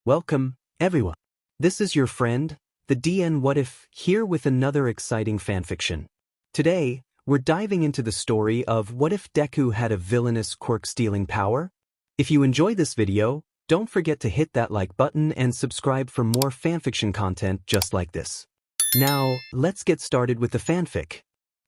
Welcome, everyone. This is your friend, the DN What If, here with another exciting fanfiction. Today, we're diving into the story of what if Deku had a villainous quirk-stealing power? If you enjoy this video, don't forget to hit that like button and subscribe for more fanfiction content just like this. Now, let's get started with the fanfic.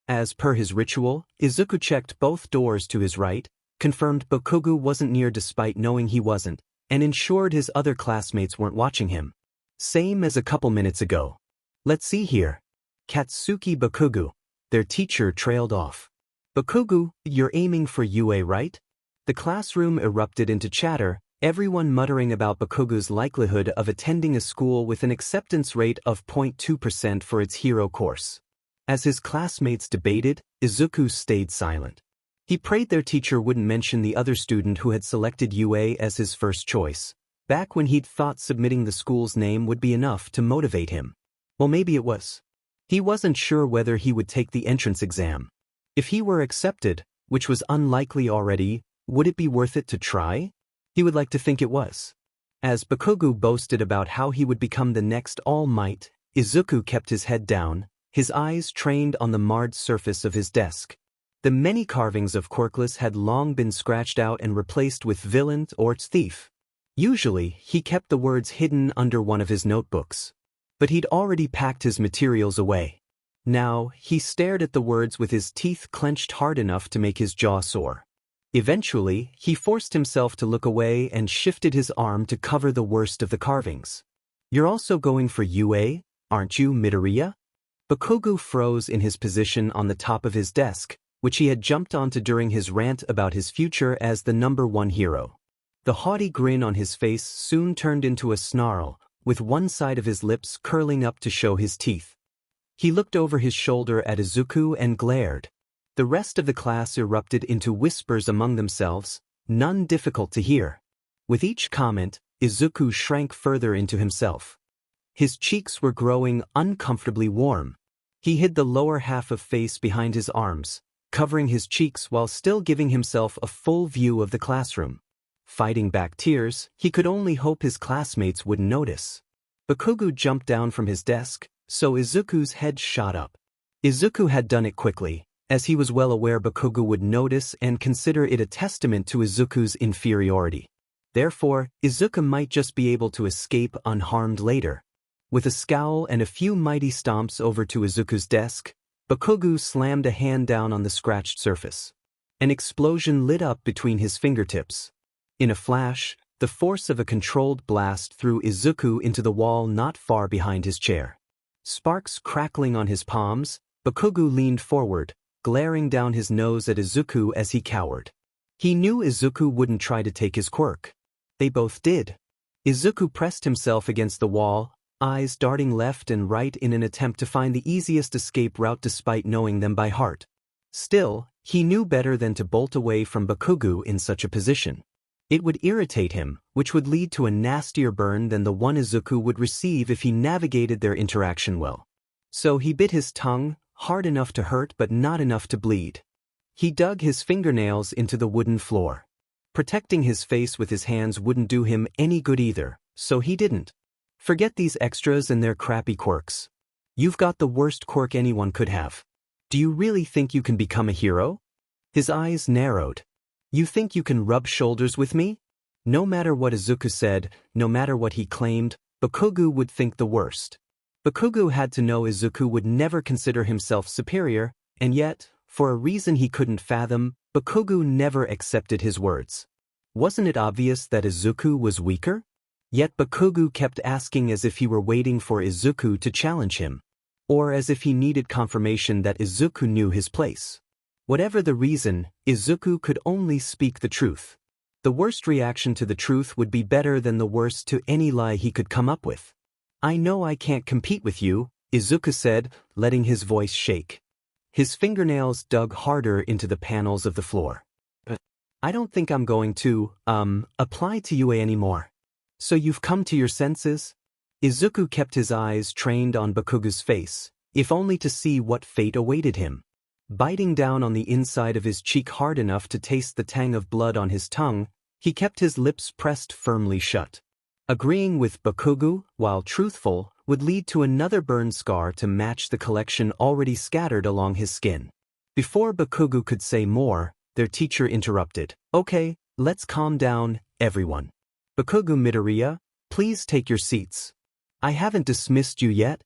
As per his ritual, Izuku checked both doors to his right, confirmed Bakugo wasn't near despite knowing he wasn't, and ensured his other classmates weren't watching him. Same as a couple minutes ago. Let's see here. Katsuki Bakugo. Their teacher trailed off. Bakugo, you're aiming for UA, right? The classroom erupted into chatter, everyone muttering about Bakugo's likelihood of attending a school with an acceptance rate of 0.2% for its hero course. As his classmates debated, Izuku stayed silent. He prayed their teacher wouldn't mention the other student who had selected UA as his first choice, back when he'd thought submitting the school's name would be enough to motivate him. Well, maybe it was. He wasn't sure whether he would take the entrance exam. If he were accepted, which was unlikely already, would it be worth it to try? He would like to think it was. As Bakugo boasted about how he would become the next All Might, Izuku kept his head down, his eyes trained on the marred surface of his desk. The many carvings of Quirkless had long been scratched out and replaced with villain or thief. Usually, he kept the words hidden under one of his notebooks. But he'd already packed his materials away. Now, he stared at the words with his teeth clenched hard enough to make his jaw sore. Eventually, he forced himself to look away and shifted his arm to cover the worst of the carvings. You're also going for UA, aren't you, Midoriya? Bakugo froze in his position on the top of his desk, which he had jumped onto during his rant about his future as the #1 hero. The haughty grin on his face soon turned into a snarl, with one side of his lips curling up to show his teeth. He looked over his shoulder at Izuku and glared. The rest of the class erupted into whispers among themselves, none difficult to hear. With each comment, Izuku shrank further into himself. His cheeks were growing uncomfortably warm. He hid the lower half of face behind his arms, covering his cheeks while still giving himself a full view of the classroom. Fighting back tears, he could only hope his classmates wouldn't notice. Bakugo jumped down from his desk, so Izuku's head shot up. Izuku had done it quickly, as he was well aware Bakugo would notice and consider it a testament to Izuku's inferiority. Therefore, Izuku might just be able to escape unharmed later. With a scowl and a few mighty stomps over to Izuku's desk, Bakugo slammed a hand down on the scratched surface. An explosion lit up between his fingertips. In a flash, the force of a controlled blast threw Izuku into the wall not far behind his chair. Sparks crackling on his palms, Bakugo leaned forward, glaring down his nose at Izuku as he cowered. He knew Izuku wouldn't try to take his quirk. They both did. Izuku pressed himself against the wall, eyes darting left and right in an attempt to find the easiest escape route despite knowing them by heart. Still, he knew better than to bolt away from Bakugo in such a position. It would irritate him, which would lead to a nastier burn than the one Izuku would receive if he navigated their interaction well. So he bit his tongue, hard enough to hurt but not enough to bleed. He dug his fingernails into the wooden floor. Protecting his face with his hands wouldn't do him any good either, so he didn't. Forget these extras and their crappy quirks. You've got the worst quirk anyone could have. Do you really think you can become a hero? His eyes narrowed. You think you can rub shoulders with me? No matter what Izuku said, no matter what he claimed, Bakugo would think the worst. Bakugo had to know Izuku would never consider himself superior, and yet, for a reason he couldn't fathom, Bakugo never accepted his words. Wasn't it obvious that Izuku was weaker? Yet Bakugo kept asking as if he were waiting for Izuku to challenge him, or as if he needed confirmation that Izuku knew his place. Whatever the reason, Izuku could only speak the truth. The worst reaction to the truth would be better than the worst to any lie he could come up with. I know I can't compete with you, Izuku said, letting his voice shake. His fingernails dug harder into the panels of the floor. I don't think I'm going to, apply to UA anymore. So you've come to your senses? Izuku kept his eyes trained on Bakugo's face, if only to see what fate awaited him. Biting down on the inside of his cheek hard enough to taste the tang of blood on his tongue, he kept his lips pressed firmly shut. Agreeing with Bakugo, while truthful, would lead to another burn scar to match the collection already scattered along his skin. Before Bakugo could say more, their teacher interrupted. Okay, let's calm down, everyone. Bakugo Midoriya, please take your seats. I haven't dismissed you yet.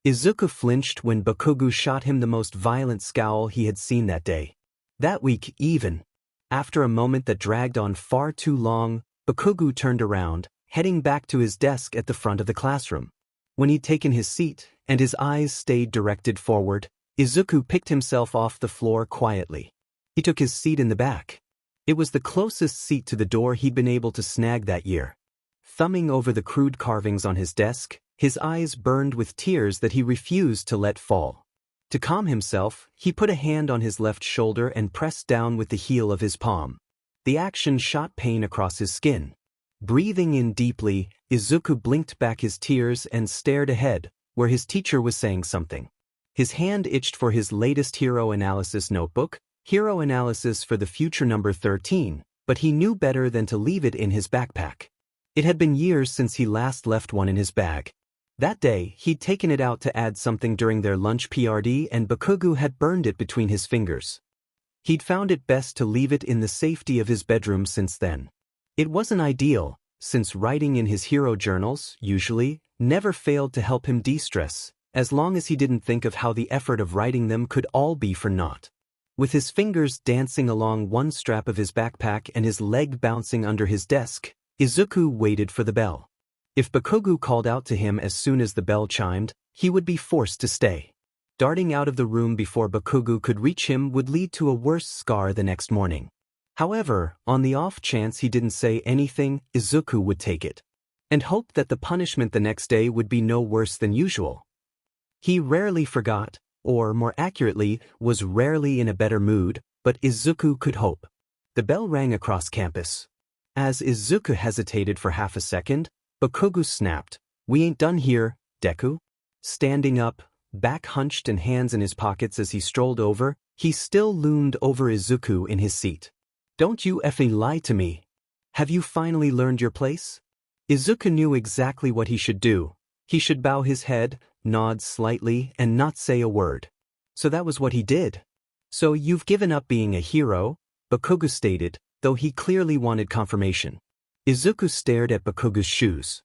Izuku flinched when Bakugo shot him the most violent scowl he had seen that day. That week even. After a moment that dragged on far too long, Bakugo turned around, heading back to his desk at the front of the classroom. When he'd taken his seat, and his eyes stayed directed forward, Izuku picked himself off the floor quietly. He took his seat in the back. It was the closest seat to the door he'd been able to snag that year. Thumbing over the crude carvings on his desk, his eyes burned with tears that he refused to let fall. To calm himself, he put a hand on his left shoulder and pressed down with the heel of his palm. The action shot pain across his skin. Breathing in deeply, Izuku blinked back his tears and stared ahead, where his teacher was saying something. His hand itched for his latest hero analysis notebook, Hero Analysis for the Future number 13, but he knew better than to leave it in his backpack. It had been years since he last left one in his bag. That day, he'd taken it out to add something during their lunch PRD and Bakugo had burned it between his fingers. He'd found it best to leave it in the safety of his bedroom since then. It wasn't ideal, since writing in his hero journals, usually, never failed to help him de-stress, as long as he didn't think of how the effort of writing them could all be for naught. With his fingers dancing along one strap of his backpack and his leg bouncing under his desk, Izuku waited for the bell. If Bakugo called out to him as soon as the bell chimed, he would be forced to stay. Darting out of the room before Bakugo could reach him would lead to a worse scar the next morning. However, on the off chance he didn't say anything, Izuku would take it. And hoped that the punishment the next day would be no worse than usual. He rarely forgot, or more accurately, was rarely in a better mood, but Izuku could hope. The bell rang across campus. As Izuku hesitated for half a second, Bakugo snapped, "We ain't done here, Deku." Standing up, back hunched and hands in his pockets as he strolled over, he still loomed over Izuku in his seat. "Don't you effing lie to me. Have you finally learned your place?" Izuku knew exactly what he should do. He should bow his head, nod slightly, and not say a word. So that was what he did. "So you've given up being a hero?" Bakugo stated, though he clearly wanted confirmation. Izuku stared at Bakugo's shoes.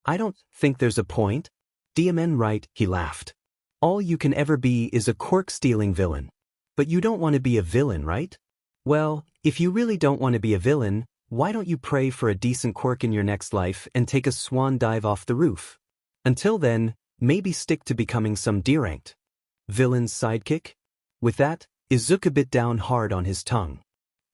"I don't think there's a point." "DMN right," he laughed. "All you can ever be is a quirk-stealing villain. But you don't want to be a villain, right? Well, if you really don't want to be a villain, why don't you pray for a decent quirk in your next life and take a swan dive off the roof? Until then, maybe stick to becoming some D-ranked villain's sidekick?" With that, Izuku bit down hard on his tongue.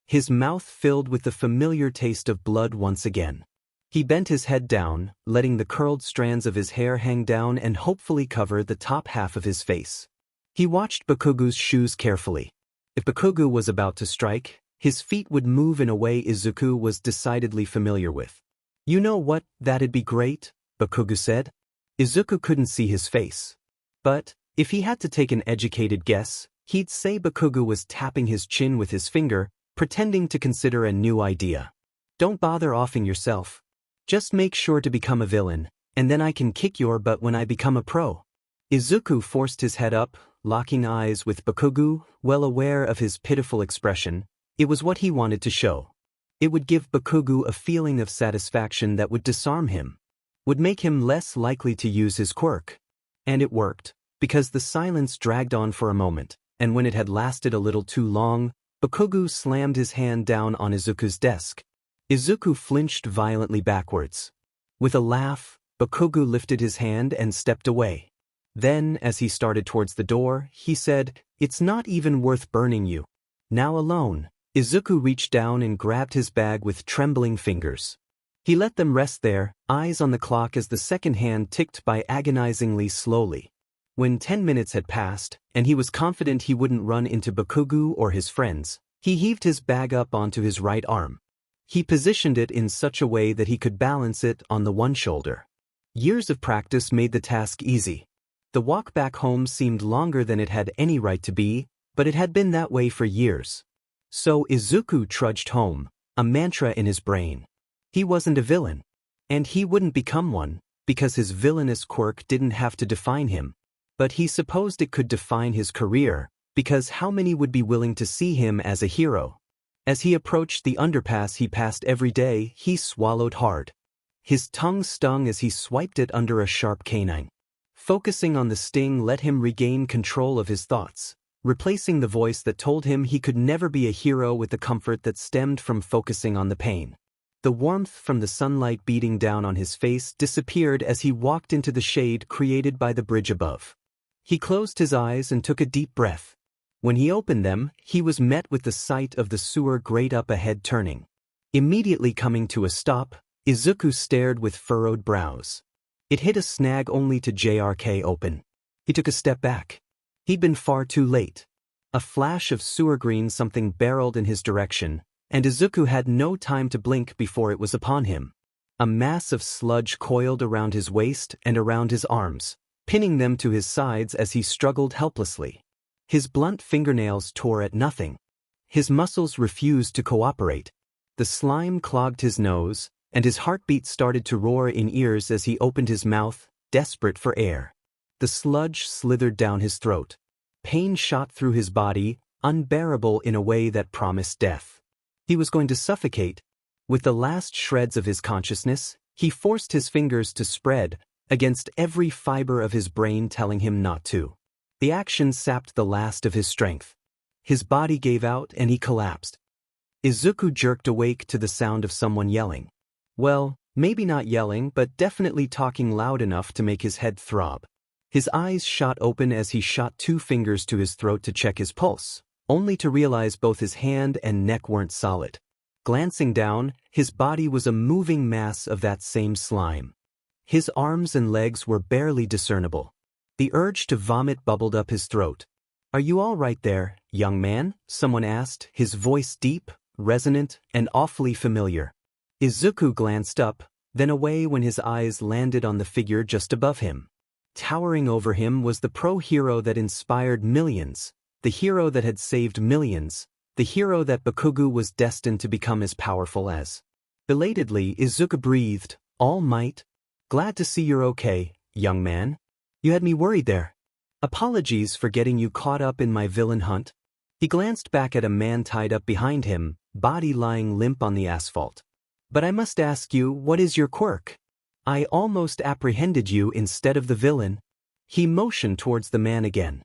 His mouth filled with the familiar taste of blood once again. He bent his head down, letting the curled strands of his hair hang down and hopefully cover the top half of his face. He watched Bakugo's shoes carefully. If Bakugo was about to strike, his feet would move in a way Izuku was decidedly familiar with. "You know what, that'd be great," Bakugo said. Izuku couldn't see his face. But, if he had to take an educated guess, he'd say Bakugo was tapping his chin with his finger, pretending to consider a new idea. "Don't bother offing yourself. Just make sure to become a villain, and then I can kick your butt when I become a pro." Izuku forced his head up, locking eyes with Bakugo, well aware of his pitiful expression. It was what he wanted to show. It would give Bakugo a feeling of satisfaction that would disarm him, would make him less likely to use his quirk. And it worked, because the silence dragged on for a moment, and when it had lasted a little too long, Bakugo slammed his hand down on Izuku's desk. Izuku flinched violently backwards. With a laugh, Bakugo lifted his hand and stepped away. Then, as he started towards the door, he said, "It's not even worth burning you." Now alone, Izuku reached down and grabbed his bag with trembling fingers. He let them rest there, eyes on the clock as the second hand ticked by agonizingly slowly. When 10 minutes had passed, and he was confident he wouldn't run into Bakugo or his friends, he heaved his bag up onto his right arm. He positioned it in such a way that he could balance it on the one shoulder. Years of practice made the task easy. The walk back home seemed longer than it had any right to be, but it had been that way for years. So Izuku trudged home, a mantra in his brain. He wasn't a villain. And he wouldn't become one, because his villainous quirk didn't have to define him. But he supposed it could define his career, because how many would be willing to see him as a hero? As he approached the underpass he passed every day, he swallowed hard. His tongue stung as he swiped it under a sharp canine. Focusing on the sting let him regain control of his thoughts, replacing the voice that told him he could never be a hero with the comfort that stemmed from focusing on the pain. The warmth from the sunlight beating down on his face disappeared as he walked into the shade created by the bridge above. He closed his eyes and took a deep breath. When he opened them, he was met with the sight of the sewer grate up ahead turning. Immediately coming to a stop, Izuku stared with furrowed brows. It hit a snag only to JRK open. He took a step back. He'd been far too late. A flash of sewer green something barreled in his direction, and Izuku had no time to blink before it was upon him. A mass of sludge coiled around his waist and around his arms, pinning them to his sides as he struggled helplessly. His blunt fingernails tore at nothing. His muscles refused to cooperate. The slime clogged his nose, and his heartbeat started to roar in ears as he opened his mouth, desperate for air. The sludge slithered down his throat. Pain shot through his body, unbearable in a way that promised death. He was going to suffocate. With the last shreds of his consciousness, he forced his fingers to spread, against every fiber of his brain telling him not to. The action sapped the last of his strength. His body gave out and he collapsed. Izuku jerked awake to the sound of someone yelling. Well, maybe not yelling, but definitely talking loud enough to make his head throb. His eyes shot open as he shot 2 fingers to his throat to check his pulse, only to realize both his hand and neck weren't solid. Glancing down, his body was a moving mass of that same slime. His arms and legs were barely discernible. The urge to vomit bubbled up his throat. "Are you all right there, young man?" someone asked, his voice deep, resonant, and awfully familiar. Izuku glanced up, then away when his eyes landed on the figure just above him. Towering over him was the pro-hero that inspired millions, the hero that had saved millions, the hero that Bakugo was destined to become as powerful as. Belatedly, Izuku breathed, "All Might? Glad to see you're okay, young man. You had me worried there. Apologies for getting you caught up in my villain hunt." He glanced back at a man tied up behind him, body lying limp on the asphalt. "But I must ask you, what is your quirk? I almost apprehended you instead of the villain." He motioned towards the man again.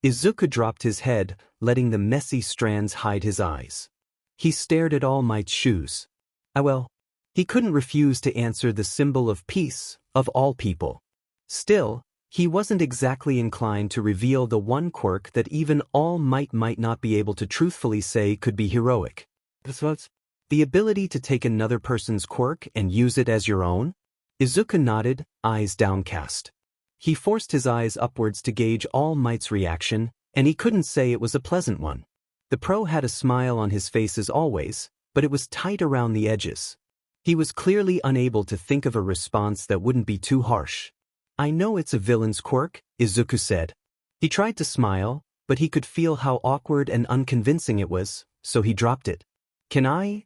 Izuku dropped his head, letting the messy strands hide his eyes. He stared at All Might's shoes. Well, he couldn't refuse to answer the symbol of peace, of all people. Still, he wasn't exactly inclined to reveal the one quirk that even All Might might not be able to truthfully say could be heroic. The ability to take another person's quirk and use it as your own? Izuku nodded, eyes downcast. He forced his eyes upwards to gauge All Might's reaction, and he couldn't say it was a pleasant one. The pro had a smile on his face as always, but it was tight around the edges. He was clearly unable to think of a response that wouldn't be too harsh. "I know it's a villain's quirk," Izuku said. He tried to smile, but he could feel how awkward and unconvincing it was, so he dropped it. Can I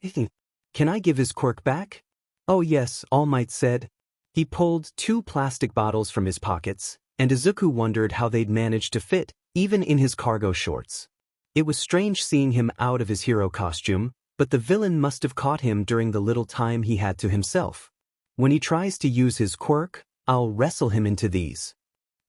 give his quirk back?" "Oh yes," All Might said. He pulled 2 plastic bottles from his pockets, and Izuku wondered how they'd managed to fit, even in his cargo shorts. It was strange seeing him out of his hero costume, but the villain must have caught him during the little time he had to himself. "When he tries to use his quirk, I'll wrestle him into these."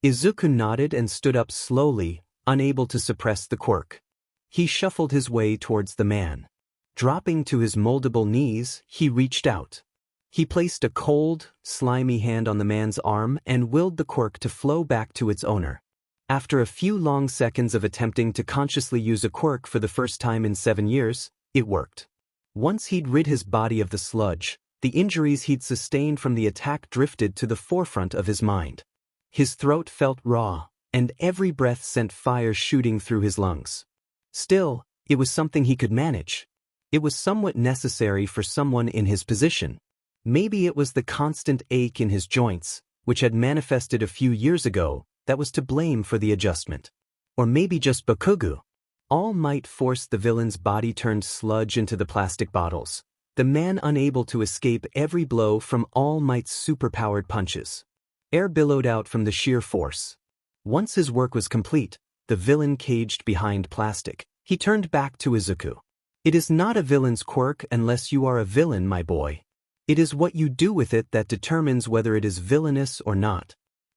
Izuku nodded and stood up slowly, unable to suppress the quirk. He shuffled his way towards the man. Dropping to his moldable knees, he reached out. He placed a cold, slimy hand on the man's arm and willed the quirk to flow back to its owner. After a few long seconds of attempting to consciously use a quirk for the first time in 7 years, it worked. Once he'd rid his body of the sludge, the injuries he'd sustained from the attack drifted to the forefront of his mind. His throat felt raw, and every breath sent fire shooting through his lungs. Still, it was something he could manage. It was somewhat necessary for someone in his position. Maybe it was the constant ache in his joints, which had manifested a few years ago, that was to blame for the adjustment. Or maybe just Bakugo. All Might forced the villain's body-turned sludge into the plastic bottles. the man unable to escape every blow from All Might's superpowered punches. Air billowed out from the sheer force. Once his work was complete, the villain caged behind plastic, he turned back to Izuku. It is not a villain's quirk unless you are a villain, my boy. It is what you do with it that determines whether it is villainous or not.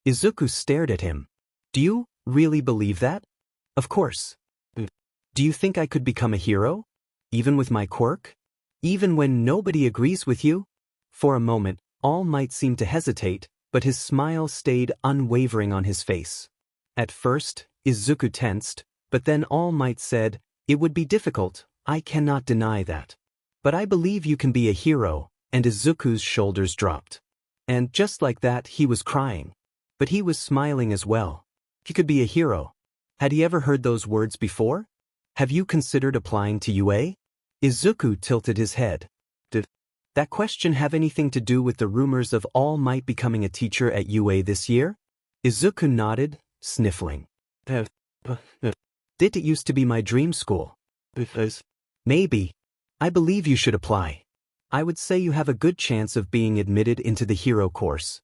Izuku stared at him. Do you really believe that? Of course. Do you think I could become a hero? Even with my quirk? Even when nobody agrees with you? For a moment, All Might seemed to hesitate, but his smile stayed unwavering on his face. At first, Izuku tensed, but then All Might said, "It would be difficult, I cannot deny that. But I believe you can be a hero," and Izuku's shoulders dropped. And just like that, he was crying. But he was smiling as well. He could be a hero. Had he ever heard those words before? Have you considered applying to UA? Izuku tilted his head. Did that question have anything to do with the rumors of All Might becoming a teacher at UA this year? Izuku nodded, sniffling. Did it used to be my dream school? Maybe. I believe you should apply. I would say you have a good chance of being admitted into the hero course.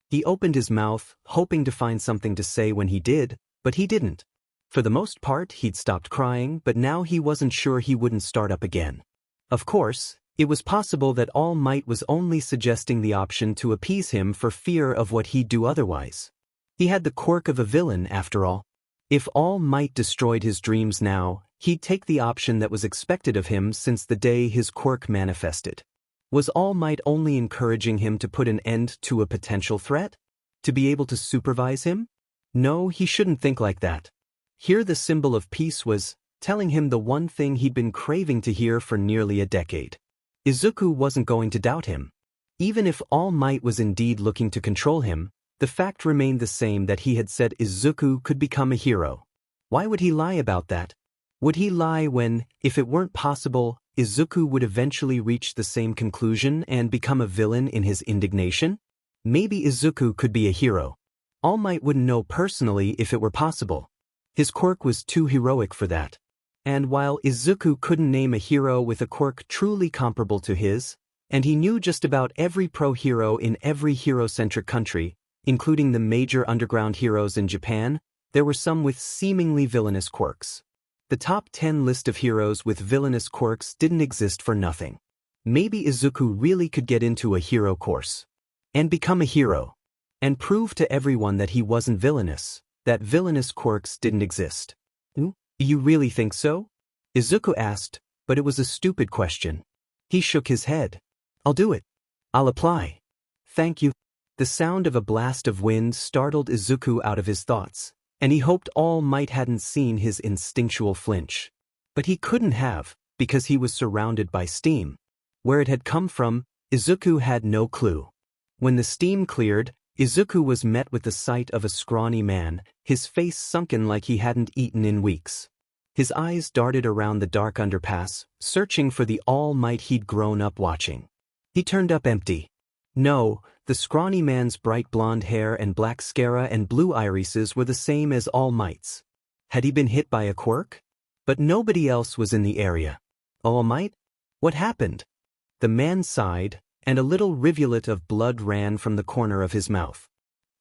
He opened his mouth, hoping to find something to say when he did, but he didn't. For the most part, he'd stopped crying, but now he wasn't sure he wouldn't start up again. Of course, it was possible that All Might was only suggesting the option to appease him for fear of what he'd do otherwise. He had the quirk of a villain, after all. If All Might destroyed his dreams now, he'd take the option that was expected of him since the day his quirk manifested. Was All Might only encouraging him to put an end to a potential threat? To be able to supervise him? No, he shouldn't think like that. Here the symbol of peace was telling him the one thing he'd been craving to hear for nearly a decade. Izuku wasn't going to doubt him. Even if All Might was indeed looking to control him, the fact remained the same that he had said Izuku could become a hero. Why would he lie about that? Would he lie when, if it weren't possible, Izuku would eventually reach the same conclusion and become a villain in his indignation? Maybe Izuku could be a hero. All Might wouldn't know personally if it were possible. His quirk was too heroic for that. And while Izuku couldn't name a hero with a quirk truly comparable to his, and he knew just about every pro-hero in every hero-centric country, including the major underground heroes in Japan, there were some with seemingly villainous quirks. The top 10 list of heroes with villainous quirks didn't exist for nothing. Maybe Izuku really could get into a hero course. And become a hero. And prove to everyone that he wasn't villainous, that villainous quirks didn't exist. You really think so? Izuku asked, but it was a stupid question. He shook his head. I'll do it. I'll apply. Thank you. The sound of a blast of wind startled Izuku out of his thoughts, and he hoped All Might hadn't seen his instinctual flinch. But he couldn't have, because he was surrounded by steam. Where it had come from, Izuku had no clue. When the steam cleared, Izuku was met with the sight of a scrawny man, his face sunken like he hadn't eaten in weeks. His eyes darted around the dark underpass, searching for the All Might he'd grown up watching. He turned up empty. No, the scrawny man's bright blonde hair and black scara and blue irises were the same as All Might's. Had he been hit by a quirk? But nobody else was in the area. All Might? What happened? The man sighed, and a little rivulet of blood ran from the corner of his mouth.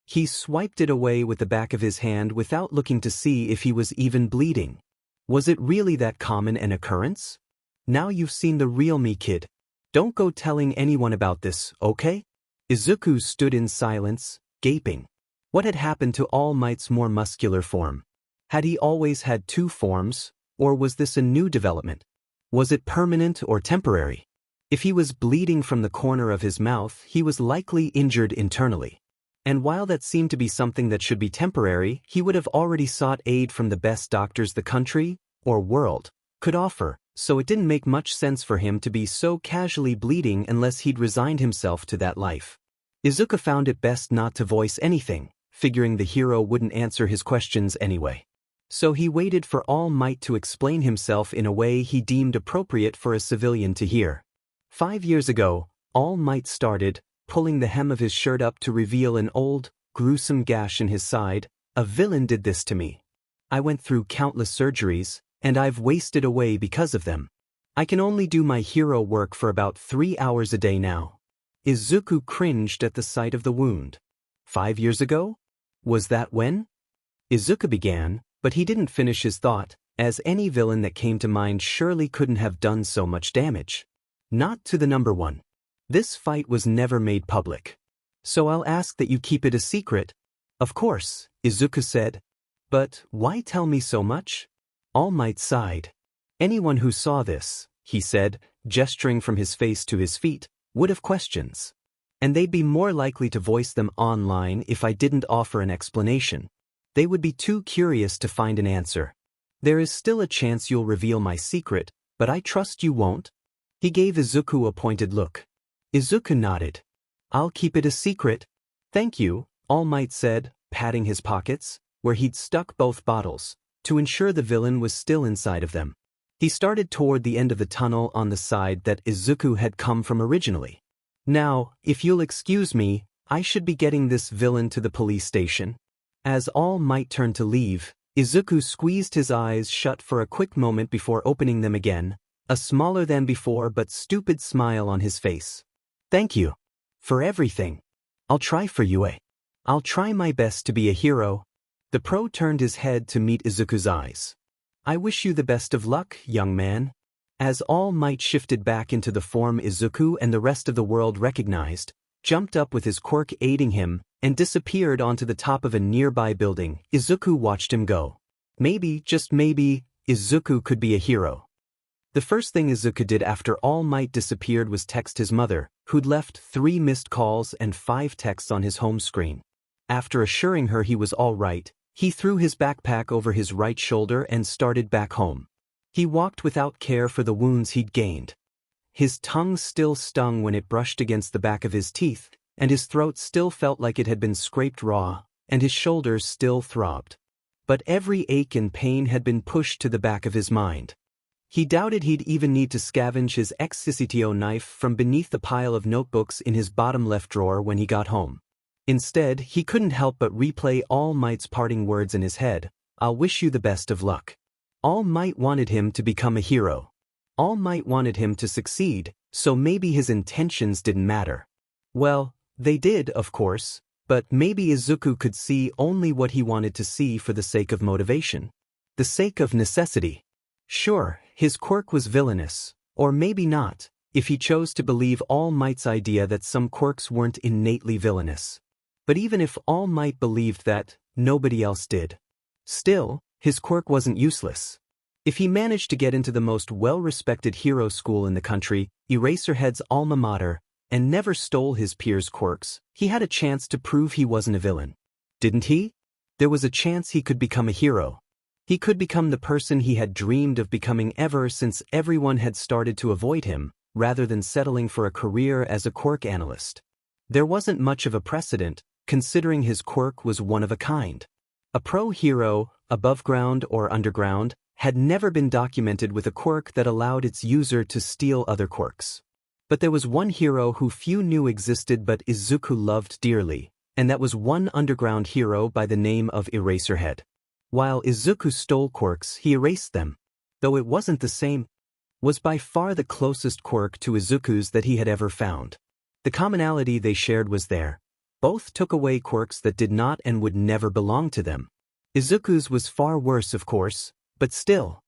He swiped it away with the back of his hand without looking to see if he was even bleeding. Was it really that common an occurrence? Now you've seen the real me, kid. Don't go telling anyone about this, okay? Izuku stood in silence, gaping. What had happened to All Might's more muscular form? Had he always had two forms, or was this a new development? Was it permanent or temporary? If he was bleeding from the corner of his mouth, he was likely injured internally. And while that seemed to be something that should be temporary, he would have already sought aid from the best doctors the country, or world, could offer, so it didn't make much sense for him to be so casually bleeding unless he'd resigned himself to that life. Izuku found it best not to voice anything, figuring the hero wouldn't answer his questions anyway. So he waited for All Might to explain himself in a way he deemed appropriate for a civilian to hear. 5 years ago, All Might started, pulling the hem of his shirt up to reveal an old, gruesome gash in his side. A villain did this to me. I went through countless surgeries, and I've wasted away because of them. I can only do my hero work for about 3 hours a day now. Izuku cringed at the sight of the wound. 5 years ago? Was that when? Izuku began, but he didn't finish his thought, as any villain that came to mind surely couldn't have done so much damage. Not to the number one. This fight was never made public. So I'll ask that you keep it a secret. Of course, Izuku said. But why tell me so much? All Might sighed. Anyone who saw this, he said, gesturing from his face to his feet, would have questions. And they'd be more likely to voice them online if I didn't offer an explanation. They would be too curious to find an answer. There is still a chance you'll reveal my secret, but I trust you won't. He gave Izuku a pointed look. Izuku nodded. I'll keep it a secret. Thank you, All Might said, patting his pockets, where he'd stuck both bottles, to ensure the villain was still inside of them. He started toward the end of the tunnel on the side that Izuku had come from originally. Now, if you'll excuse me, I should be getting this villain to the police station. As All Might turned to leave, Izuku squeezed his eyes shut for a quick moment before opening them again, a smaller than before but stupid smile on his face. Thank you. For everything. I'll try for you, eh? I'll try my best to be a hero. The pro turned his head to meet Izuku's eyes. I wish you the best of luck, young man. As All Might shifted back into the form Izuku and the rest of the world recognized, jumped up with his quirk aiding him, and disappeared onto the top of a nearby building, Izuku watched him go. Maybe, just maybe, Izuku could be a hero. The first thing Izuku did after All Might disappeared was text his mother, who'd left 3 missed calls and 5 texts on his home screen. After assuring her he was all right, he threw his backpack over his right shoulder and started back home. He walked without care for the wounds he'd gained. His tongue still stung when it brushed against the back of his teeth, and his throat still felt like it had been scraped raw, and his shoulders still throbbed. But every ache and pain had been pushed to the back of his mind. He doubted he'd even need to scavenge his ex-Sisitio knife from beneath the pile of notebooks in his bottom left drawer when he got home. Instead, he couldn't help but replay All Might's parting words in his head. I'll wish you the best of luck. All Might wanted him to become a hero. All Might wanted him to succeed, so maybe his intentions didn't matter. Well, they did, of course, but maybe Izuku could see only what he wanted to see for the sake of motivation. The sake of necessity. Sure, his quirk was villainous, or maybe not, if he chose to believe All Might's idea that some quirks weren't innately villainous. But even if All Might believed that, nobody else did. Still, his quirk wasn't useless. If he managed to get into the most well-respected hero school in the country, Eraserhead's alma mater, and never stole his peers' quirks, he had a chance to prove he wasn't a villain. Didn't he? There was a chance he could become a hero. He could become the person he had dreamed of becoming ever since everyone had started to avoid him, rather than settling for a career as a quirk analyst. There wasn't much of a precedent, considering his quirk was one of a kind. A pro hero, above ground or underground, had never been documented with a quirk that allowed its user to steal other quirks. But there was one hero who few knew existed but Izuku loved dearly, and that was one underground hero by the name of Eraserhead. While Izuku stole quirks, he erased them. Though it wasn't the same, was by far the closest quirk to Izuku's that he had ever found. The commonality they shared was there. Both took away quirks that did not and would never belong to them. Izuku's was far worse, of course, but still.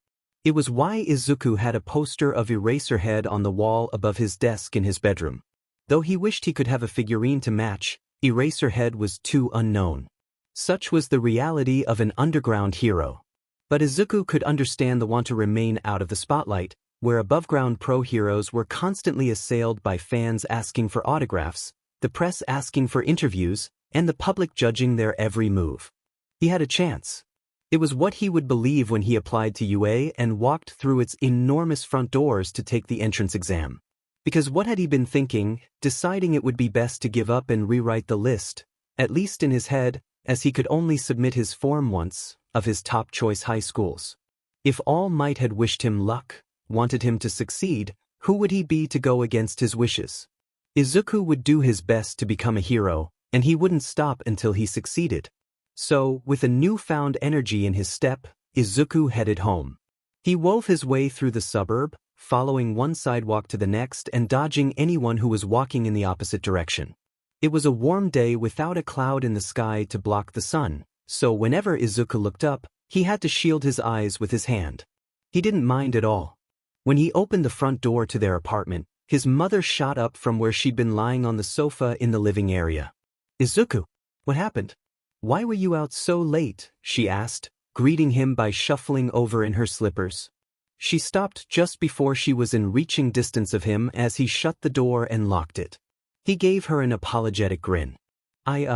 It was why Izuku had a poster of Eraserhead on the wall above his desk in his bedroom. Though he wished he could have a figurine to match, Eraserhead was too unknown. Such was the reality of an underground hero. But Izuku could understand the want to remain out of the spotlight, where above-ground pro heroes were constantly assailed by fans asking for autographs, the press asking for interviews, and the public judging their every move. He had a chance. It was what he would believe when he applied to UA and walked through its enormous front doors to take the entrance exam. Because what had he been thinking, deciding it would be best to give up and rewrite the list, at least in his head, as he could only submit his form once, of his top choice high schools. If All Might had wished him luck, wanted him to succeed, who would he be to go against his wishes? Izuku would do his best to become a hero, and he wouldn't stop until he succeeded. So, with a newfound energy in his step, Izuku headed home. He wove his way through the suburb, following one sidewalk to the next and dodging anyone who was walking in the opposite direction. It was a warm day without a cloud in the sky to block the sun, so whenever Izuku looked up, he had to shield his eyes with his hand. He didn't mind at all. When he opened the front door to their apartment, his mother shot up from where she'd been lying on the sofa in the living area. "Izuku, what happened? Why were you out so late?" she asked, greeting him by shuffling over in her slippers. She stopped just before she was in reaching distance of him as he shut the door and locked it. He gave her an apologetic grin. I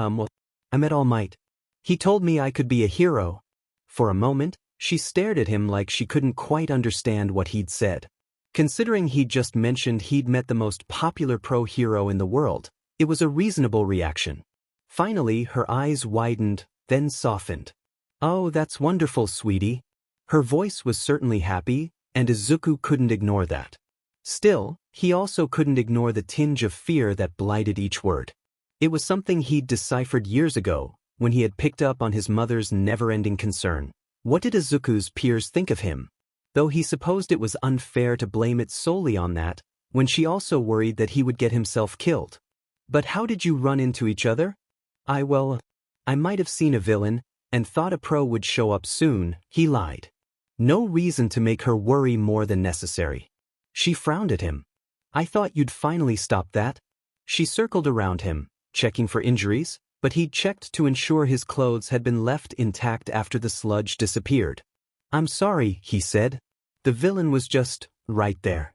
met All Might. He told me I could be a hero." For a moment, she stared at him like she couldn't quite understand what he'd said. Considering he'd just mentioned he'd met the most popular pro-hero in the world, it was a reasonable reaction. Finally, her eyes widened, then softened. "Oh, that's wonderful, sweetie." Her voice was certainly happy, and Izuku couldn't ignore that. Still, he also couldn't ignore the tinge of fear that blighted each word. It was something he'd deciphered years ago, when he had picked up on his mother's never-ending concern. What did Izuku's peers think of him? Though he supposed it was unfair to blame it solely on that, when she also worried that he would get himself killed. "But how did you run into each other?" I might have seen a villain, and thought a pro would show up soon," he lied. No reason to make her worry more than necessary. She frowned at him. "I thought you'd finally stop that." She circled around him, checking for injuries, but he'd checked to ensure his clothes had been left intact after the sludge disappeared. "I'm sorry," he said. "The villain was just right there.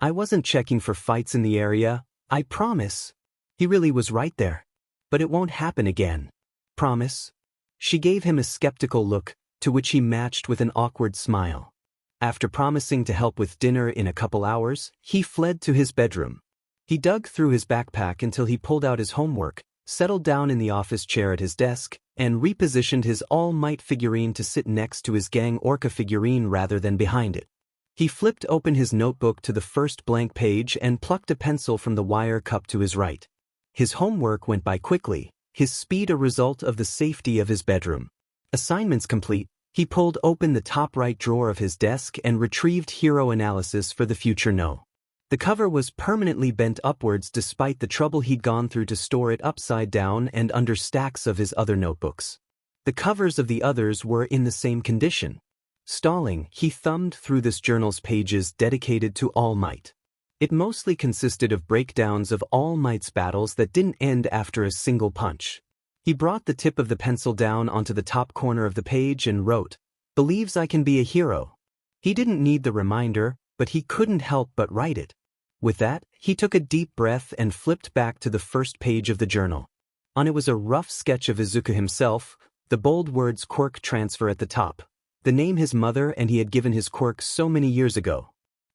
I wasn't checking for fights in the area, I promise." He really was right there. "But it won't happen again. Promise?" She gave him a skeptical look, to which he matched with an awkward smile. After promising to help with dinner in a couple hours, he fled to his bedroom. He dug through his backpack until he pulled out his homework, settled down in the office chair at his desk, and repositioned his All Might figurine to sit next to his Gang Orca figurine rather than behind it. He flipped open his notebook to the first blank page and plucked a pencil from the wire cup to his right. His homework went by quickly, his speed a result of the safety of his bedroom. Assignments complete, he pulled open the top right drawer of his desk and retrieved Hero Analysis for the Future No. The cover was permanently bent upwards despite the trouble he'd gone through to store it upside down and under stacks of his other notebooks. The covers of the others were in the same condition. Stalling, he thumbed through this journal's pages dedicated to All Might. It mostly consisted of breakdowns of All Might's battles that didn't end after a single punch. He brought the tip of the pencil down onto the top corner of the page and wrote, "Believes I can be a hero." He didn't need the reminder, but he couldn't help but write it. With that, he took a deep breath and flipped back to the first page of the journal. On it was a rough sketch of Izuku himself, the bold words "Quirk Transfer" at the top, the name his mother and he had given his quirk so many years ago.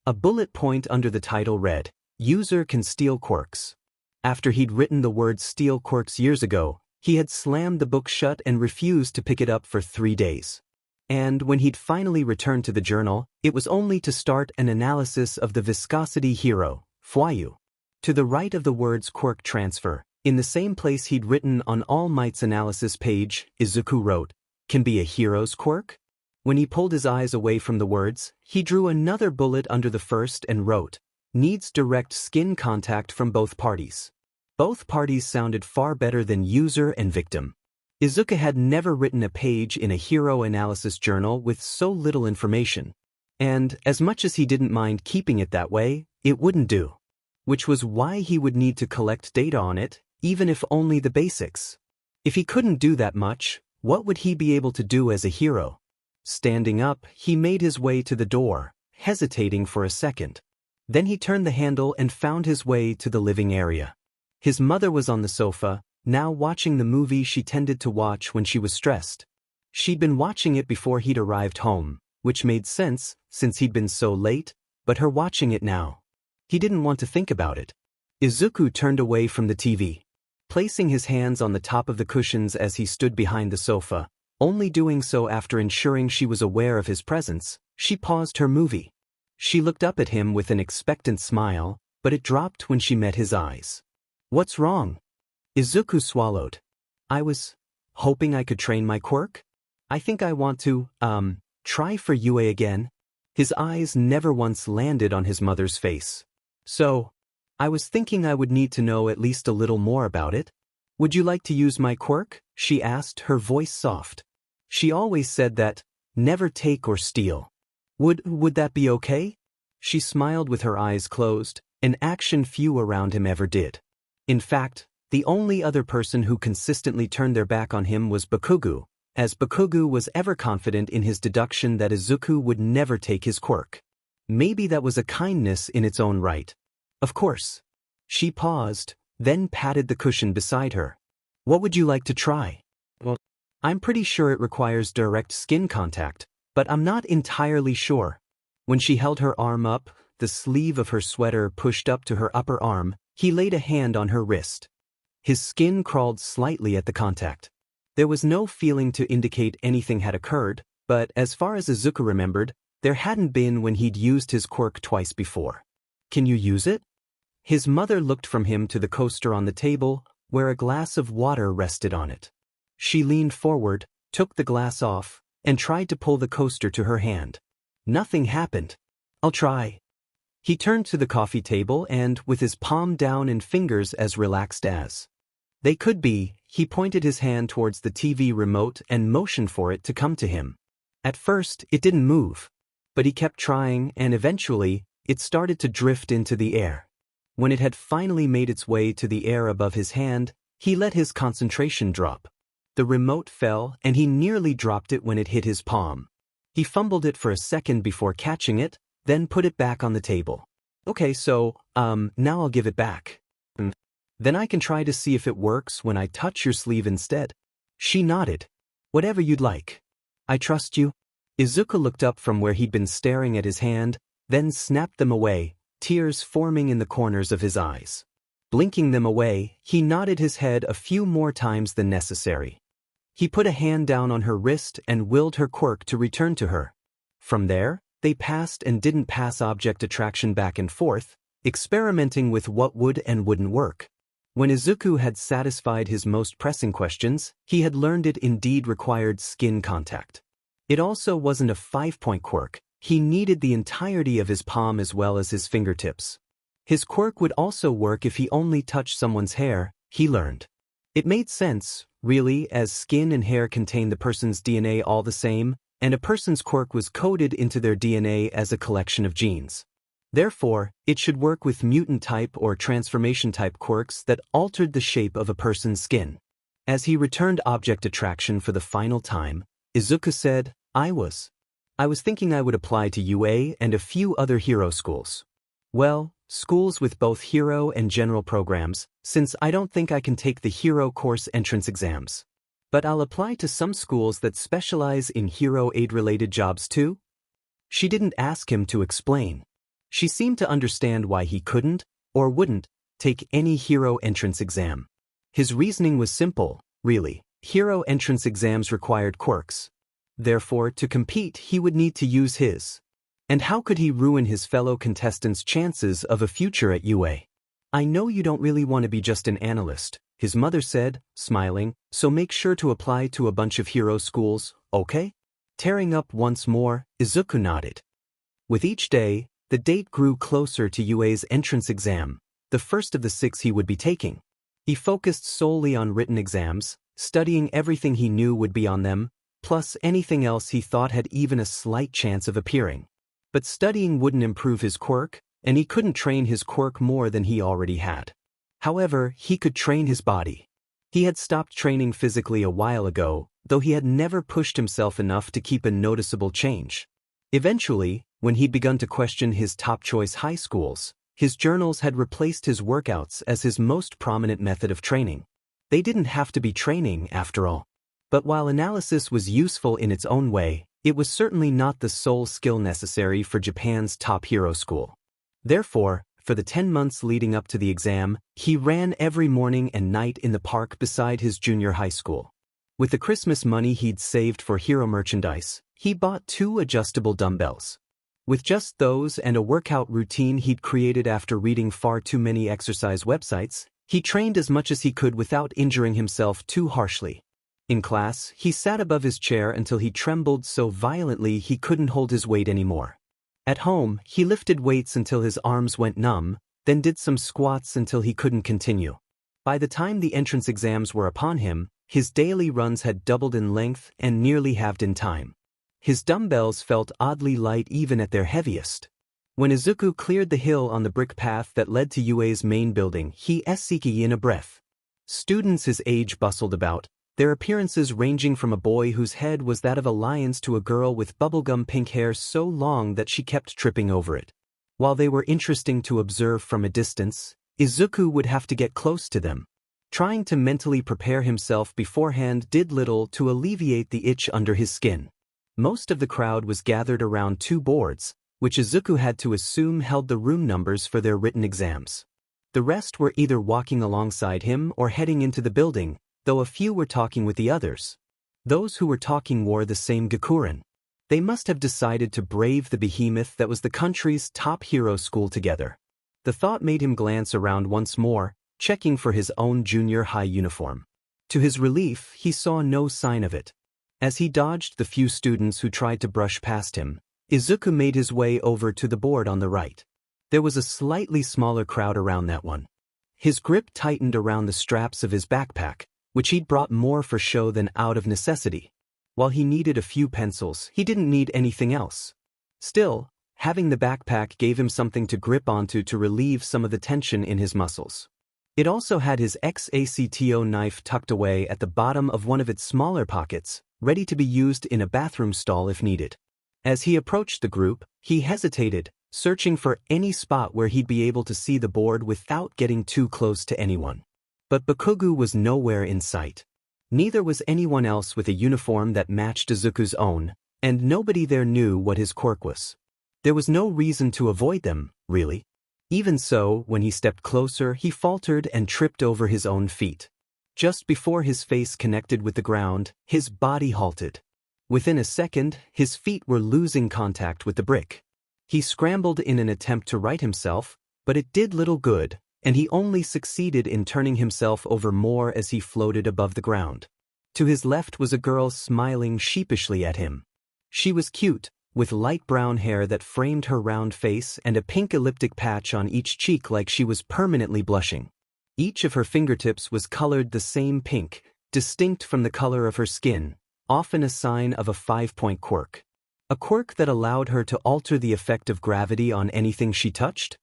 A bullet point under the title read, "User can steal quirks." After he'd written the word "steal quirks" years ago, he had slammed the book shut and refused to pick it up for 3 days. And when he'd finally returned to the journal, it was only to start an analysis of the viscosity hero, Fuayu. To the right of the words "Quirk Transfer," in the same place he'd written on All Might's analysis page, Izuku wrote, "Can be a hero's quirk?" When he pulled his eyes away from the words, he drew another bullet under the first and wrote, "Needs direct skin contact from both parties." Both parties sounded far better than user and victim. Izuku had never written a page in a hero analysis journal with so little information. And, as much as he didn't mind keeping it that way, it wouldn't do. Which was why he would need to collect data on it, even if only the basics. If he couldn't do that much, what would he be able to do as a hero? Standing up, he made his way to the door, hesitating for a second. Then he turned the handle and found his way to the living area. His mother was on the sofa, now watching the movie she tended to watch when she was stressed. She'd been watching it before he'd arrived home, which made sense, since he'd been so late, but her watching it now. He didn't want to think about it. Izuku turned away from the TV. Placing his hands on the top of the cushions as he stood behind the sofa, only doing so after ensuring she was aware of his presence, she paused her movie. She looked up at him with an expectant smile, but it dropped when she met his eyes. "What's wrong?" Izuku swallowed. "I was hoping I could train my quirk. I think I want to, try for UA again." His eyes never once landed on his mother's face. So, I was thinking I would need to know at least a little more about it. Would you like to use my quirk? She asked, her voice soft. She always said that, never take or steal. Would that be okay? She smiled with her eyes closed, an action few around him ever did. In fact, the only other person who consistently turned their back on him was Bakugo, as Bakugo was ever confident in his deduction that Izuku would never take his quirk. Maybe that was a kindness in its own right. Of course. She paused, then patted the cushion beside her. What would you like to try? Well, I'm pretty sure it requires direct skin contact, but I'm not entirely sure. When she held her arm up, the sleeve of her sweater pushed up to her upper arm, he laid a hand on her wrist. His skin crawled slightly at the contact. There was no feeling to indicate anything had occurred, but as far as Izuku remembered, there hadn't been when he'd used his quirk twice before. Can you use it? His mother looked from him to the coaster on the table, where a glass of water rested on it. She leaned forward, took the glass off, and tried to pull the coaster to her hand. Nothing happened. I'll try. He turned to the coffee table and, with his palm down and fingers as relaxed as they could be, he pointed his hand towards the TV remote and motioned for it to come to him. At first, it didn't move. But he kept trying, and eventually, it started to drift into the air. When it had finally made its way to the air above his hand, he let his concentration drop. The remote fell, and he nearly dropped it when it hit his palm. He fumbled it for a second before catching it, then put it back on the table. Okay, so, now I'll give it back. Then I can try to see if it works when I touch your sleeve instead. She nodded. Whatever you'd like. I trust you. Izuku looked up from where he'd been staring at his hand, then snapped them away, tears forming in the corners of his eyes. Blinking them away, he nodded his head a few more times than necessary. He put a hand down on her wrist and willed her quirk to return to her. From there, they passed and didn't pass object attraction back and forth, experimenting with what would and wouldn't work. When Izuku had satisfied his most pressing questions, he had learned it indeed required skin contact. It also wasn't a 5-point quirk. He needed the entirety of his palm as well as his fingertips. His quirk would also work if he only touched someone's hair, he learned. It made sense, really, as skin and hair contain the person's DNA all the same, and a person's quirk was coded into their DNA as a collection of genes. Therefore, it should work with mutant-type or transformation-type quirks that altered the shape of a person's skin. As he returned object attraction for the final time, Izuku said, I was thinking I would apply to UA and a few other hero schools. Well, schools with both hero and general programs, since I don't think I can take the hero course entrance exams. But I'll apply to some schools that specialize in hero aid-related jobs too. She didn't ask him to explain. She seemed to understand why he couldn't, or wouldn't, take any hero entrance exam. His reasoning was simple, really. Hero entrance exams required quirks. Therefore, to compete, he would need to use his. And how could he ruin his fellow contestants' chances of a future at UA? I know you don't really want to be just an analyst, his mother said, smiling, so make sure to apply to a bunch of hero schools, okay? Tearing up once more, Izuku nodded. With each day, the date grew closer to UA's entrance exam, the first of the 6 he would be taking. He focused solely on written exams, studying everything he knew would be on them, plus anything else he thought had even a slight chance of appearing. But studying wouldn't improve his quirk, and he couldn't train his quirk more than he already had. However, he could train his body. He had stopped training physically a while ago, though he had never pushed himself enough to keep a noticeable change. Eventually, when he'd begun to question his top-choice high schools, his journals had replaced his workouts as his most prominent method of training. They didn't have to be training, after all. But while analysis was useful in its own way, it was certainly not the sole skill necessary for Japan's top hero school. Therefore, for the 10 months leading up to the exam, he ran every morning and night in the park beside his junior high school. With the Christmas money he'd saved for hero merchandise, he bought 2 adjustable dumbbells. With just those and a workout routine he'd created after reading far too many exercise websites, he trained as much as he could without injuring himself too harshly. In class, he sat above his chair until he trembled so violently he couldn't hold his weight anymore. At home, he lifted weights until his arms went numb, then did some squats until he couldn't continue. By the time the entrance exams were upon him, his daily runs had doubled in length and nearly halved in time. His dumbbells felt oddly light even at their heaviest. When Izuku cleared the hill on the brick path that led to UA's main building, he seeked in a breath. Students his age bustled about, their appearances ranging from a boy whose head was that of a lion's to a girl with bubblegum pink hair so long that she kept tripping over it. While they were interesting to observe from a distance, Izuku would have to get close to them. Trying to mentally prepare himself beforehand did little to alleviate the itch under his skin. Most of the crowd was gathered around two boards, which Izuku had to assume held the room numbers for their written exams. The rest were either walking alongside him or heading into the building, though a few were talking with the others. Those who were talking wore the same Gakuren. They must have decided to brave the behemoth that was the country's top hero school together. The thought made him glance around once more, checking for his own junior high uniform. To his relief, he saw no sign of it. As he dodged the few students who tried to brush past him, Izuku made his way over to the board on the right. There was a slightly smaller crowd around that one. His grip tightened around the straps of his backpack, which he'd brought more for show than out of necessity. While he needed a few pencils, he didn't need anything else. Still, having the backpack gave him something to grip onto to relieve some of the tension in his muscles. It also had his Xacto knife tucked away at the bottom of one of its smaller pockets, ready to be used in a bathroom stall if needed. As he approached the group, he hesitated, searching for any spot where he'd be able to see the board without getting too close to anyone. But Bakugo was nowhere in sight. Neither was anyone else with a uniform that matched Izuku's own, and nobody there knew what his quirk was. There was no reason to avoid them, really. Even so, when he stepped closer, he faltered and tripped over his own feet. Just before his face connected with the ground, his body halted. Within a second, his feet were losing contact with the brick. He scrambled in an attempt to right himself, but it did little good, and he only succeeded in turning himself over more as he floated above the ground. To his left was a girl smiling sheepishly at him. She was cute, with light brown hair that framed her round face and a pink elliptic patch on each cheek like she was permanently blushing. Each of her fingertips was colored the same pink, distinct from the color of her skin, often a sign of a 5-point quirk. A quirk that allowed her to alter the effect of gravity on anything she touched?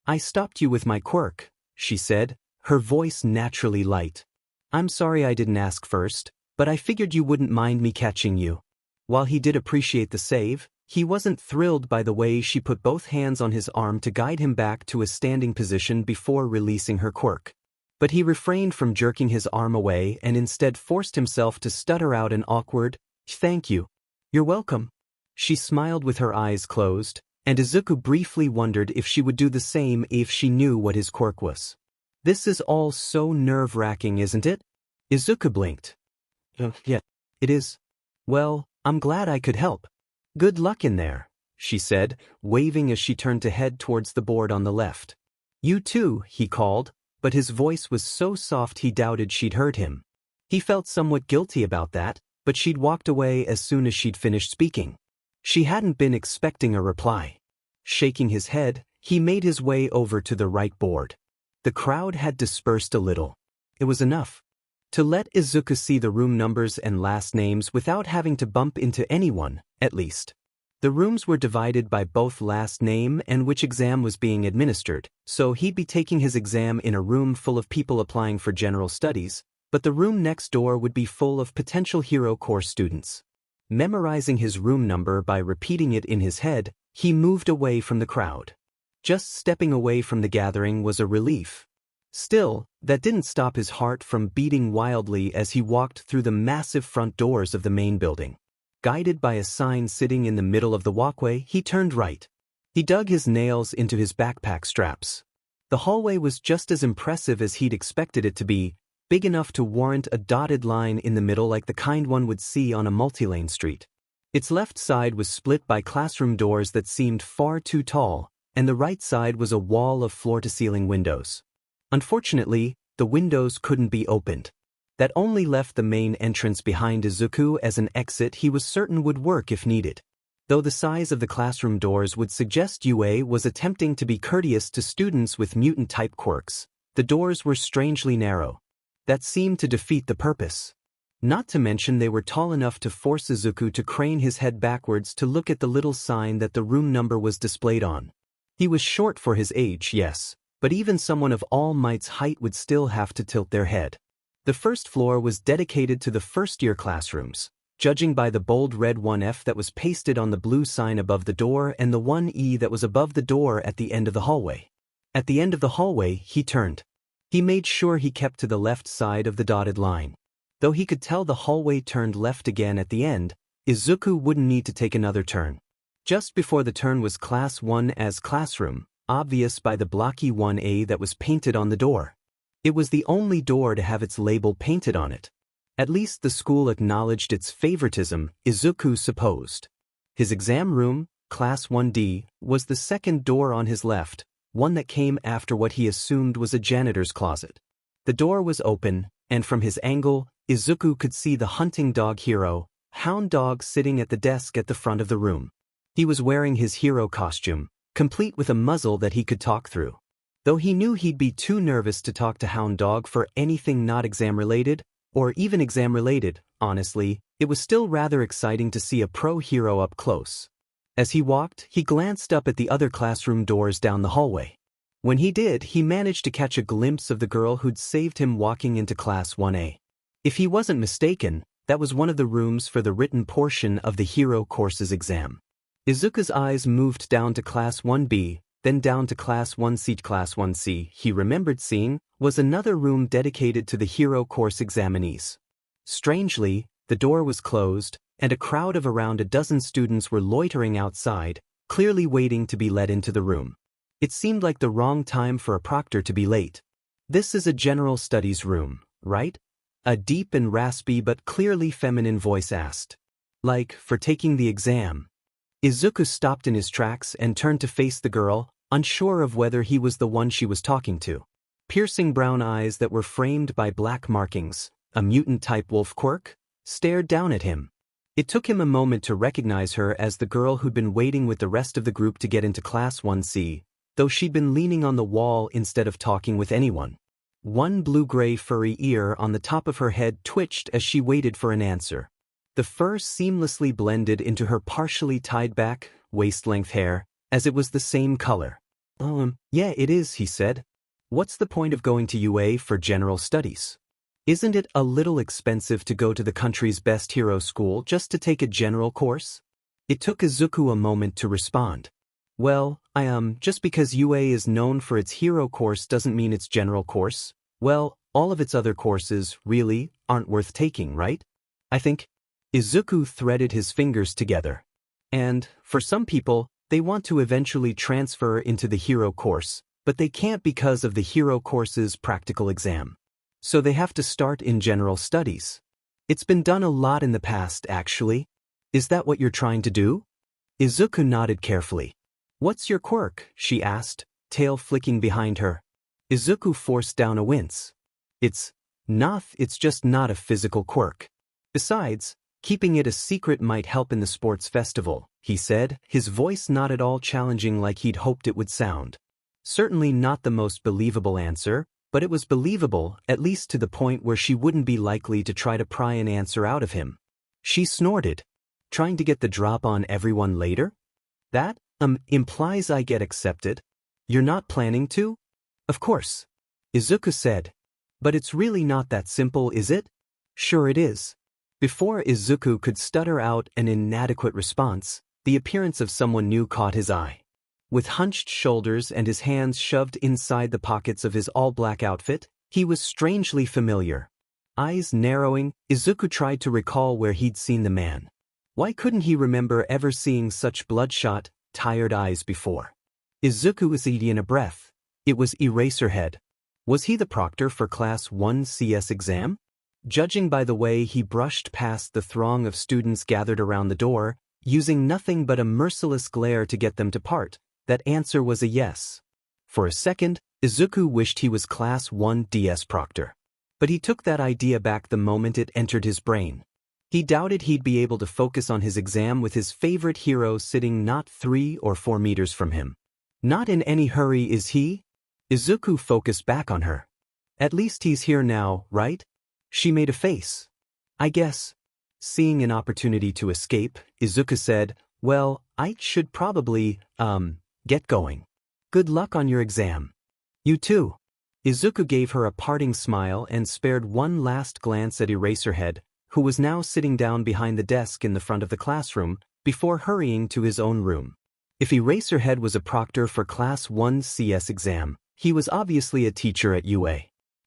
"I stopped you with my quirk," she said, her voice naturally light. "I'm sorry I didn't ask first, but I figured you wouldn't mind me catching you." While he did appreciate the save, he wasn't thrilled by the way she put both hands on his arm to guide him back to a standing position before releasing her quirk. But he refrained from jerking his arm away and instead forced himself to stutter out an awkward, "Thank you." "You're welcome." She smiled with her eyes closed, and Izuku briefly wondered if she would do the same if she knew what his quirk was. "This is all so nerve-wracking, isn't it?" Izuku blinked. Yeah, it is. Well, I'm glad I could help." "Good luck in there," she said, waving as she turned to head towards the board on the left. "You too," he called, but his voice was so soft he doubted she'd heard him. He felt somewhat guilty about that, but she'd walked away as soon as she'd finished speaking. She hadn't been expecting a reply. Shaking his head, he made his way over to the right board. The crowd had dispersed a little. It was enough to let Izuku see the room numbers and last names without having to bump into anyone, at least. The rooms were divided by both last name and which exam was being administered, so he'd be taking his exam in a room full of people applying for general studies, but the room next door would be full of potential hero course students. Memorizing his room number by repeating it in his head, he moved away from the crowd. Just stepping away from the gathering was a relief. Still, that didn't stop his heart from beating wildly as he walked through the massive front doors of the main building. Guided by a sign sitting in the middle of the walkway, he turned right. He dug his nails into his backpack straps. The hallway was just as impressive as he'd expected it to be, big enough to warrant a dotted line in the middle like the kind one would see on a multi-lane street. Its left side was split by classroom doors that seemed far too tall, and the right side was a wall of floor-to-ceiling windows. Unfortunately, the windows couldn't be opened. That only left the main entrance behind Izuku as an exit he was certain would work if needed. Though the size of the classroom doors would suggest UA was attempting to be courteous to students with mutant-type quirks, the doors were strangely narrow. That seemed to defeat the purpose. Not to mention they were tall enough to force Izuku to crane his head backwards to look at the little sign that the room number was displayed on. He was short for his age, yes, but even someone of All Might's height would still have to tilt their head. The first floor was dedicated to the first-year classrooms, judging by the bold red 1F that was pasted on the blue sign above the door and the 1E that was above the door at the end of the hallway. At the end of the hallway, he turned. He made sure he kept to the left side of the dotted line. Though he could tell the hallway turned left again at the end, Izuku wouldn't need to take another turn. Just before the turn was Class 1A's classroom, obvious by the blocky 1A that was painted on the door. It was the only door to have its label painted on it. At least the school acknowledged its favoritism, Izuku supposed. His exam room, Class 1D, was the second door on his left, one that came after what he assumed was a janitor's closet. The door was open, and from his angle, Izuku could see the hunting dog hero, Hound Dog, sitting at the desk at the front of the room. He was wearing his hero costume, complete with a muzzle that he could talk through. Though he knew he'd be too nervous to talk to Hound Dog for anything not exam-related, or even exam-related, honestly, it was still rather exciting to see a pro hero up close. As he walked, he glanced up at the other classroom doors down the hallway. When he did, he managed to catch a glimpse of the girl who'd saved him walking into Class 1A. If he wasn't mistaken, that was one of the rooms for the written portion of the hero course's exam. Izuku's eyes moved down to Class 1B, then down to Class 1C. Class 1C, he remembered seeing, was another room dedicated to the hero course examinees. Strangely, the door was closed, and a crowd of around a dozen students were loitering outside, clearly waiting to be let into the room. It seemed like the wrong time for a proctor to be late. "This is a general studies room, right?" A deep and raspy but clearly feminine voice asked. "Like, for taking the exam?" Izuku stopped in his tracks and turned to face the girl, unsure of whether he was the one she was talking to. Piercing brown eyes that were framed by black markings, a mutant-type wolf quirk, stared down at him. It took him a moment to recognize her as the girl who'd been waiting with the rest of the group to get into Class 1C, though she'd been leaning on the wall instead of talking with anyone. One blue-gray furry ear on the top of her head twitched as she waited for an answer. The fur seamlessly blended into her partially tied-back, waist-length hair, as it was the same color. Yeah, it is," he said. "What's the point of going to UA for general studies? Isn't it a little expensive to go to the country's best hero school just to take a general course?" It took Izuku a moment to respond. "Well, just because UA is known for its hero course doesn't mean its general course. Well, all of its other courses, really, aren't worth taking, right? I think." Izuku threaded his fingers together. "And, for some people, they want to eventually transfer into the hero course, but they can't because of the hero course's practical exam. So they have to start in general studies. It's been done a lot in the past, actually. Is that what you're trying to do?" Izuku nodded carefully. "What's your quirk?" she asked, tail flicking behind her. Izuku forced down a wince. It's just not a physical quirk. Besides, keeping it a secret might help in the sports festival," he said, his voice not at all challenging like he'd hoped it would sound. Certainly not the most believable answer, but it was believable, at least to the point where she wouldn't be likely to try to pry an answer out of him. She snorted. "Trying to get the drop on everyone later? That, implies I get accepted. You're not planning to?" "Of course," Izuku said. "But it's really not that simple, is it?" "Sure it is." Before Izuku could stutter out an inadequate response, the appearance of someone new caught his eye. With hunched shoulders and his hands shoved inside the pockets of his all-black outfit, he was strangely familiar. Eyes narrowing, Izuku tried to recall where he'd seen the man. Why couldn't he remember ever seeing such bloodshot, tired eyes before? Izuku was eating a breath. It was Eraserhead. Was he the proctor for Class 1CS exam? Judging by the way he brushed past the throng of students gathered around the door, using nothing but a merciless glare to get them to part, that answer was a yes. For a second, Izuku wished he was Class 1DS proctor. But he took that idea back the moment it entered his brain. He doubted he'd be able to focus on his exam with his favorite hero sitting not 3 or 4 meters from him. Not in any hurry, is he? Izuku focused back on her. At least he's here now, right? She made a face. I guess. Seeing an opportunity to escape, Izuku said, well, I should probably, get going. Good luck on your exam. You too. Izuku gave her a parting smile and spared one last glance at Eraserhead, who was now sitting down behind the desk in the front of the classroom, before hurrying to his own room. If Eraserhead was a proctor for Class 1 CS exam, he was obviously a teacher at UA.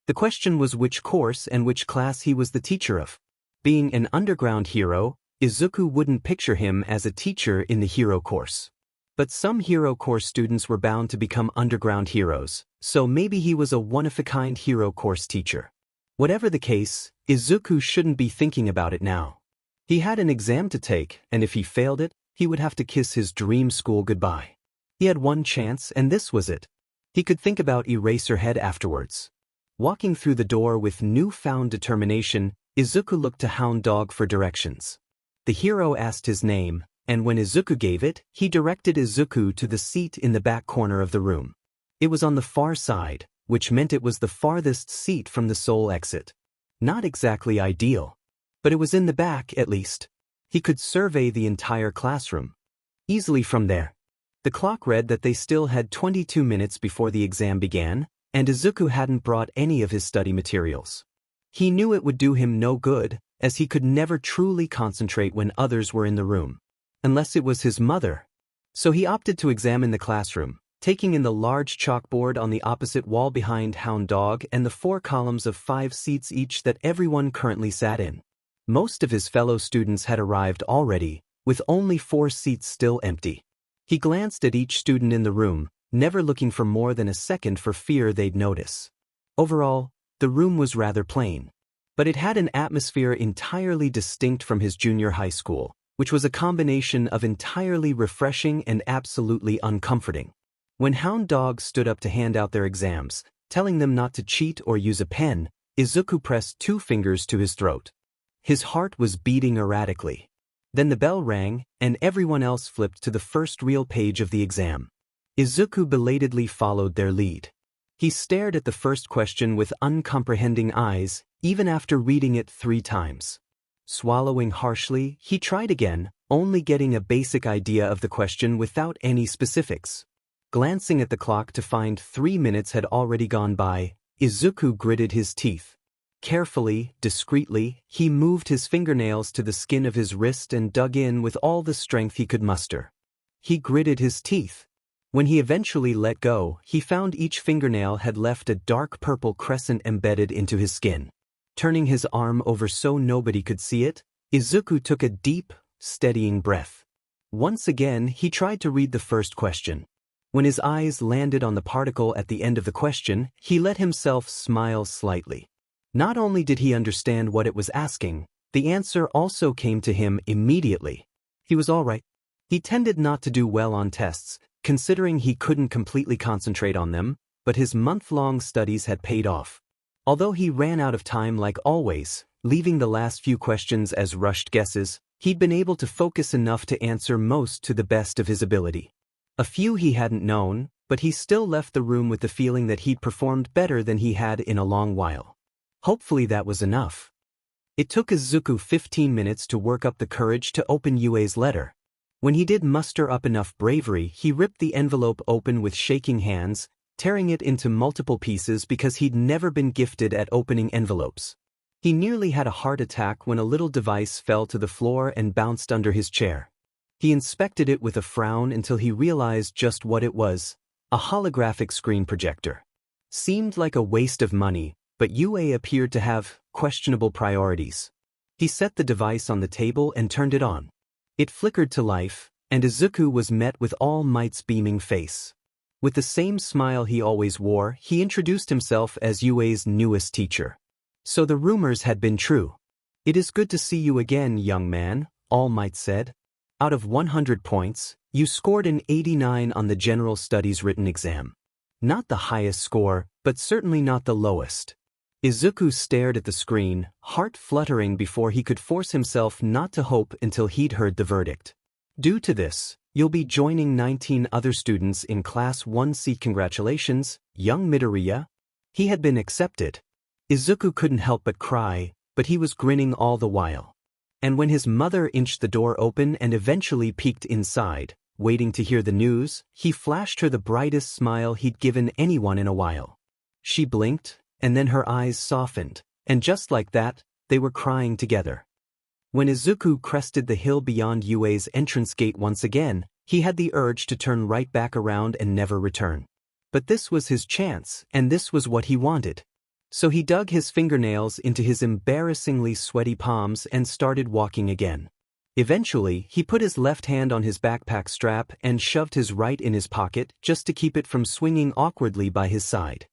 The question was which course and which class he was the teacher of. Being an underground hero, Izuku wouldn't picture him as a teacher in the hero course. But some hero course students were bound to become underground heroes, so maybe he was a one-of-a-kind hero course teacher. Whatever the case, Izuku shouldn't be thinking about it now. He had an exam to take, and if he failed it, he would have to kiss his dream school goodbye. He had one chance, and this was it. He could think about Eraserhead afterwards. Walking through the door with newfound determination, Izuku looked to Hound Dog for directions. The hero asked his name, and when Izuku gave it, he directed Izuku to the seat in the back corner of the room. It was on the far side, which meant it was the farthest seat from the soul exit. Not exactly ideal. But it was in the back, at least. He could survey the entire classroom easily from there. The clock read that they still had 22 minutes before the exam began, and Izuku hadn't brought any of his study materials. He knew it would do him no good, as he could never truly concentrate when others were in the room. Unless it was his mother. So he opted to examine the classroom, taking in the large chalkboard on the opposite wall behind Hound Dog and the 4 columns of 5 seats each that everyone currently sat in. Most of his fellow students had arrived already, with only 4 seats still empty. He glanced at each student in the room, never looking for more than a second for fear they'd notice. Overall, the room was rather plain. But it had an atmosphere entirely distinct from his junior high school, which was a combination of entirely refreshing and absolutely uncomforting. When Hound Dog stood up to hand out their exams, telling them not to cheat or use a pen, Izuku pressed 2 fingers to his throat. His heart was beating erratically. Then the bell rang, and everyone else flipped to the first real page of the exam. Izuku belatedly followed their lead. He stared at the first question with uncomprehending eyes, even after reading it 3 times. Swallowing harshly, he tried again, only getting a basic idea of the question without any specifics. Glancing at the clock to find 3 minutes had already gone by, Izuku gritted his teeth. Carefully, discreetly, he moved his fingernails to the skin of his wrist and dug in with all the strength he could muster. He gritted his teeth. When he eventually let go, he found each fingernail had left a dark purple crescent embedded into his skin. Turning his arm over so nobody could see it, Izuku took a deep, steadying breath. Once again, he tried to read the first question. When his eyes landed on the particle at the end of the question, he let himself smile slightly. Not only did he understand what it was asking, the answer also came to him immediately. He was all right. He tended not to do well on tests, considering he couldn't completely concentrate on them, but his month-long studies had paid off. Although he ran out of time like always, leaving the last few questions as rushed guesses, he'd been able to focus enough to answer most to the best of his ability. A few he hadn't known, but he still left the room with the feeling that he'd performed better than he had in a long while. Hopefully that was enough. It took Izuku 15 minutes to work up the courage to open Yue's letter. When he did muster up enough bravery, he ripped the envelope open with shaking hands, tearing it into multiple pieces because he'd never been gifted at opening envelopes. He nearly had a heart attack when a little device fell to the floor and bounced under his chair. He inspected it with a frown until he realized just what it was: a holographic screen projector. Seemed like a waste of money, but Yue appeared to have questionable priorities. He set the device on the table and turned it on. It flickered to life, and Izuku was met with All Might's beaming face. With the same smile he always wore, he introduced himself as Yue's newest teacher. So the rumors had been true. "It is good to see you again, young man," All Might said. "Out of 100 points, you scored an 89 on the General Studies written exam. Not the highest score, but certainly not the lowest. Izuku stared at the screen, heart fluttering before he could force himself not to hope until he'd heard the verdict. Due to this, you'll be joining 19 other students in Class 1C. Congratulations, young Midoriya. He had been accepted. Izuku couldn't help but cry, but he was grinning all the while. And when his mother inched the door open and eventually peeked inside, waiting to hear the news, he flashed her the brightest smile he'd given anyone in a while. She blinked, and then her eyes softened, and just like that, they were crying together. When Izuku crested the hill beyond UA's entrance gate once again, he had the urge to turn right back around and never return. But this was his chance, and this was what he wanted. So he dug his fingernails into his embarrassingly sweaty palms and started walking again. Eventually, he put his left hand on his backpack strap and shoved his right in his pocket just to keep it from swinging awkwardly by his side.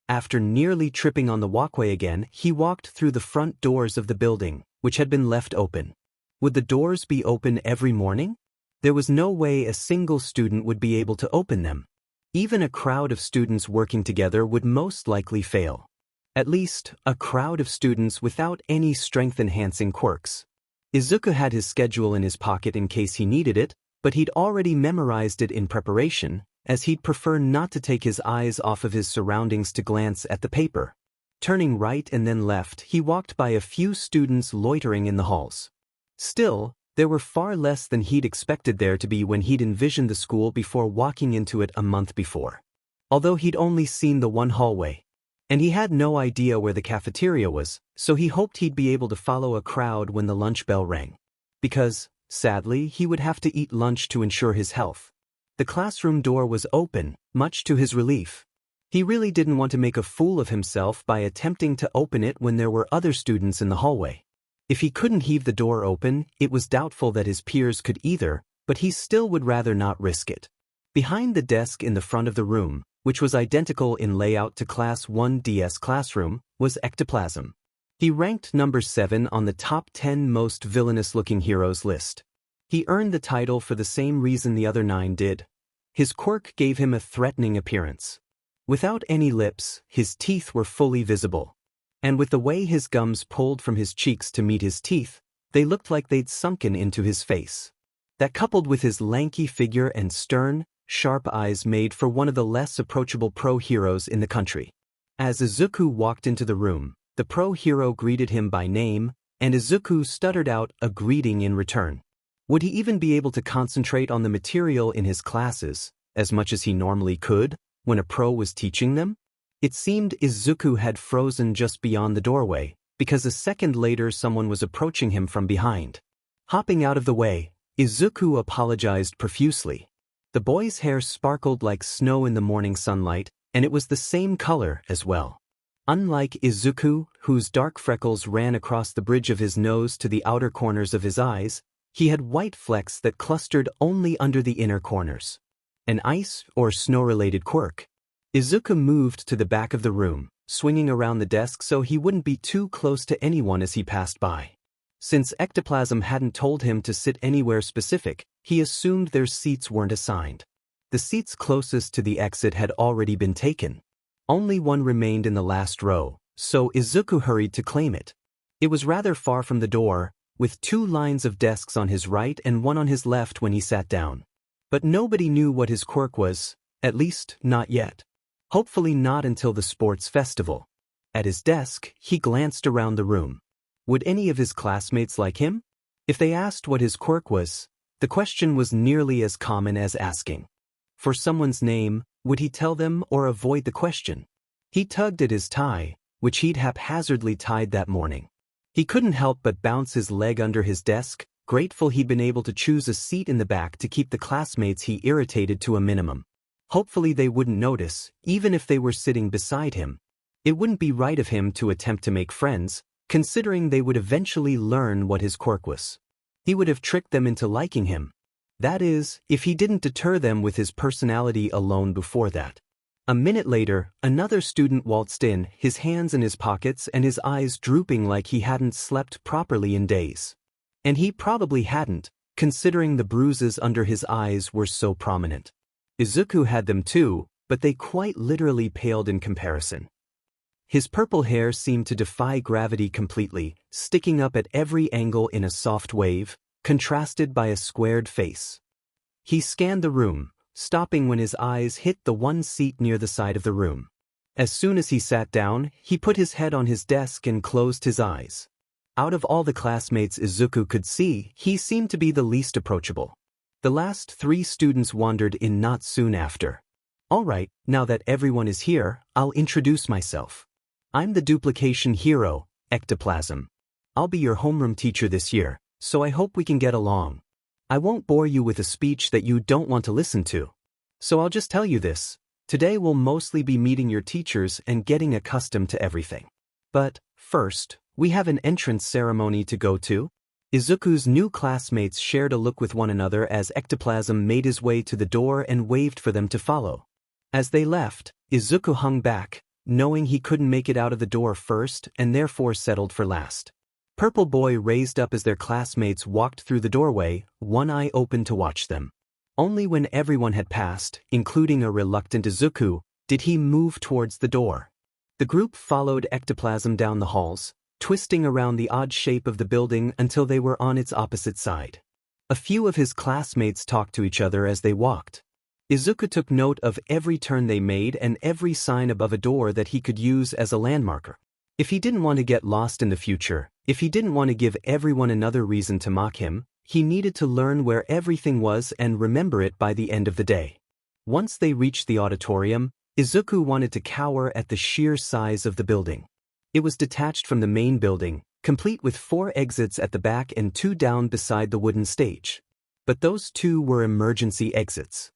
After nearly tripping on the walkway again, he walked through the front doors of the building, which had been left open. Would the doors be open every morning? There was no way a single student would be able to open them. Even a crowd of students working together would most likely fail. At least, a crowd of students without any strength-enhancing quirks. Izuku had his schedule in his pocket in case he needed it, but he'd already memorized it in preparation, as he'd prefer not to take his eyes off of his surroundings to glance at the paper. Turning right and then left, he walked by a few students loitering in the halls. Still, there were far less than he'd expected there to be when he'd envisioned the school before walking into it a month before. Although he'd only seen the one hallway. And he had no idea where the cafeteria was, so he hoped he'd be able to follow a crowd when the lunch bell rang. Because, sadly, he would have to eat lunch to ensure his health. The classroom door was open, much to his relief. He really didn't want to make a fool of himself by attempting to open it when there were other students in the hallway. If he couldn't heave the door open, it was doubtful that his peers could either, but he still would rather not risk it. Behind the desk in the front of the room, which was identical in layout to Class 1D's classroom, was ectoplasm. He ranked number 7 on the top 10 most villainous-looking heroes list. He earned the title for the same reason the other 9 did. His quirk gave him a threatening appearance. Without any lips, his teeth were fully visible. And with the way his gums pulled from his cheeks to meet his teeth, they looked like they'd sunken into his face. That coupled with his lanky figure and stern, sharp eyes made for one of the less approachable pro-heroes in the country. As Izuku walked into the room, the pro-hero greeted him by name, and Izuku stuttered out a greeting in return. Would he even be able to concentrate on the material in his classes, as much as he normally could, when a pro was teaching them? It seemed Izuku had frozen just beyond the doorway, because a second later someone was approaching him from behind. Hopping out of the way, Izuku apologized profusely. The boy's hair sparkled like snow in the morning sunlight, and it was the same color as well. Unlike Izuku, whose dark freckles ran across the bridge of his nose to the outer corners of his eyes, he had white flecks that clustered only under the inner corners. An ice or snow-related quirk. Izuku moved to the back of the room, swinging around the desk so he wouldn't be too close to anyone as he passed by. Since ectoplasm hadn't told him to sit anywhere specific, he assumed their seats weren't assigned. The seats closest to the exit had already been taken. Only one remained in the last row, so Izuku hurried to claim it. It was rather far from the door, with 2 lines of desks on his right and one on his left when he sat down. But nobody knew what his quirk was, at least not yet. Hopefully not until the sports festival. At his desk, he glanced around the room. Would any of his classmates like him? If they asked what his quirk was, the question was nearly as common as asking for someone's name, would he tell them or avoid the question? He tugged at his tie, which he'd haphazardly tied that morning. He couldn't help but bounce his leg under his desk, grateful he'd been able to choose a seat in the back to keep the classmates he irritated to a minimum. Hopefully they wouldn't notice, even if they were sitting beside him. It wouldn't be right of him to attempt to make friends, considering they would eventually learn what his quirk was. He would have tricked them into liking him. That is, if he didn't deter them with his personality alone before that. A minute later, another student waltzed in, his hands in his pockets and his eyes drooping like he hadn't slept properly in days. And he probably hadn't, considering the bruises under his eyes were so prominent. Izuku had them too, but they quite literally paled in comparison. His purple hair seemed to defy gravity completely, sticking up at every angle in a soft wave, contrasted by a squared face. He scanned the room, stopping when his eyes hit the one seat near the side of the room. As soon as he sat down, he put his head on his desk and closed his eyes. Out of all the classmates Izuku could see, he seemed to be the least approachable. The last 3 students wandered in not soon after. "All right, now that everyone is here, I'll introduce myself. I'm the duplication hero, Ectoplasm. I'll be your homeroom teacher this year, so I hope we can get along. I won't bore you with a speech that you don't want to listen to. So I'll just tell you this. Today we'll mostly be meeting your teachers and getting accustomed to everything. But, first, we have an entrance ceremony to go to." Izuku's new classmates shared a look with one another as Ectoplasm made his way to the door and waved for them to follow. As they left, Izuku hung back, knowing he couldn't make it out of the door first and therefore settled for last. Purple Boy raised up as their classmates walked through the doorway, one eye open to watch them. Only when everyone had passed, including a reluctant Izuku, did he move towards the door. The group followed Ectoplasm down the halls, twisting around the odd shape of the building until they were on its opposite side. A few of his classmates talked to each other as they walked. Izuku took note of every turn they made and every sign above a door that he could use as a landmarker. If he didn't want to get lost in the future, if he didn't want to give everyone another reason to mock him, he needed to learn where everything was and remember it by the end of the day. Once they reached the auditorium, Izuku wanted to cower at the sheer size of the building. It was detached from the main building, complete with 4 exits at the back and 2 down beside the wooden stage. But those 2 were emergency exits.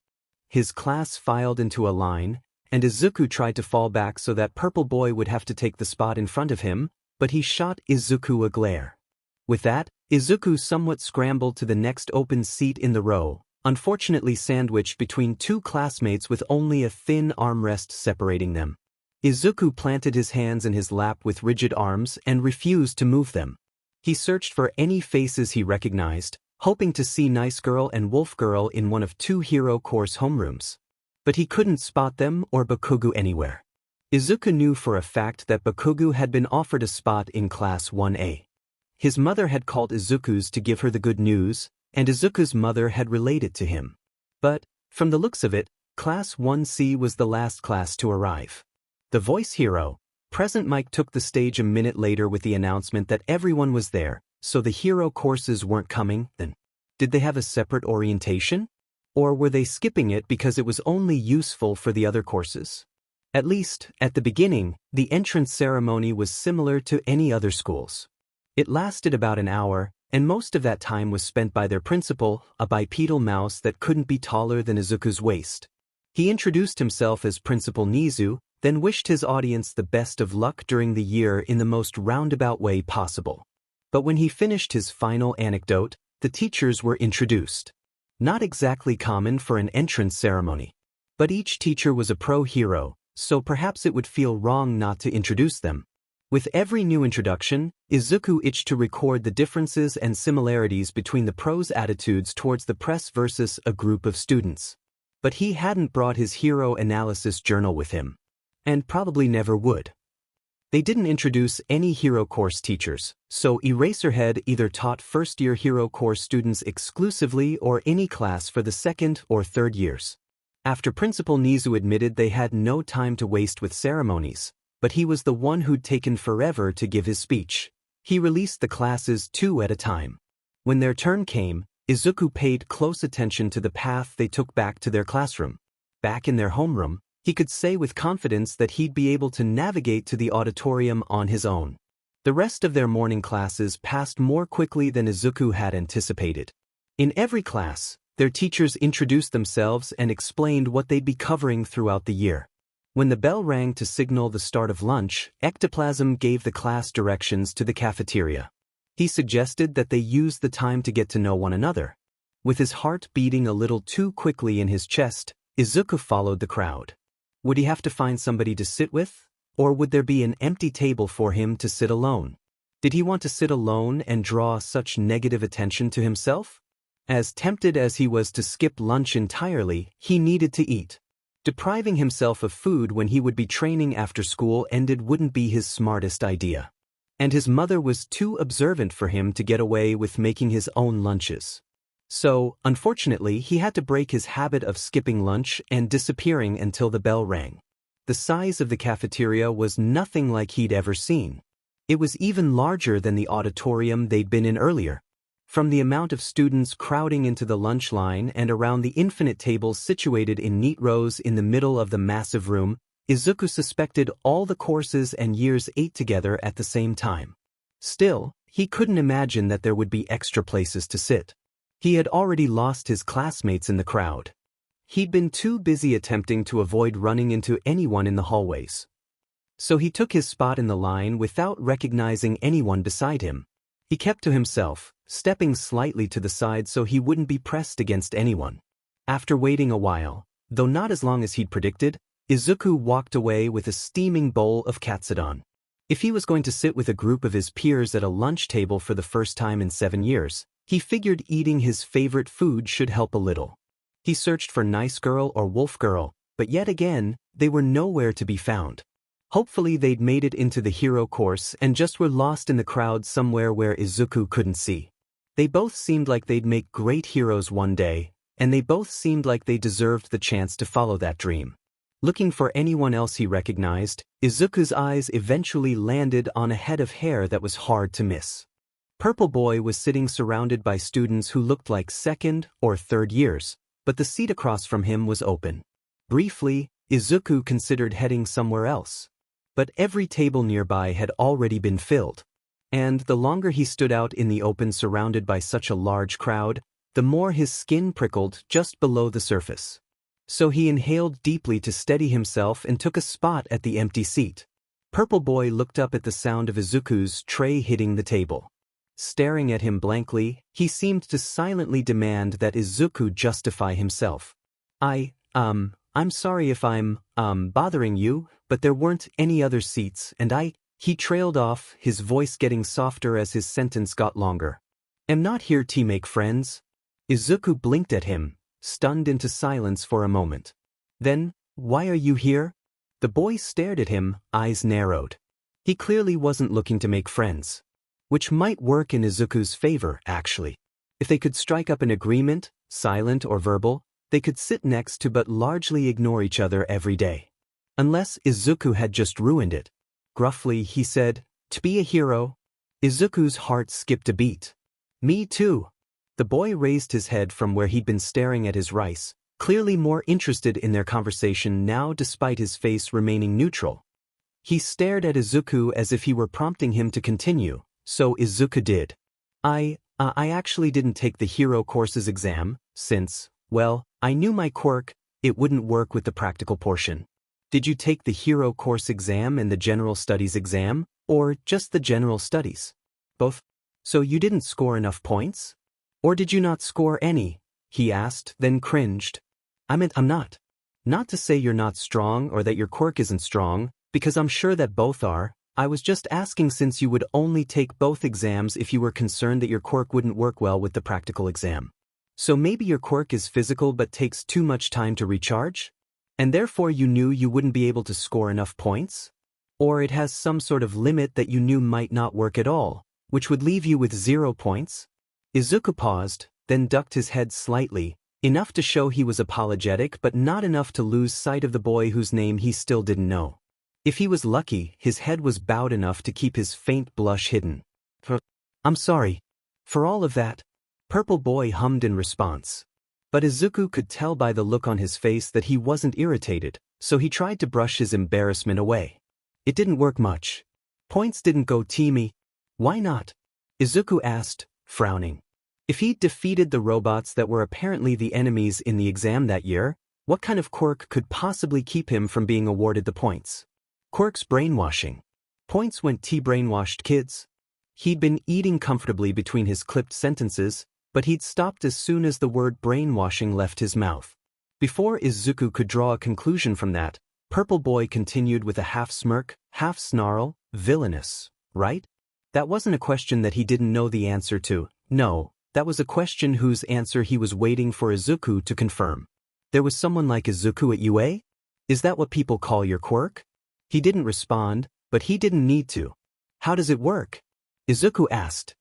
His class filed into a line, and Izuku tried to fall back so that Purple Boy would have to take the spot in front of him, but he shot Izuku a glare. With that, Izuku somewhat scrambled to the next open seat in the row, unfortunately sandwiched between 2 classmates with only a thin armrest separating them. Izuku planted his hands in his lap with rigid arms and refused to move them. He searched for any faces he recognized, hoping to see Nice Girl and Wolf Girl in one of 2 hero course homerooms. But he couldn't spot them or Bakugo anywhere. Izuku knew for a fact that Bakugo had been offered a spot in Class 1A. His mother had called Izuku's to give her the good news, and Izuku's mother had relayed it to him. But, from the looks of it, Class 1C was the last class to arrive. The voice hero, Present Mike, took the stage a minute later with the announcement that everyone was there, so the hero courses weren't coming. Then, did they have a separate orientation? Or were they skipping it because it was only useful for the other courses? At least, at the beginning, the entrance ceremony was similar to any other schools. It lasted about an hour, and most of that time was spent by their principal, a bipedal mouse that couldn't be taller than Izuku's waist. He introduced himself as Principal Nizu, then wished his audience the best of luck during the year in the most roundabout way possible. But when he finished his final anecdote, the teachers were introduced. Not exactly common for an entrance ceremony. But each teacher was a pro-hero, so perhaps it would feel wrong not to introduce them. With every new introduction, Izuku itched to record the differences and similarities between the pros' attitudes towards the press versus a group of students. But he hadn't brought his hero analysis journal with him. And probably never would. They didn't introduce any hero course teachers, so Eraserhead either taught first-year hero course students exclusively or any class for the 2nd or 3rd years. After Principal Nizu admitted they had no time to waste with ceremonies, but he was the one who'd taken forever to give his speech, he released the classes 2 at a time. When their turn came, Izuku paid close attention to the path they took back to their classroom. Back in their homeroom, he could say with confidence that he'd be able to navigate to the auditorium on his own. The rest of their morning classes passed more quickly than Izuku had anticipated. In every class, their teachers introduced themselves and explained what they'd be covering throughout the year. When the bell rang to signal the start of lunch, Ectoplasm gave the class directions to the cafeteria. He suggested that they use the time to get to know one another. With his heart beating a little too quickly in his chest, Izuku followed the crowd. Would he have to find somebody to sit with? Or would there be an empty table for him to sit alone? Did he want to sit alone and draw such negative attention to himself? As tempted as he was to skip lunch entirely, he needed to eat. Depriving himself of food when he would be training after school ended wouldn't be his smartest idea. And his mother was too observant for him to get away with making his own lunches. So, unfortunately, he had to break his habit of skipping lunch and disappearing until the bell rang. The size of the cafeteria was nothing like he'd ever seen. It was even larger than the auditorium they'd been in earlier. From the amount of students crowding into the lunch line and around the infinite tables situated in neat rows in the middle of the massive room, Izuku suspected all the courses and years ate together at the same time. Still, he couldn't imagine that there would be extra places to sit. He had already lost his classmates in the crowd. He'd been too busy attempting to avoid running into anyone in the hallways. So he took his spot in the line without recognizing anyone beside him. He kept to himself, stepping slightly to the side so he wouldn't be pressed against anyone. After waiting a while, though not as long as he'd predicted, Izuku walked away with a steaming bowl of katsudon. If he was going to sit with a group of his peers at a lunch table for the first time in 7 years, he figured eating his favorite food should help a little. He searched for Nice Girl or Wolf Girl, but yet again, they were nowhere to be found. Hopefully they'd made it into the hero course and just were lost in the crowd somewhere where Izuku couldn't see. They both seemed like they'd make great heroes one day, and they both seemed like they deserved the chance to follow that dream. Looking for anyone else he recognized, Izuku's eyes eventually landed on a head of hair that was hard to miss. Purple Boy was sitting surrounded by students who looked like second or third years, but the seat across from him was open. Briefly, Izuku considered heading somewhere else. But every table nearby had already been filled. And the longer he stood out in the open surrounded by such a large crowd, the more his skin prickled just below the surface. So he inhaled deeply to steady himself and took a spot at the empty seat. Purple Boy looked up at the sound of Izuku's tray hitting the table. Staring at him blankly, he seemed to silently demand that Izuku justify himself. I'm sorry if I'm, bothering you, but there weren't any other seats and he trailed off, his voice getting softer as his sentence got longer. Am not here to make friends. Izuku blinked at him, stunned into silence for a moment. Then, why are you here? The boy stared at him, eyes narrowed. He clearly wasn't looking to make friends. Which might work in Izuku's favor, actually. If they could strike up an agreement, silent or verbal, they could sit next to but largely ignore each other every day. Unless Izuku had just ruined it. Gruffly, he said, "To be a hero." Izuku's heart skipped a beat. Me too. The boy raised his head from where he'd been staring at his rice, clearly more interested in their conversation now despite his face remaining neutral. He stared at Izuku as if he were prompting him to continue, so Izuku did. I actually didn't take the hero course's exam, since, well, I knew my quirk, it wouldn't work with the practical portion. Did you take the hero course exam and the general studies exam, or just the general studies? Both? So you didn't score enough points? Or did you not score any? He asked, then cringed. I'm not. Not to say you're not strong or that your quirk isn't strong, because I'm sure that both are. I was just asking since you would only take both exams if you were concerned that your quirk wouldn't work well with the practical exam. So maybe your quirk is physical but takes too much time to recharge? And therefore you knew you wouldn't be able to score enough points? Or it has some sort of limit that you knew might not work at all, which would leave you with 0 points? Izuku paused, then ducked his head slightly, enough to show he was apologetic but not enough to lose sight of the boy whose name he still didn't know. If he was lucky, his head was bowed enough to keep his faint blush hidden. I'm sorry. For all of that. Purple Boy hummed in response. But Izuku could tell by the look on his face that he wasn't irritated, so he tried to brush his embarrassment away. It didn't work much. Points didn't go to me. Why not? Izuku asked, frowning. If he'd defeated the robots that were apparently the enemies in the exam that year, what kind of quirk could possibly keep him from being awarded the points? Quirks brainwashing. Points went to brainwashed kids. He'd been eating comfortably between his clipped sentences, but he'd stopped as soon as the word brainwashing left his mouth. Before Izuku could draw a conclusion from that, Purple Boy continued with a half-smirk, half-snarl, villainous, right? That wasn't a question that he didn't know the answer to, no, that was a question whose answer he was waiting for Izuku to confirm. There was someone like Izuku at UA? Is that what people call your quirk? He didn't respond, but he didn't need to. How does it work? Izuku asked.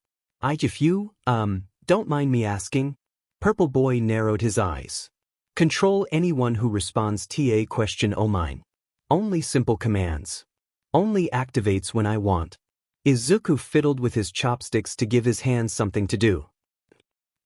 If you, don't mind me asking. Purple Boy narrowed his eyes. Control anyone who responds TA question oh mine. Only simple commands. Only activates when I want. Izuku fiddled with his chopsticks to give his hands something to do.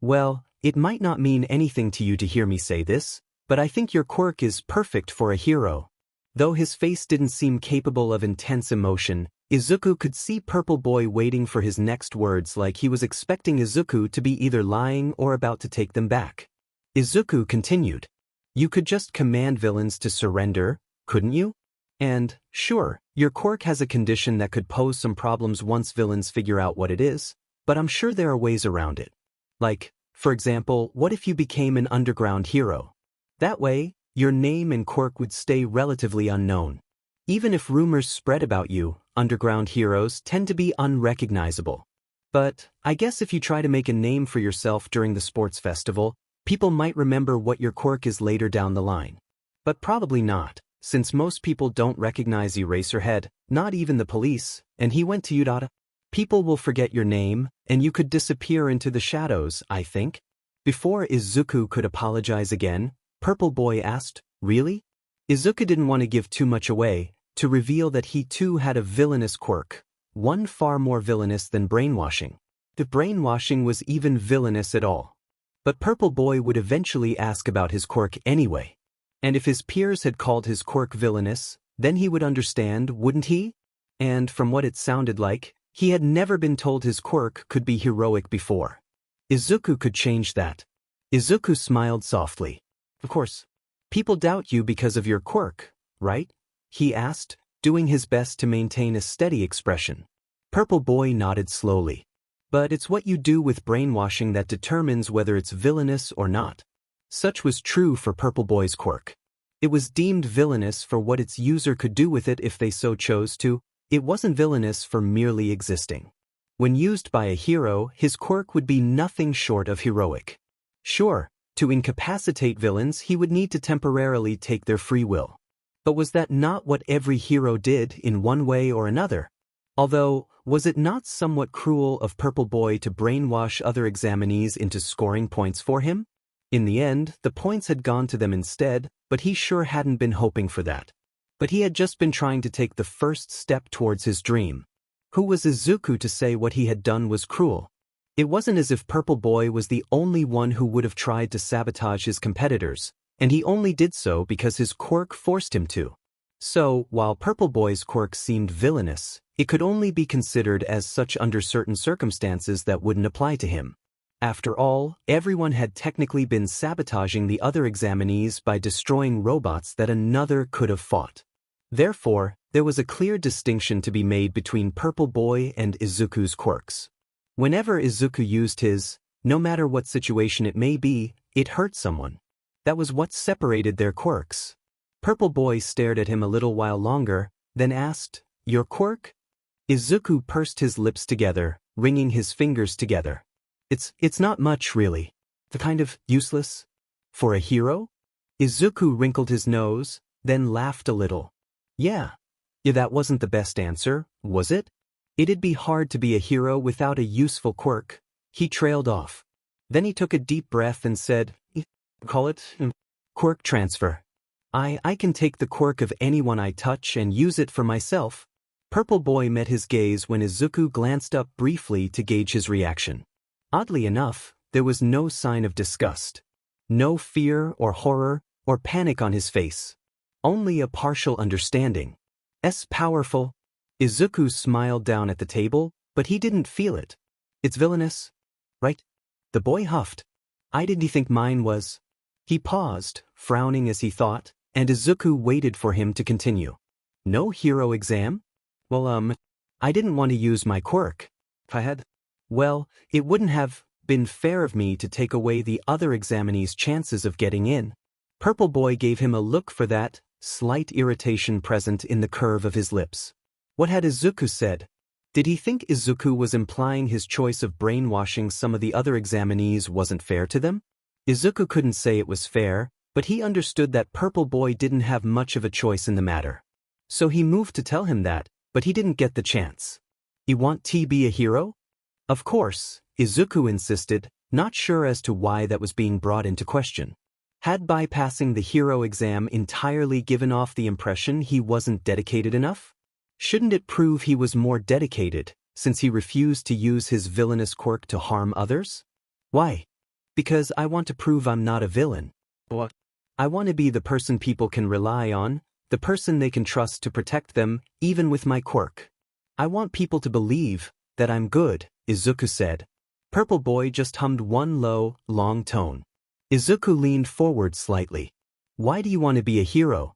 Well, it might not mean anything to you to hear me say this, but I think your quirk is perfect for a hero. Though his face didn't seem capable of intense emotion, Izuku could see Purple Boy waiting for his next words like he was expecting Izuku to be either lying or about to take them back. Izuku continued. You could just command villains to surrender, couldn't you? And, sure, your quirk has a condition that could pose some problems once villains figure out what it is, but I'm sure there are ways around it. Like, for example, what if you became an underground hero? That way, your name and quirk would stay relatively unknown. Even if rumors spread about you, underground heroes tend to be unrecognizable. But, I guess if you try to make a name for yourself during the sports festival, people might remember what your quirk is later down the line. But probably not, since most people don't recognize Eraserhead, not even the police, and he went to Udata. People will forget your name, and you could disappear into the shadows, I think. Before Izuku could apologize again, Purple Boy asked, really? Izuku didn't want to give too much away, to reveal that he too had a villainous quirk, one far more villainous than brainwashing. The brainwashing was even villainous at all. But Purple Boy would eventually ask about his quirk anyway. And if his peers had called his quirk villainous, then he would understand, wouldn't he? And from what it sounded like, he had never been told his quirk could be heroic before. Izuku could change that. Izuku smiled softly. Of course. People doubt you because of your quirk, right? He asked, doing his best to maintain a steady expression. Purple Boy nodded slowly. But it's what you do with brainwashing that determines whether it's villainous or not. Such was true for Purple Boy's quirk. It was deemed villainous for what its user could do with it if they so chose to. It wasn't villainous for merely existing. When used by a hero, his quirk would be nothing short of heroic. Sure, to incapacitate villains he would need to temporarily take their free will. But was that not what every hero did in one way or another? Although, was it not somewhat cruel of Purple Boy to brainwash other examinees into scoring points for him? In the end, the points had gone to them instead, but he sure hadn't been hoping for that. But he had just been trying to take the first step towards his dream. Who was Izuku to say what he had done was cruel? It wasn't as if Purple Boy was the only one who would have tried to sabotage his competitors, and he only did so because his quirk forced him to. So, while Purple Boy's quirk seemed villainous, it could only be considered as such under certain circumstances that wouldn't apply to him. After all, everyone had technically been sabotaging the other examinees by destroying robots that another could have fought. Therefore, there was a clear distinction to be made between Purple Boy and Izuku's quirks. Whenever Izuku used his, no matter what situation it may be, it hurt someone. That was what separated their quirks. Purple Boy stared at him a little while longer, then asked, "Your quirk?" Izuku pursed his lips together, wringing his fingers together. It's not much, really. The kind of useless. For a hero? Izuku wrinkled his nose, then laughed a little. Yeah, that wasn't the best answer, was it? It'd be hard to be a hero without a useful quirk. He trailed off. Then he took a deep breath and said, call it quirk transfer. I can take the quirk of anyone I touch and use it for myself. Purple Boy met his gaze when Izuku glanced up briefly to gauge his reaction. Oddly enough, there was no sign of disgust. No fear or horror or panic on his face. Only a partial understanding. Powerful. Izuku smiled down at the table, but he didn't feel it. It's villainous, right? The boy huffed. I didn't think mine was. He paused, frowning as he thought, and Izuku waited for him to continue. No hero exam? Well, I didn't want to use my quirk. If I had, well, it wouldn't have been fair of me to take away the other examinees' chances of getting in. Purple Boy gave him a look for that slight irritation present in the curve of his lips. What had Izuku said? Did he think Izuku was implying his choice of brainwashing some of the other examinees wasn't fair to them? Izuku couldn't say it was fair, But he understood that Purple Boy didn't have much of a choice in the matter. So he moved to tell him that, but he didn't get the chance. "You want to be a hero?" "Of course," Izuku insisted, not sure as to why that was being brought into question. Had bypassing the hero exam entirely given off the impression he wasn't dedicated enough? Shouldn't it prove he was more dedicated, since he refused to use his villainous quirk to harm others? "Why?" "Because I want to prove I'm not a villain. What? I want to be the person people can rely on, the person they can trust to protect them, even with my quirk. I want people to believe that I'm good," Izuku said. Purple Boy just hummed one low, long tone. Izuku leaned forward slightly. "Why do you want to be a hero?"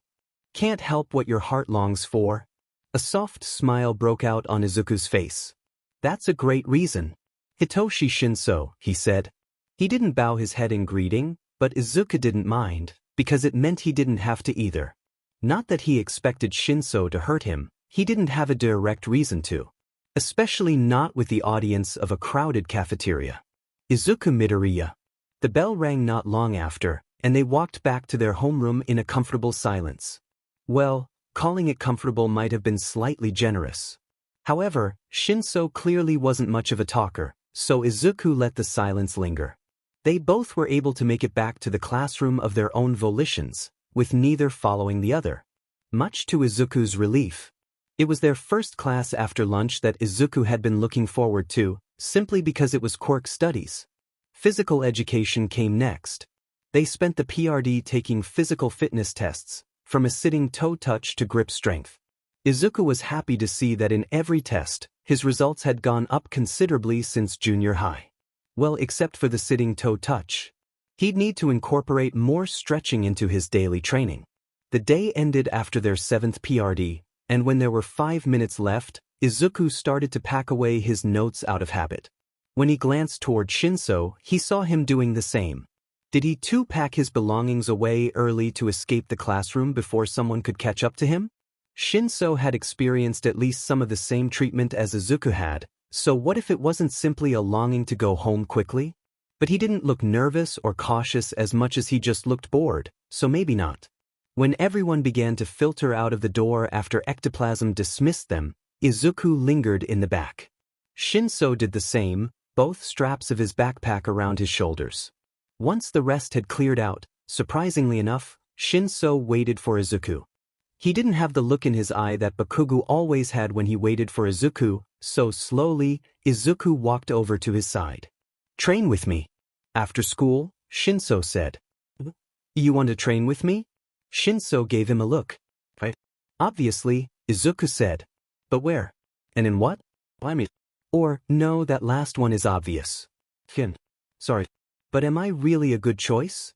"Can't help what your heart longs for." A soft smile broke out on Izuku's face. "That's a great reason." "Hitoshi Shinso," he said. He didn't bow his head in greeting, but Izuku didn't mind, because it meant he didn't have to either. Not that he expected Shinso to hurt him, he didn't have a direct reason to. Especially not with the audience of a crowded cafeteria. Izuku Midoriya. The bell rang not long after, and they walked back to their homeroom in a comfortable silence. Well, calling it comfortable might have been slightly generous. However, Shinso clearly wasn't much of a talker, so Izuku let the silence linger. They both were able to make it back to the classroom of their own volitions, with neither following the other. Much to Izuku's relief. It was their first class after lunch that Izuku had been looking forward to, simply because it was quirk studies. Physical education came next. They spent the PRD taking physical fitness tests, from a sitting toe touch to grip strength. Izuku was happy to see that in every test, his results had gone up considerably since junior high. Well, except for the sitting toe touch. He'd need to incorporate more stretching into his daily training. The day ended after their 7th PRD, and when there were 5 minutes left, Izuku started to pack away his notes out of habit. When he glanced toward Shinso, he saw him doing the same. Did he too pack his belongings away early to escape the classroom before someone could catch up to him? Shinso had experienced at least some of the same treatment as Izuku had, so what if it wasn't simply a longing to go home quickly? But he didn't look nervous or cautious as much as he just looked bored, so maybe not. When everyone began to filter out of the door after ectoplasm dismissed them, Izuku lingered in the back. Shinso did the same, both straps of his backpack around his shoulders. Once the rest had cleared out, surprisingly enough, Shinso waited for Izuku. He didn't have the look in his eye that Bakugo always had when he waited for Izuku, so slowly, Izuku walked over to his side. "Train with me." "After school?" Shinso said. "You want to train with me?" Shinso gave him a look. "Right." "Obviously," Izuku said. "But where? And in what?" "I mean." Or, no, that last one is obvious. Sorry. "But am I really a good choice?"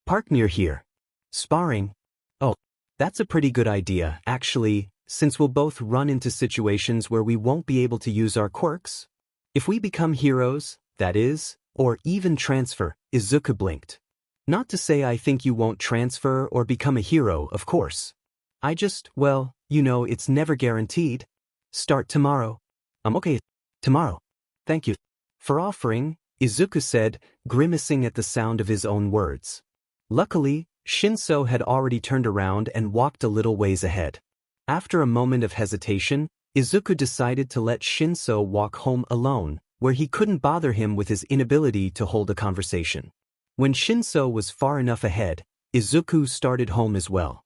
"Park near here." "Sparring?" "Oh, that's a pretty good idea, actually, since we'll both run into situations where we won't be able to use our quirks. If we become heroes, that is, or even transfer," Izuku blinked. "Not to say I think you won't transfer or become a hero, of course. I just, well, you know, it's never guaranteed. Start tomorrow." Okay. Tomorrow. Thank you for offering," Izuku said, grimacing at the sound of his own words. Luckily, Shinso had already turned around and walked a little ways ahead. After a moment of hesitation, Izuku decided to let Shinso walk home alone, where he couldn't bother him with his inability to hold a conversation. When Shinso was far enough ahead, Izuku started home as well.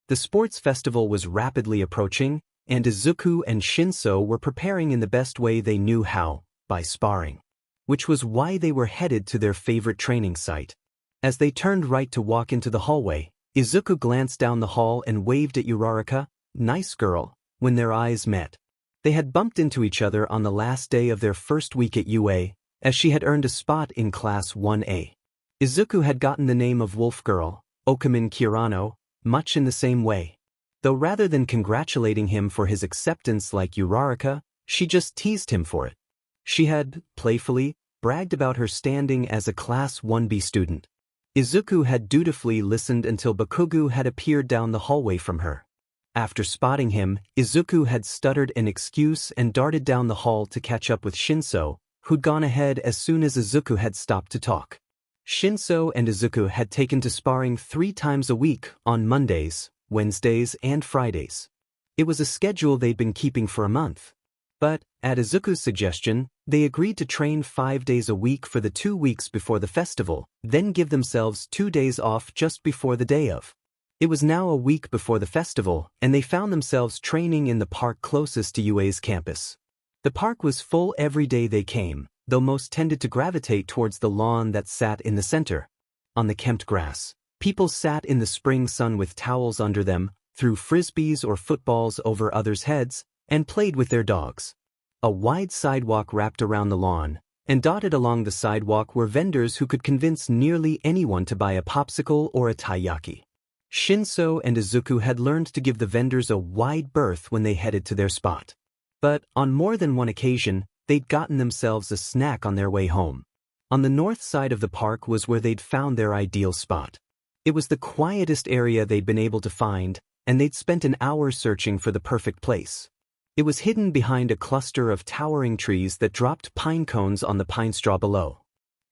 The sports festival was rapidly approaching, and Izuku and Shinso were preparing in the best way they knew how, by sparring. Which was why they were headed to their favorite training site. As they turned right to walk into the hallway, Izuku glanced down the hall and waved at Uraraka, "Nice girl," when their eyes met. They had bumped into each other on the last day of their first week at UA, as she had earned a spot in Class 1A. Izuku had gotten the name of Wolf Girl, Okamin Kirano, much in the same way. Though rather than congratulating him for his acceptance like Uraraka, she just teased him for it. She had, playfully, bragged about her standing as a Class 1B student. Izuku had dutifully listened until Bakugo had appeared down the hallway from her. After spotting him, Izuku had stuttered an excuse and darted down the hall to catch up with Shinso, who'd gone ahead as soon as Izuku had stopped to talk. Shinso and Izuku had taken to sparring 3 times a week on Mondays, Wednesdays, and Fridays. It was a schedule they'd been keeping for a month. But, at Izuku's suggestion, they agreed to train 5 days a week for the 2 weeks before the festival, then give themselves 2 days off just before the day of. It was now a week before the festival, and they found themselves training in the park closest to UA's campus. The park was full every day they came, though most tended to gravitate towards the lawn that sat in the center. On the kempt grass, people sat in the spring sun with towels under them, threw frisbees or footballs over others' heads, and played with their dogs. A wide sidewalk wrapped around the lawn, and dotted along the sidewalk were vendors who could convince nearly anyone to buy a popsicle or a taiyaki. Shinso and Izuku had learned to give the vendors a wide berth when they headed to their spot. But, on more than one occasion, they'd gotten themselves a snack on their way home. On the north side of the park was where they'd found their ideal spot. It was the quietest area they'd been able to find, and they'd spent an hour searching for the perfect place. It was hidden behind a cluster of towering trees that dropped pine cones on the pine straw below.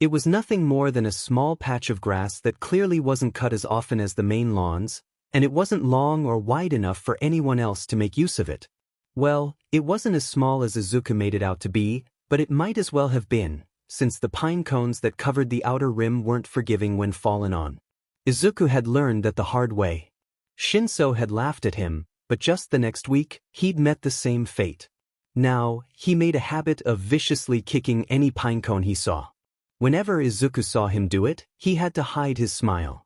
It was nothing more than a small patch of grass that clearly wasn't cut as often as the main lawns, and it wasn't long or wide enough for anyone else to make use of it. Well, it wasn't as small as Izuku made it out to be, but it might as well have been, since the pine cones that covered the outer rim weren't forgiving when fallen on. Izuku had learned that the hard way. Shinso had laughed at him, but just the next week, he'd met the same fate. Now, he made a habit of viciously kicking any pinecone he saw. Whenever Izuku saw him do it, he had to hide his smile.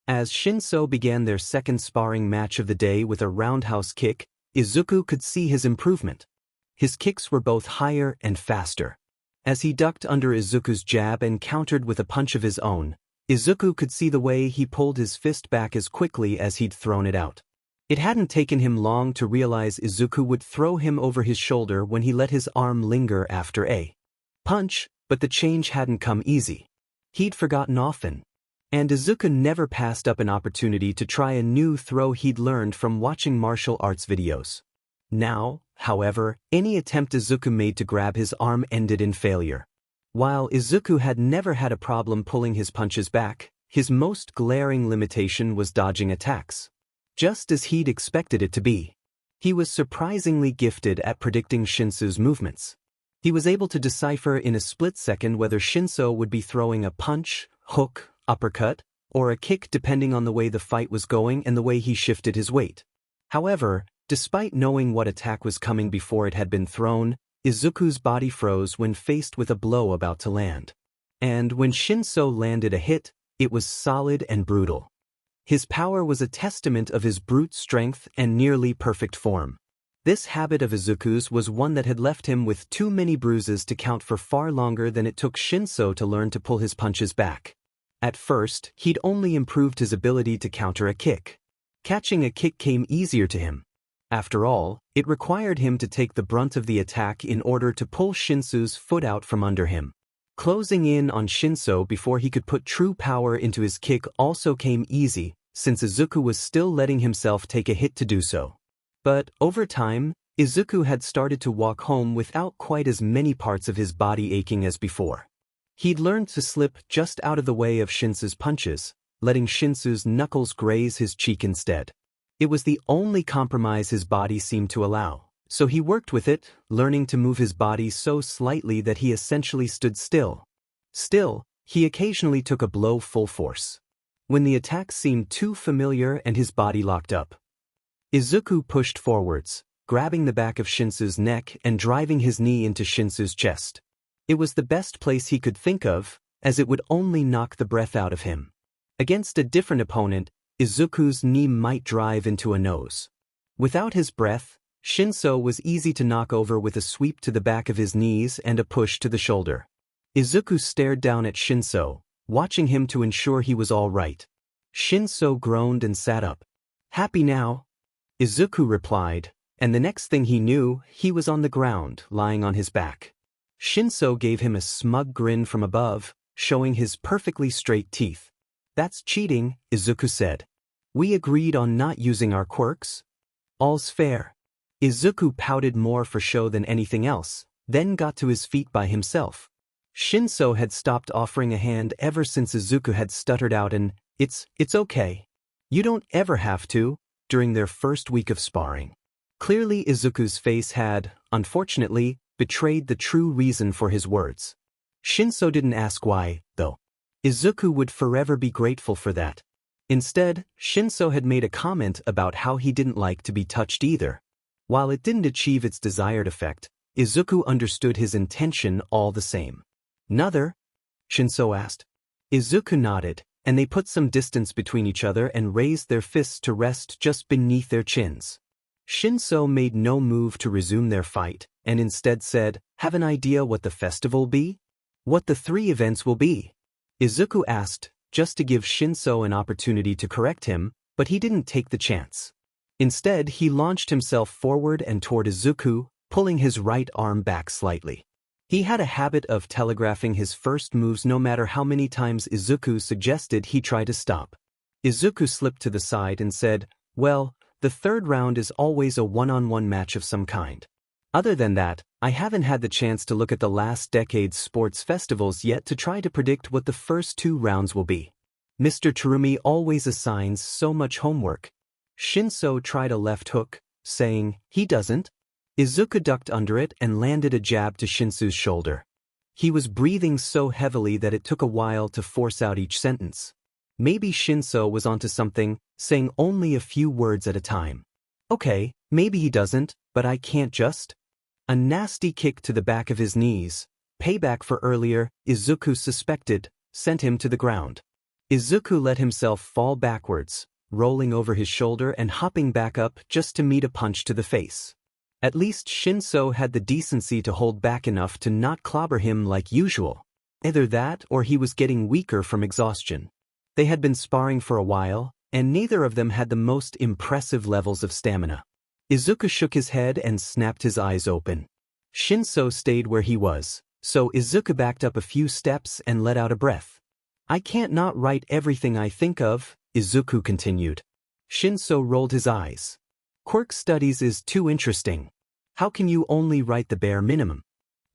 As Shinso began their second sparring match of the day with a roundhouse kick, Izuku could see his improvement. His kicks were both higher and faster. As he ducked under Izuku's jab and countered with a punch of his own, Izuku could see the way he pulled his fist back as quickly as he'd thrown it out. It hadn't taken him long to realize Izuku would throw him over his shoulder when he let his arm linger after a punch, but the change hadn't come easy. He'd forgotten often. And Izuku never passed up an opportunity to try a new throw he'd learned from watching martial arts videos. Now, however, any attempt Izuku made to grab his arm ended in failure. While Izuku had never had a problem pulling his punches back, his most glaring limitation was dodging attacks. Just as he'd expected it to be. He was surprisingly gifted at predicting Shinso's movements. He was able to decipher in a split second whether Shinso would be throwing a punch, hook, uppercut, or a kick depending on the way the fight was going and the way he shifted his weight. However, despite knowing what attack was coming before it had been thrown, Izuku's body froze when faced with a blow about to land. And when Shinso landed a hit, it was solid and brutal. His power was a testament of his brute strength and nearly perfect form. This habit of Izuku's was one that had left him with too many bruises to count for far longer than it took Shinso to learn to pull his punches back. At first, he'd only improved his ability to counter a kick. Catching a kick came easier to him. After all, it required him to take the brunt of the attack in order to pull Shinso's foot out from under him. Closing in on Shinso before he could put true power into his kick also came easy, since Izuku was still letting himself take a hit to do so. But, over time, Izuku had started to walk home without quite as many parts of his body aching as before. He'd learned to slip just out of the way of Shinso's punches, letting Shinso's knuckles graze his cheek instead. It was the only compromise his body seemed to allow, so he worked with it, learning to move his body so slightly that he essentially stood still. Still, he occasionally took a blow full force. When the attack seemed too familiar and his body locked up, Izuku pushed forwards, grabbing the back of Shinso's neck and driving his knee into Shinso's chest. It was the best place he could think of, as it would only knock the breath out of him. Against a different opponent, Izuku's knee might drive into a nose. Without his breath, Shinso was easy to knock over with a sweep to the back of his knees and a push to the shoulder. Izuku stared down at Shinso, watching him to ensure he was all right. Shinso groaned and sat up. "Happy now?" Izuku replied, and the next thing he knew, he was on the ground, lying on his back. Shinso gave him a smug grin from above, showing his perfectly straight teeth. "That's cheating," Izuku said. "We agreed on not using our quirks. All's fair." Izuku pouted more for show than anything else, then got to his feet by himself. Shinso had stopped offering a hand ever since Izuku had stuttered out an, it's okay. You don't ever have to, during their first week of sparring. Clearly Izuku's face had, unfortunately, betrayed the true reason for his words. Shinso didn't ask why, though. Izuku would forever be grateful for that. Instead, Shinso had made a comment about how he didn't like to be touched either. While it didn't achieve its desired effect, Izuku understood his intention all the same. "Another?" Shinso asked. Izuku nodded, and they put some distance between each other and raised their fists to rest just beneath their chins. Shinso made no move to resume their fight, and instead said, "Have an idea what the festival will be? What the 3 events will be?" Izuku asked, just to give Shinso an opportunity to correct him, but he didn't take the chance. Instead, he launched himself forward and toward Izuku, pulling his right arm back slightly. He had a habit of telegraphing his first moves no matter how many times Izuku suggested he try to stop. Izuku slipped to the side and said, "Well, the 3rd round is always a one-on-one match of some kind. Other than that, I haven't had the chance to look at the last decade's sports festivals yet to try to predict what the first 2 rounds will be. Mr. Terumi always assigns so much homework." Shinso tried a left hook, saying, "He doesn't." Izuku ducked under it and landed a jab to Shinso's shoulder. He was breathing so heavily that it took a while to force out each sentence. Maybe Shinso was onto something, saying only a few words at a time. "Okay, maybe he doesn't, but I can't just." A nasty kick to the back of his knees, payback for earlier, Izuku suspected, sent him to the ground. Izuku let himself fall backwards, rolling over his shoulder and hopping back up just to meet a punch to the face. At least Shinso had the decency to hold back enough to not clobber him like usual. Either that or he was getting weaker from exhaustion. They had been sparring for a while, and neither of them had the most impressive levels of stamina. Izuku shook his head and snapped his eyes open. Shinso stayed where he was, so Izuku backed up a few steps and let out a breath. "I can't not write everything I think of," Izuku continued. Shinso rolled his eyes. "Quirk studies is too interesting. How can you only write the bare minimum?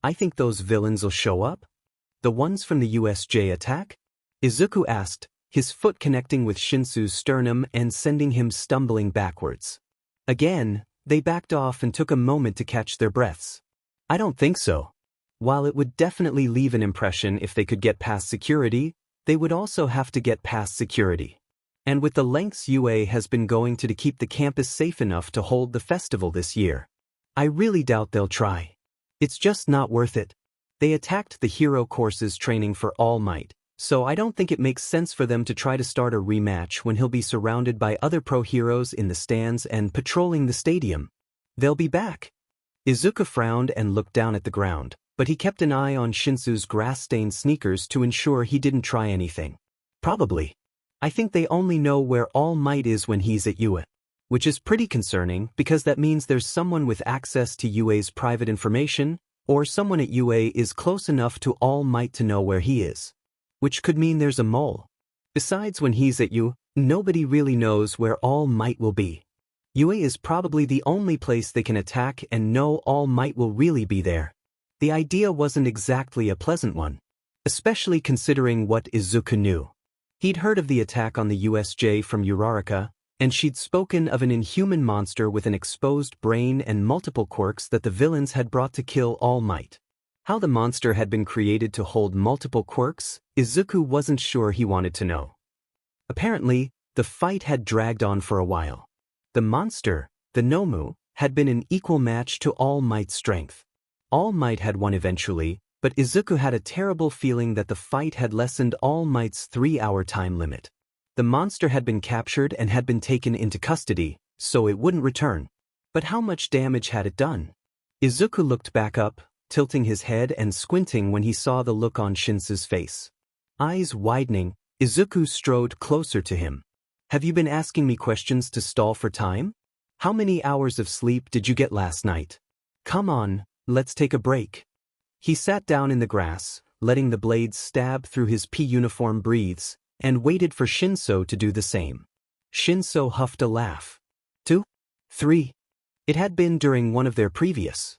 I think those villains will show up? The ones from the USJ attack?" Izuku asked, his foot connecting with Shinso's sternum and sending him stumbling backwards. Again, they backed off and took a moment to catch their breaths. "I don't think so. While it would definitely leave an impression if they could get past security, they would also have to get past security. And with the lengths UA has been going to keep the campus safe enough to hold the festival this year, I really doubt they'll try. It's just not worth it. They attacked the hero courses training for All Might, so I don't think it makes sense for them to try to start a rematch when he'll be surrounded by other pro heroes in the stands and patrolling the stadium. They'll be back." Izuku frowned and looked down at the ground, but he kept an eye on Shinso's grass-stained sneakers to ensure he didn't try anything. "Probably. I think they only know where All Might is when he's at UA. Which is pretty concerning because that means there's someone with access to UA's private information, or someone at UA is close enough to All Might to know where he is. Which could mean there's a mole. Besides, when he's at UA, nobody really knows where All Might will be. UA is probably the only place they can attack and know All Might will really be there." The idea wasn't exactly a pleasant one, especially considering what Izuku knew. He'd heard of the attack on the USJ from Uraraka, and she'd spoken of an inhuman monster with an exposed brain and multiple quirks that the villains had brought to kill All Might. How the monster had been created to hold multiple quirks, Izuku wasn't sure he wanted to know. Apparently, the fight had dragged on for a while. The monster, the Nomu, had been an equal match to All Might's strength. All Might had won eventually, but Izuku had a terrible feeling that the fight had lessened All Might's 3-hour time limit. The monster had been captured and had been taken into custody, so it wouldn't return. But how much damage had it done? Izuku looked back up, tilting his head and squinting when he saw the look on Shinso's face. Eyes widening, Izuku strode closer to him. "Have you been asking me questions to stall for time? How many hours of sleep did you get last night? Come on, let's take a break." He sat down in the grass, letting the blades stab through his P-uniform breathes, and waited for Shinso to do the same. Shinso huffed a laugh. 2? 3? It had been during one of their previous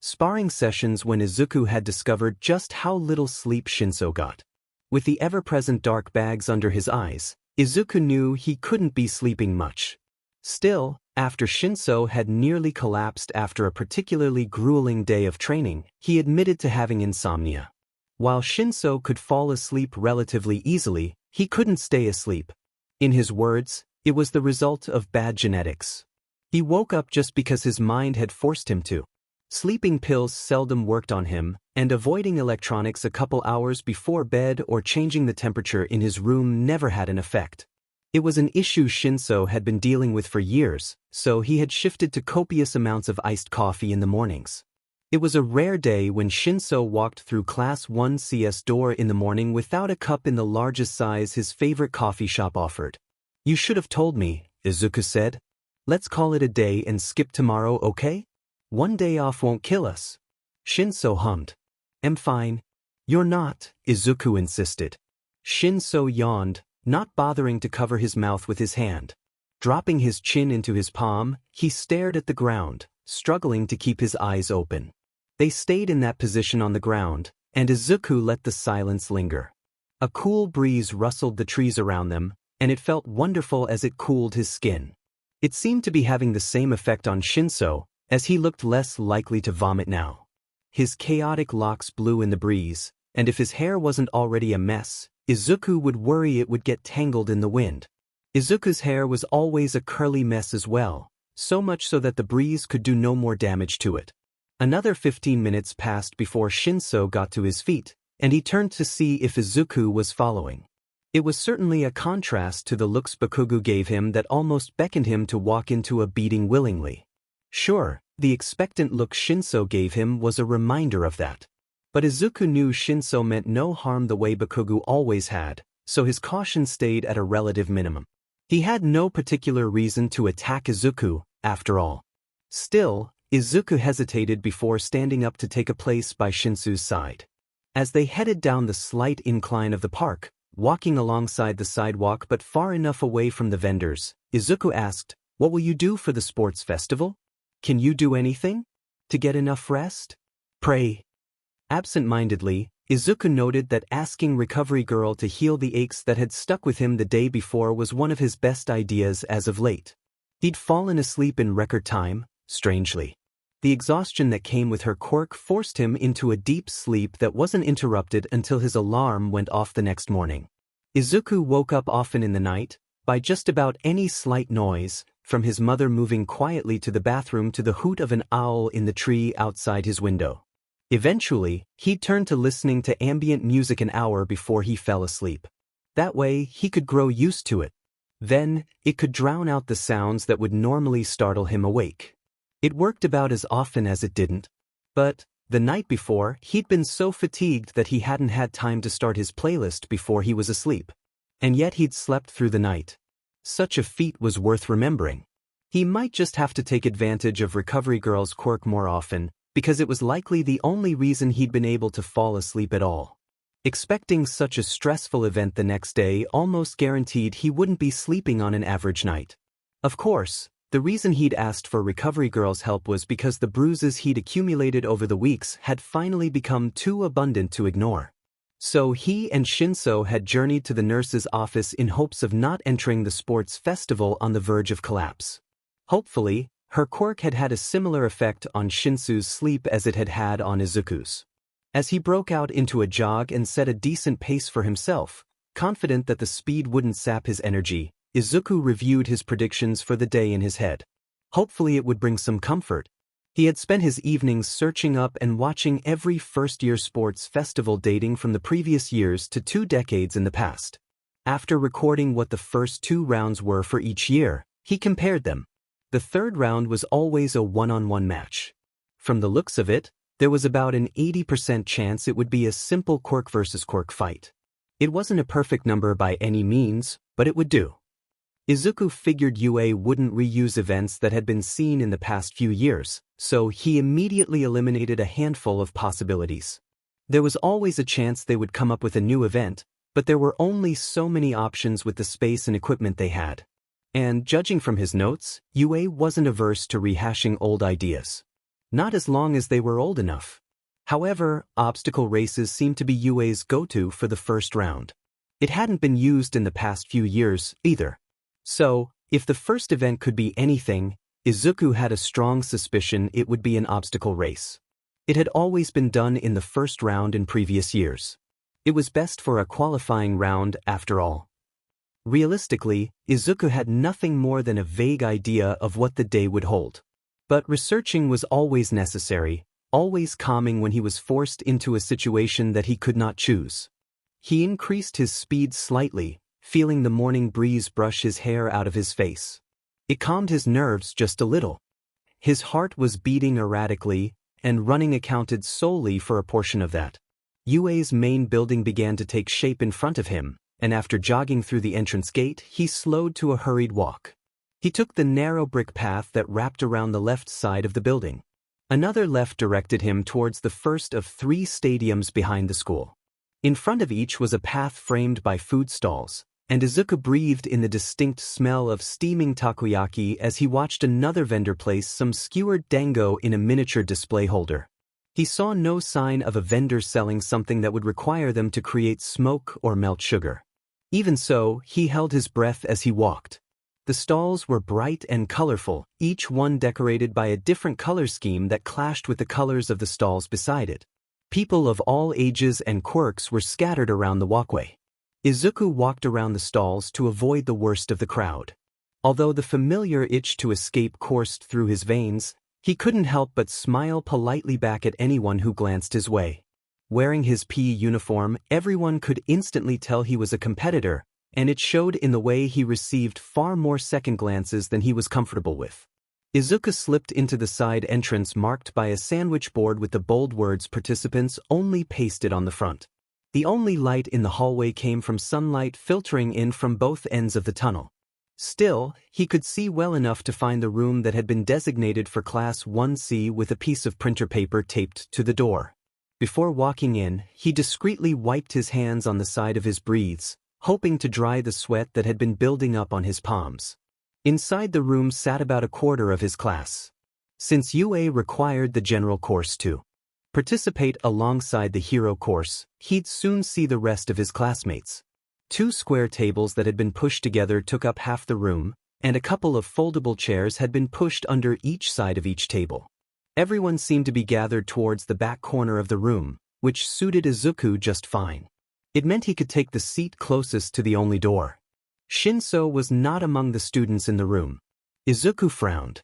Sparring sessions when Izuku had discovered just how little sleep Shinso got. With the ever-present dark bags under his eyes, Izuku knew he couldn't be sleeping much. Still, after Shinso had nearly collapsed after a particularly grueling day of training, he admitted to having insomnia. While Shinso could fall asleep relatively easily, he couldn't stay asleep. In his words, it was the result of bad genetics. He woke up just because his mind had forced him to. Sleeping pills seldom worked on him, and avoiding electronics a couple hours before bed or changing the temperature in his room never had an effect. It was an issue Shinso had been dealing with for years, so he had shifted to copious amounts of iced coffee in the mornings. It was a rare day when Shinso walked through Class 1C's door in the morning without a cup in the largest size his favorite coffee shop offered. "You should have told me," Izuku said. "Let's call it a day and skip tomorrow, okay? One day off won't kill us." Shinso hummed. "I'm fine." "You're not," Izuku insisted. Shinso yawned, not bothering to cover his mouth with his hand. Dropping his chin into his palm, he stared at the ground, struggling to keep his eyes open. They stayed in that position on the ground, and Izuku let the silence linger. A cool breeze rustled the trees around them, and it felt wonderful as it cooled his skin. It seemed to be having the same effect on Shinso, as he looked less likely to vomit now. His chaotic locks blew in the breeze, and if his hair wasn't already a mess, Izuku would worry it would get tangled in the wind. Izuku's hair was always a curly mess as well, so much so that the breeze could do no more damage to it. Another 15 minutes passed before Shinso got to his feet, and he turned to see if Izuku was following. It was certainly a contrast to the looks Bakugo gave him that almost beckoned him to walk into a beating willingly. Sure, the expectant look Shinso gave him was a reminder of that. But Izuku knew Shinso meant no harm the way Bakugo always had, so his caution stayed at a relative minimum. He had no particular reason to attack Izuku, after all. Still, Izuku hesitated before standing up to take a place by Shinso's side. As they headed down the slight incline of the park, walking alongside the sidewalk but far enough away from the vendors, Izuku asked, "What will you do for the sports festival? Can you do anything? To get enough rest?" "Pray." Absent-mindedly, Izuku noted that asking Recovery Girl to heal the aches that had stuck with him the day before was one of his best ideas as of late. He'd fallen asleep in record time, strangely. The exhaustion that came with her quirk forced him into a deep sleep that wasn't interrupted until his alarm went off the next morning. Izuku woke up often in the night, by just about any slight noise, from his mother moving quietly to the bathroom to the hoot of an owl in the tree outside his window. Eventually, he'd turn to listening to ambient music an hour before he fell asleep. That way, he could grow used to it. Then, it could drown out the sounds that would normally startle him awake. It worked about as often as it didn't. But, the night before, he'd been so fatigued that he hadn't had time to start his playlist before he was asleep. And yet he'd slept through the night. Such a feat was worth remembering. He might just have to take advantage of Recovery Girl's quirk more often, because it was likely the only reason he'd been able to fall asleep at all. Expecting such a stressful event the next day almost guaranteed he wouldn't be sleeping on an average night. Of course, the reason he'd asked for Recovery Girl's help was because the bruises he'd accumulated over the weeks had finally become too abundant to ignore. So he and Shinso had journeyed to the nurse's office in hopes of not entering the sports festival on the verge of collapse. Hopefully, her quirk had had a similar effect on Shinso's sleep as it had had on Izuku's. As he broke out into a jog and set a decent pace for himself, confident that the speed wouldn't sap his energy, Izuku reviewed his predictions for the day in his head. Hopefully it would bring some comfort. He had spent his evenings searching up and watching every first-year sports festival dating from the previous years to 2 decades in the past. After recording what the first 2 rounds were for each year, he compared them. The third round was always a one-on-one match. From the looks of it, there was about an 80% chance it would be a simple quirk versus quirk fight. It wasn't a perfect number by any means, but it would do. Izuku figured UA wouldn't reuse events that had been seen in the past few years, so he immediately eliminated a handful of possibilities. There was always a chance they would come up with a new event, but there were only so many options with the space and equipment they had. And judging from his notes, UA wasn't averse to rehashing old ideas. Not as long as they were old enough. However, obstacle races seemed to be Yue's go-to for the first round. It hadn't been used in the past few years, either. So, if the first event could be anything, Izuku had a strong suspicion it would be an obstacle race. It had always been done in the first round in previous years. It was best for a qualifying round, after all. Realistically, Izuku had nothing more than a vague idea of what the day would hold. But researching was always necessary, always calming when he was forced into a situation that he could not choose. He increased his speed slightly, feeling the morning breeze brush his hair out of his face. It calmed his nerves just a little. His heart was beating erratically, and running accounted solely for a portion of that. Yue's main building began to take shape in front of him, and after jogging through the entrance gate, he slowed to a hurried walk. He took the narrow brick path that wrapped around the left side of the building. Another left directed him towards the first of 3 stadiums behind the school. In front of each was a path framed by food stalls, and Izuku breathed in the distinct smell of steaming takoyaki as he watched another vendor place some skewered dango in a miniature display holder. He saw no sign of a vendor selling something that would require them to create smoke or melt sugar. Even so, he held his breath as he walked. The stalls were bright and colorful, each one decorated by a different color scheme that clashed with the colors of the stalls beside it. People of all ages and quirks were scattered around the walkway. Izuku walked around the stalls to avoid the worst of the crowd. Although the familiar itch to escape coursed through his veins, he couldn't help but smile politely back at anyone who glanced his way. Wearing his PE uniform, everyone could instantly tell he was a competitor, and it showed in the way he received far more second glances than he was comfortable with. Izuku slipped into the side entrance marked by a sandwich board with the bold words "Participants Only" pasted on the front. The only light in the hallway came from sunlight filtering in from both ends of the tunnel. Still, he could see well enough to find the room that had been designated for Class 1C with a piece of printer paper taped to the door. Before walking in, he discreetly wiped his hands on the side of his breaths, hoping to dry the sweat that had been building up on his palms. Inside the room sat about a quarter of his class. Since UA required the general course to participate alongside the hero course, he'd soon see the rest of his classmates. 2 square tables that had been pushed together took up half the room, and a couple of foldable chairs had been pushed under each side of each table. Everyone seemed to be gathered towards the back corner of the room, which suited Izuku just fine. It meant he could take the seat closest to the only door. Shinso was not among the students in the room. Izuku frowned.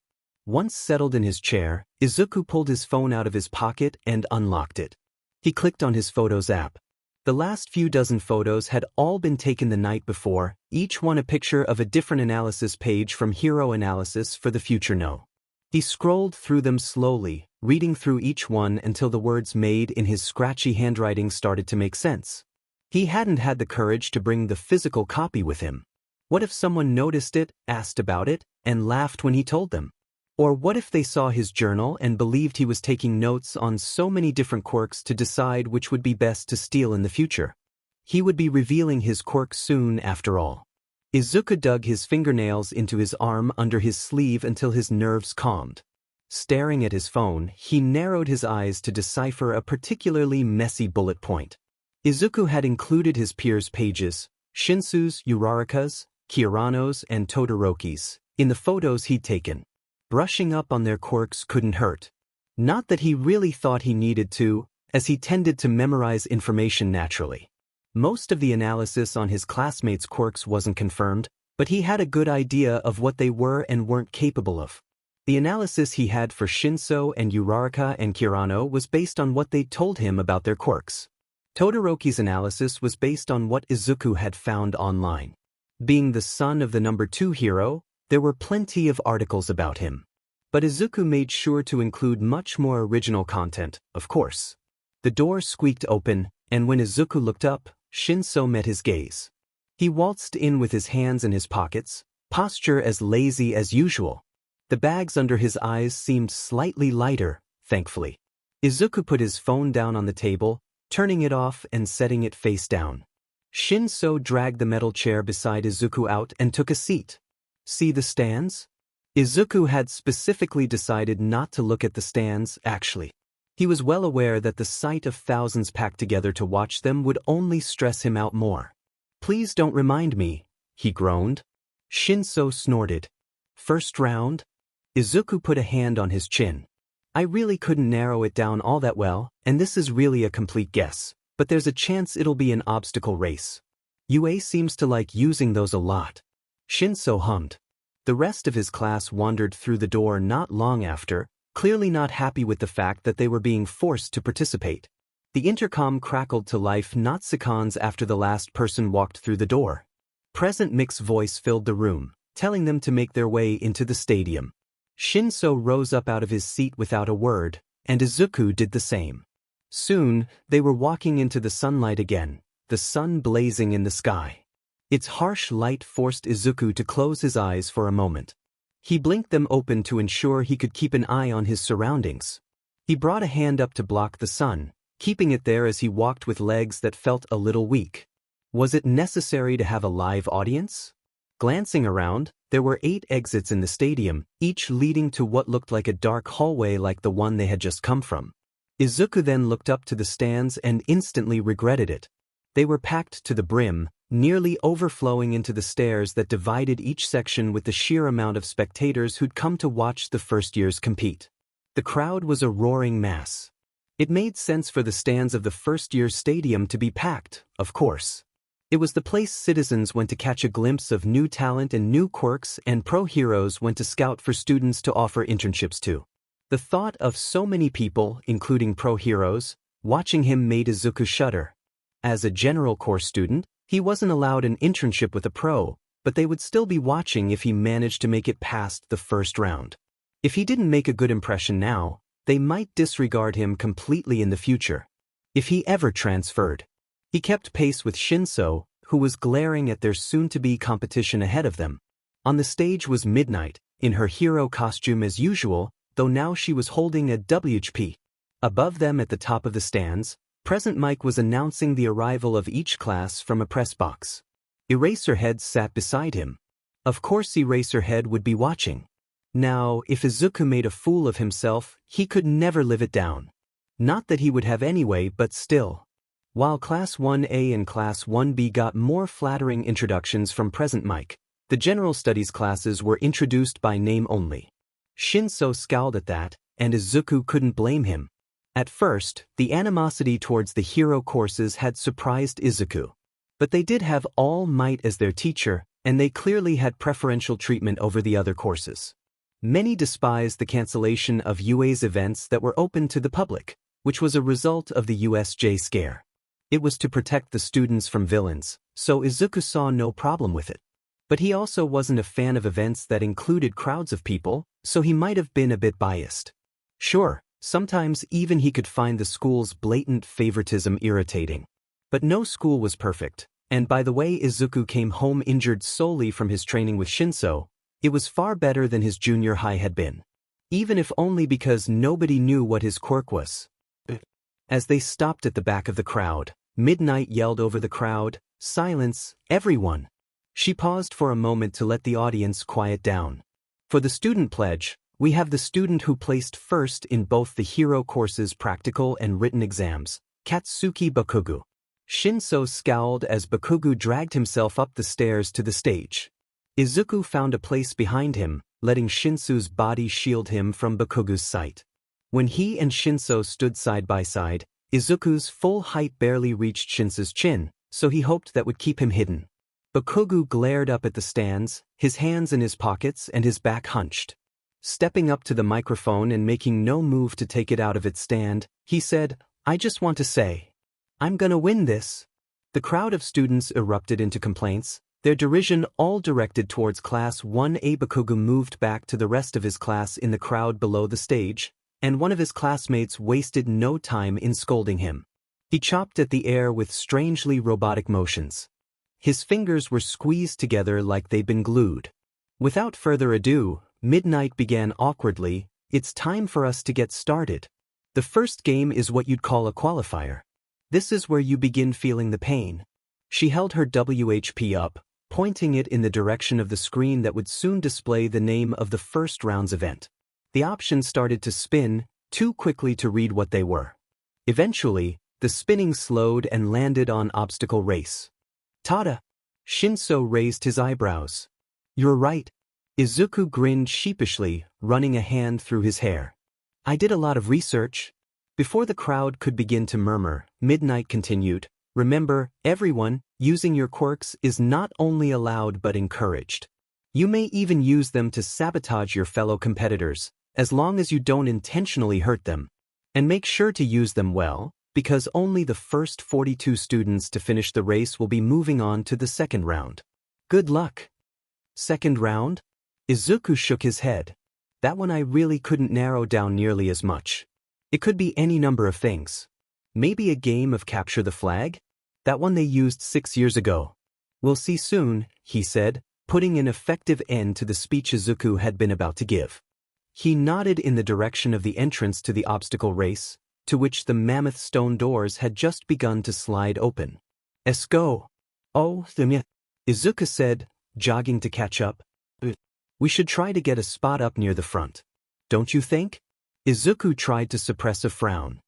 Once settled in his chair, Izuku pulled his phone out of his pocket and unlocked it. He clicked on his Photos app. The last few dozen photos had all been taken the night before, each one a picture of a different analysis page from Hero Analysis for the Future No. He scrolled through them slowly, reading through each one until the words made in his scratchy handwriting started to make sense. He hadn't had the courage to bring the physical copy with him. What if someone noticed it, asked about it, and laughed when he told them? Or what if they saw his journal and believed he was taking notes on so many different quirks to decide which would be best to steal in the future? He would be revealing his quirk soon after all. Izuku dug his fingernails into his arm under his sleeve until his nerves calmed. Staring at his phone, he narrowed his eyes to decipher a particularly messy bullet point. Izuku had included his peers' pages, Shinsu's, Uraraka's, Kirano's, and Todoroki's, in the photos he'd taken. Brushing up on their quirks couldn't hurt. Not that he really thought he needed to, as he tended to memorize information naturally. Most of the analysis on his classmates' quirks wasn't confirmed, but he had a good idea of what they were and weren't capable of. The analysis he had for Shinso and Uraraka and Kirano was based on what they'd told him about their quirks. Todoroki's analysis was based on what Izuku had found online. Being the son of the number 2 hero, there were plenty of articles about him. But Izuku made sure to include much more original content, of course. The door squeaked open, and when Izuku looked up, Shinso met his gaze. He waltzed in with his hands in his pockets, posture as lazy as usual. The bags under his eyes seemed slightly lighter, thankfully. Izuku put his phone down on the table, turning it off and setting it face down. Shinso dragged the metal chair beside Izuku out and took a seat. See the stands? Izuku had specifically decided not to look at the stands, actually. He was well aware that the sight of thousands packed together to watch them would only stress him out more. "Please don't remind me," he groaned. Shinso snorted. "First round?" Izuku put a hand on his chin. "I really couldn't narrow it down all that well, and this is really a complete guess, but there's a chance it'll be an obstacle race. UA seems to like using those a lot." Shinso hummed. The rest of his class wandered through the door not long after, clearly not happy with the fact that they were being forced to participate. The intercom crackled to life not seconds after the last person walked through the door. Present Mick's voice filled the room, telling them to make their way into the stadium. Shinso rose up out of his seat without a word, and Izuku did the same. Soon, they were walking into the sunlight again, the sun blazing in the sky. Its harsh light forced Izuku to close his eyes for a moment. He blinked them open to ensure he could keep an eye on his surroundings. He brought a hand up to block the sun, keeping it there as he walked with legs that felt a little weak. Was it necessary to have a live audience? Glancing around, there were 8 exits in the stadium, each leading to what looked like a dark hallway like the one they had just come from. Izuku then looked up to the stands and instantly regretted it. They were packed to the brim, nearly overflowing into the stairs that divided each section with the sheer amount of spectators who'd come to watch the first years compete. The crowd was a roaring mass. It made sense for the stands of the first year's stadium to be packed, of course. It was the place citizens went to catch a glimpse of new talent and new quirks, and pro heroes went to scout for students to offer internships to. The thought of so many people, including pro heroes, watching him made Izuku shudder. As a general course student, he wasn't allowed an internship with a pro, but they would still be watching if he managed to make it past the first round. If he didn't make a good impression now, they might disregard him completely in the future. If he ever transferred. He kept pace with Shinso, who was glaring at their soon-to-be competition ahead of them. On the stage was Midnight, in her hero costume as usual, though now she was holding a WHP. Above them at the top of the stands, Present Mike was announcing the arrival of each class from a press box. Eraserhead sat beside him. Of course Eraserhead would be watching. Now, if Izuku made a fool of himself, he could never live it down. Not that he would have anyway, but still. While Class 1A and Class 1B got more flattering introductions from Present Mike, the General Studies classes were introduced by name only. Shinso scowled at that, and Izuku couldn't blame him. At first, the animosity towards the hero courses had surprised Izuku. But they did have All Might as their teacher, and they clearly had preferential treatment over the other courses. Many despised the cancellation of UA's events that were open to the public, which was a result of the USJ scare. It was to protect the students from villains, so Izuku saw no problem with it. But he also wasn't a fan of events that included crowds of people, so he might have been a bit biased. Sure, sometimes even he could find the school's blatant favoritism irritating. But no school was perfect, and by the way Izuku came home injured solely from his training with Shinso, it was far better than his junior high had been. Even if only because nobody knew what his quirk was. As they stopped at the back of the crowd, Midnight yelled over the crowd, "Silence, everyone!" She paused for a moment to let the audience quiet down. For the student pledge, we have the student who placed first in both the hero course's practical and written exams, Katsuki Bakugo. Shinso scowled as Bakugo dragged himself up the stairs to the stage. Izuku found a place behind him, letting Shinso's body shield him from Bakugo's sight. When he and Shinso stood side by side, Izuku's full height barely reached Shinso's chin, so he hoped that would keep him hidden. Bakugo glared up at the stands, his hands in his pockets and his back hunched. Stepping up to the microphone and making no move to take it out of its stand, he said, "I just want to say, I'm gonna win this." The crowd of students erupted into complaints, their derision all directed towards Class 1A. Bakugo moved back to the rest of his class in the crowd below the stage, and one of his classmates wasted no time in scolding him. He chopped at the air with strangely robotic motions. His fingers were squeezed together like they'd been glued. Without further ado, Midnight began awkwardly, "It's time for us to get started. The first game is what you'd call a qualifier. This is where you begin feeling the pain." She held her WHP up, pointing it in the direction of the screen that would soon display the name of the first round's event. The options started to spin, too quickly to read what they were. Eventually, the spinning slowed and landed on obstacle race. Tada! Shinso raised his eyebrows. You're right. Izuku grinned sheepishly, running a hand through his hair. I did a lot of research. Before the crowd could begin to murmur, Midnight continued, remember, everyone, using your quirks is not only allowed but encouraged. You may even use them to sabotage your fellow competitors, as long as you don't intentionally hurt them. And make sure to use them well, because only the first 42 students to finish the race will be moving on to the second round. Good luck. Second round? Izuku shook his head. That one I really couldn't narrow down nearly as much. It could be any number of things. Maybe a game of capture the flag? That one they used 6 years ago. We'll see soon, he said, putting an effective end to the speech Izuku had been about to give. He nodded in the direction of the entrance to the obstacle race, to which the mammoth stone doors had just begun to slide open. Let's go. Oh, Izuku said, jogging to catch up. We should try to get a spot up near the front. Don't you think? Izuku tried to suppress a frown.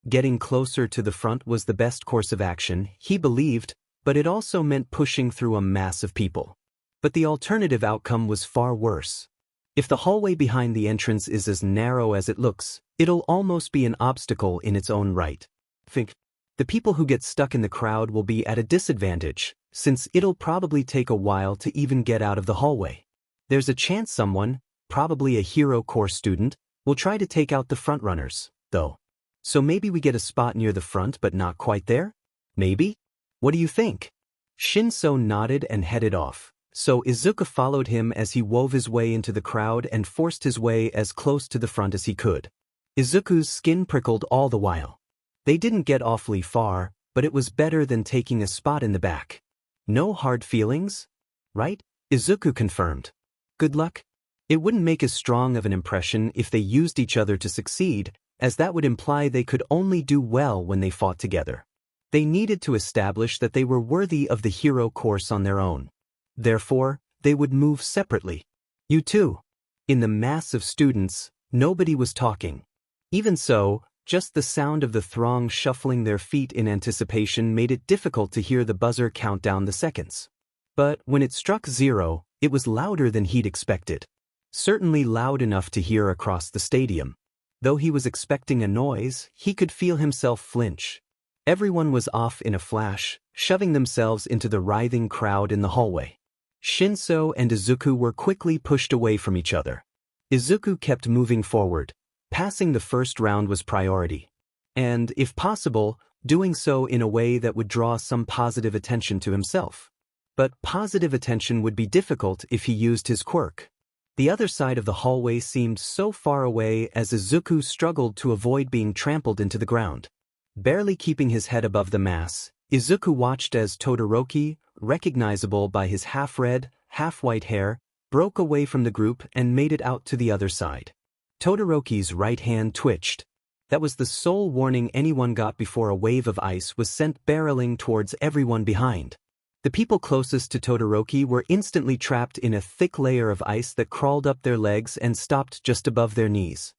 Getting closer to the front was the best course of action, he believed, but it also meant pushing through a mass of people. But the alternative outcome was far worse. If the hallway behind the entrance is as narrow as it looks, it'll almost be an obstacle in its own right. Think. The people who get stuck in the crowd will be at a disadvantage, since it'll probably take a while to even get out of the hallway. There's a chance someone, probably a hero course student, will try to take out the frontrunners, though. So maybe we get a spot near the front but not quite there? Maybe? What do you think? Shinso nodded and headed off, so Izuku followed him as he wove his way into the crowd and forced his way as close to the front as he could. Izuku's skin prickled all the while. They didn't get awfully far, but it was better than taking a spot in the back. No hard feelings? Right? Izuku confirmed. Good luck. It wouldn't make as strong of an impression if they used each other to succeed, as that would imply they could only do well when they fought together. They needed to establish that they were worthy of the hero course on their own. Therefore, they would move separately. You too. In the mass of students, nobody was talking. Even so, just the sound of the throng shuffling their feet in anticipation made it difficult to hear the buzzer count down the seconds. But when it struck 0, it was louder than he'd expected. Certainly loud enough to hear across the stadium. Though he was expecting a noise, he could feel himself flinch. Everyone was off in a flash, shoving themselves into the writhing crowd in the hallway. Shinso and Izuku were quickly pushed away from each other. Izuku kept moving forward. Passing the first round was priority. And, if possible, doing so in a way that would draw some positive attention to himself. But positive attention would be difficult if he used his quirk. The other side of the hallway seemed so far away as Izuku struggled to avoid being trampled into the ground. Barely keeping his head above the mass, Izuku watched as Todoroki, recognizable by his half-red, half-white hair, broke away from the group and made it out to the other side. Todoroki's right hand twitched. That was the sole warning anyone got before a wave of ice was sent barreling towards everyone behind. The people closest to Todoroki were instantly trapped in a thick layer of ice that crawled up their legs and stopped just above their knees.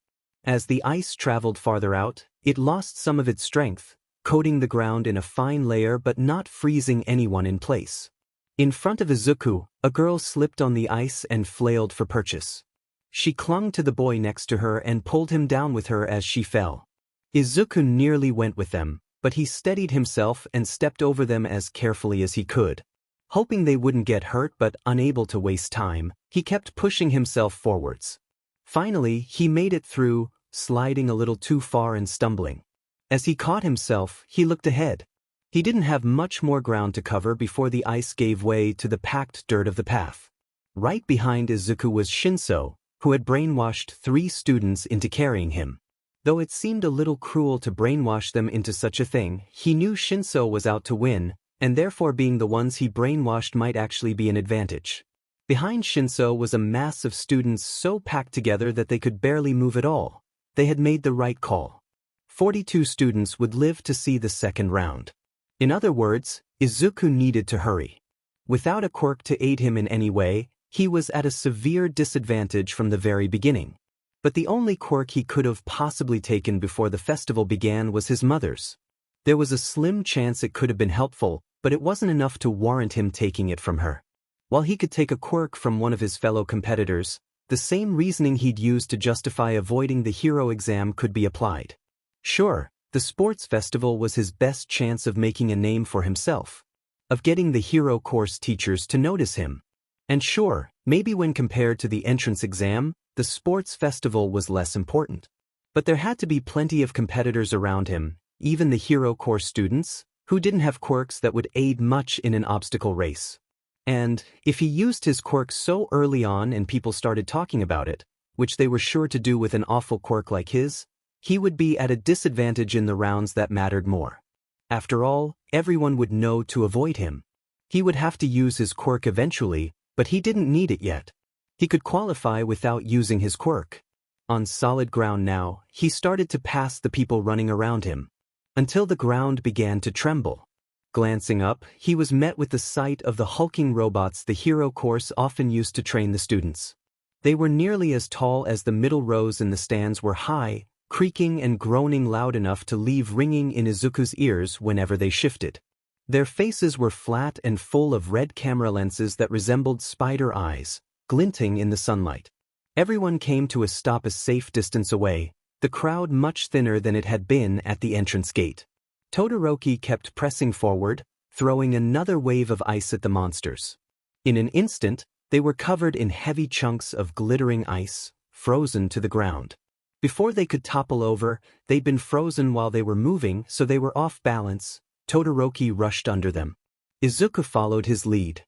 As the ice traveled farther out, it lost some of its strength, coating the ground in a fine layer but not freezing anyone in place. In front of Izuku, a girl slipped on the ice and flailed for purchase. She clung to the boy next to her and pulled him down with her as she fell. Izuku nearly went with them, but he steadied himself and stepped over them as carefully as he could. Hoping they wouldn't get hurt but unable to waste time, he kept pushing himself forwards. Finally, he made it through, sliding a little too far and stumbling. As he caught himself, he looked ahead. He didn't have much more ground to cover before the ice gave way to the packed dirt of the path. Right behind Izuku was Shinso, who had brainwashed 3 students into carrying him. Though it seemed a little cruel to brainwash them into such a thing, he knew Shinso was out to win, and therefore being the ones he brainwashed might actually be an advantage. Behind Shinso was a mass of students so packed together that they could barely move at all. They had made the right call. 42 students would live to see the second round. In other words, Izuku needed to hurry. Without a quirk to aid him in any way, he was at a severe disadvantage from the very beginning. But the only quirk he could have possibly taken before the festival began was his mother's. There was a slim chance it could have been helpful, but it wasn't enough to warrant him taking it from her. While he could take a quirk from one of his fellow competitors, the same reasoning he'd used to justify avoiding the hero exam could be applied. Sure, the sports festival was his best chance of making a name for himself, of getting the hero course teachers to notice him. And sure, maybe when compared to the entrance exam, the sports festival was less important. But there had to be plenty of competitors around him, even the hero course students, who didn't have quirks that would aid much in an obstacle race. And if he used his quirk so early on and people started talking about it, which they were sure to do with an awful quirk like his, he would be at a disadvantage in the rounds that mattered more. After all, everyone would know to avoid him. He would have to use his quirk eventually, but he didn't need it yet. He could qualify without using his quirk. On solid ground now, he started to pass the people running around him, until the ground began to tremble. Glancing up, he was met with the sight of the hulking robots the hero course often used to train the students. They were nearly as tall as the middle rows in the stands were high, creaking and groaning loud enough to leave ringing in Izuku's ears whenever they shifted. Their faces were flat and full of red camera lenses that resembled spider eyes, glinting in the sunlight. Everyone came to a stop a safe distance away, the crowd much thinner than it had been at the entrance gate. Todoroki kept pressing forward, throwing another wave of ice at the monsters. In an instant, they were covered in heavy chunks of glittering ice, frozen to the ground. Before they could topple over, they'd been frozen while they were moving, so they were off balance. Todoroki rushed under them. Izuku followed his lead.